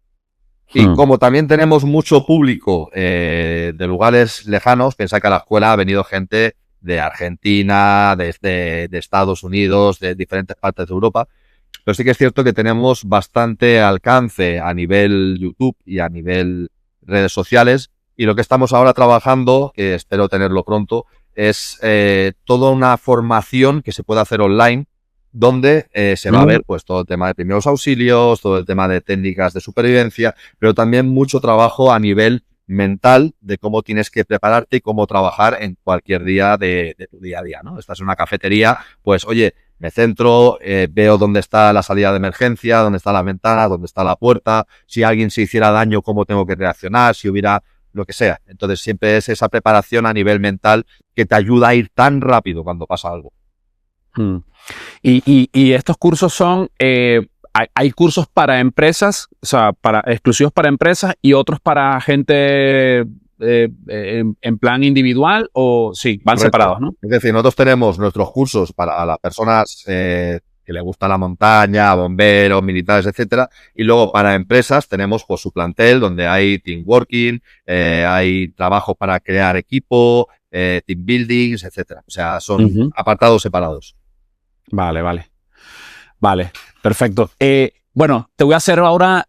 S2: Y como también tenemos mucho público de lugares lejanos, piensa que a la escuela ha venido gente de Argentina, de Estados Unidos, de diferentes partes de Europa. Pero sí que es cierto que tenemos bastante alcance a nivel YouTube y a nivel redes sociales. Y lo que estamos ahora trabajando, que espero tenerlo pronto, es toda una formación que se puede hacer online, donde se va a ver pues todo el tema de primeros auxilios, todo el tema de técnicas de supervivencia, pero también mucho trabajo a nivel mental de cómo tienes que prepararte y cómo trabajar en cualquier día de tu día a día, ¿no? Estás en una cafetería, pues oye, me centro, veo dónde está la salida de emergencia, dónde está la ventana, dónde está la puerta, si alguien se hiciera daño, cómo tengo que reaccionar, si hubiera lo que sea. Entonces siempre es esa preparación a nivel mental que te ayuda a ir tan rápido cuando pasa algo.
S1: Y estos cursos son, hay cursos para empresas, o sea, exclusivos para empresas y otros para gente en plan individual, o sí, van
S2: Correcto.
S1: separados, ¿no?
S2: Es decir, nosotros tenemos nuestros cursos para las personas que les gusta la montaña, bomberos, militares, etcétera, y luego para empresas tenemos pues su plantel donde hay team working, hay trabajo para crear equipo, team buildings, etcétera. O sea, son apartados separados.
S1: Vale, perfecto. Bueno, te voy a hacer ahora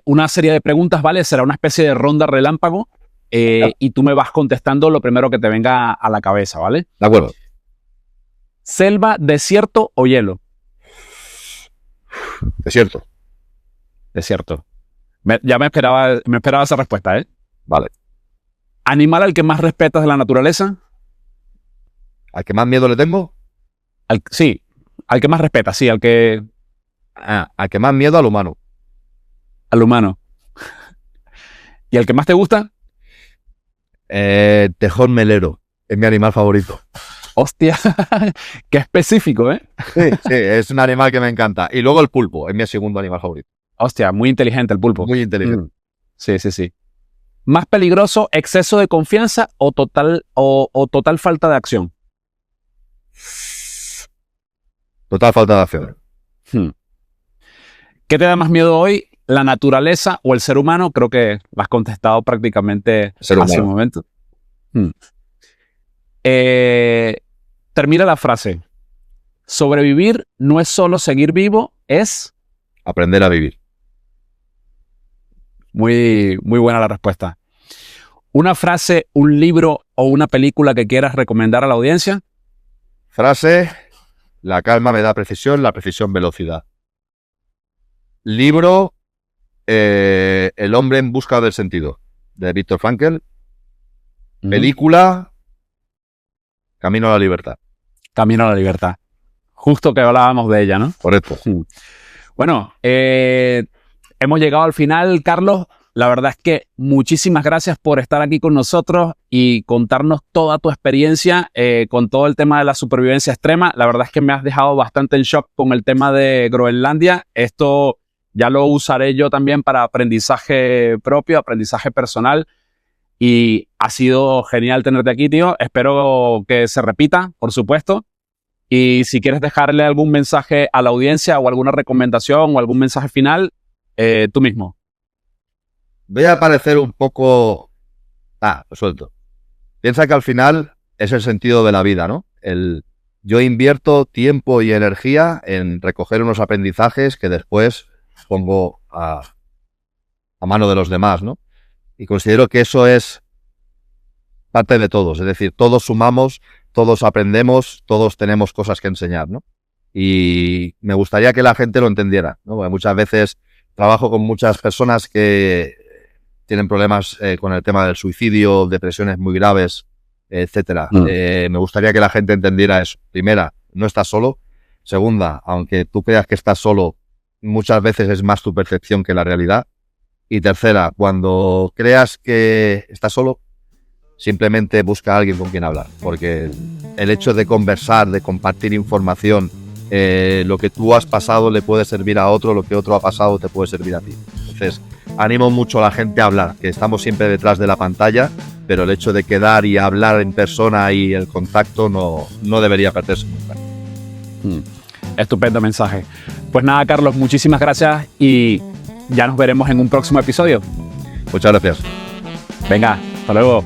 S1: una serie de preguntas, ¿vale? Será una especie de ronda relámpago y tú me vas contestando lo primero que te venga a la cabeza, ¿vale?
S2: De acuerdo.
S1: ¿Selva, desierto o hielo?
S2: Desierto.
S1: Desierto. Ya me esperaba esa respuesta, ¿eh?
S2: Vale.
S1: ¿Animal al que más respetas de la naturaleza?
S2: ¿Al que más miedo le tengo?
S1: Sí, al que más respetas, sí, al que
S2: más miedo al humano.
S1: Al humano. ¿Y al que más te gusta?
S2: Tejón melero. Es mi animal favorito.
S1: Hostia, qué específico, ¿eh?
S2: Sí, es un animal que me encanta. Y luego el pulpo, es mi segundo animal favorito.
S1: Hostia, muy inteligente el pulpo.
S2: Muy inteligente.
S1: Sí. ¿Más peligroso, exceso de confianza o total falta de acción?
S2: Total falta de acción.
S1: ¿Qué te da más miedo hoy? ¿La naturaleza o el ser humano? Creo que lo has contestado prácticamente hace un momento. Termina la frase. Sobrevivir no es solo seguir vivo, es
S2: aprender a vivir.
S1: Muy buena la respuesta. ¿Una frase, un libro o una película que quieras recomendar a la audiencia?
S2: Frase: la calma me da precisión, la precisión velocidad. Libro: El hombre en busca del sentido, de Viktor Frankl. Película: Camino a la libertad.
S1: Camino a la libertad. Justo que hablábamos de ella, ¿no?
S2: Correcto.
S1: Bueno, hemos llegado al final, Carlos. La verdad es que muchísimas gracias por estar aquí con nosotros y contarnos toda tu experiencia con todo el tema de la supervivencia extrema. La verdad es que me has dejado bastante en shock con el tema de Groenlandia. Esto ya lo usaré yo también para aprendizaje propio, aprendizaje personal. Y ha sido genial tenerte aquí, tío. Espero que se repita, por supuesto. Y si quieres dejarle algún mensaje a la audiencia o alguna recomendación o algún mensaje final, tú mismo.
S2: Voy a parecer un poco... lo suelto. Piensa que al final es el sentido de la vida, ¿no? Yo invierto tiempo y energía en recoger unos aprendizajes que después pongo a mano de los demás, ¿no? Y considero que eso es parte de todos. Es decir, todos sumamos, todos aprendemos, todos tenemos cosas que enseñar, ¿no? Y me gustaría que la gente lo entendiera, ¿no? Porque muchas veces trabajo con muchas personas que tienen problemas con el tema del suicidio, depresiones muy graves, etcétera. Me gustaría que la gente entendiera eso. Primera, no estás solo. Segunda, aunque tú creas que estás solo, muchas veces es más tu percepción que la realidad. Y tercera, cuando creas que estás solo, simplemente busca a alguien con quien hablar. Porque el hecho de conversar, de compartir información, lo que tú has pasado le puede servir a otro, lo que otro ha pasado te puede servir a ti. veces animo mucho a la gente a hablar, que estamos siempre detrás de la pantalla, pero el hecho de quedar y hablar en persona y el contacto no debería perderse nunca.
S1: Estupendo mensaje. Pues nada, Carlos, muchísimas gracias y ya nos veremos en un próximo episodio.
S2: Muchas gracias.
S1: Venga, hasta luego.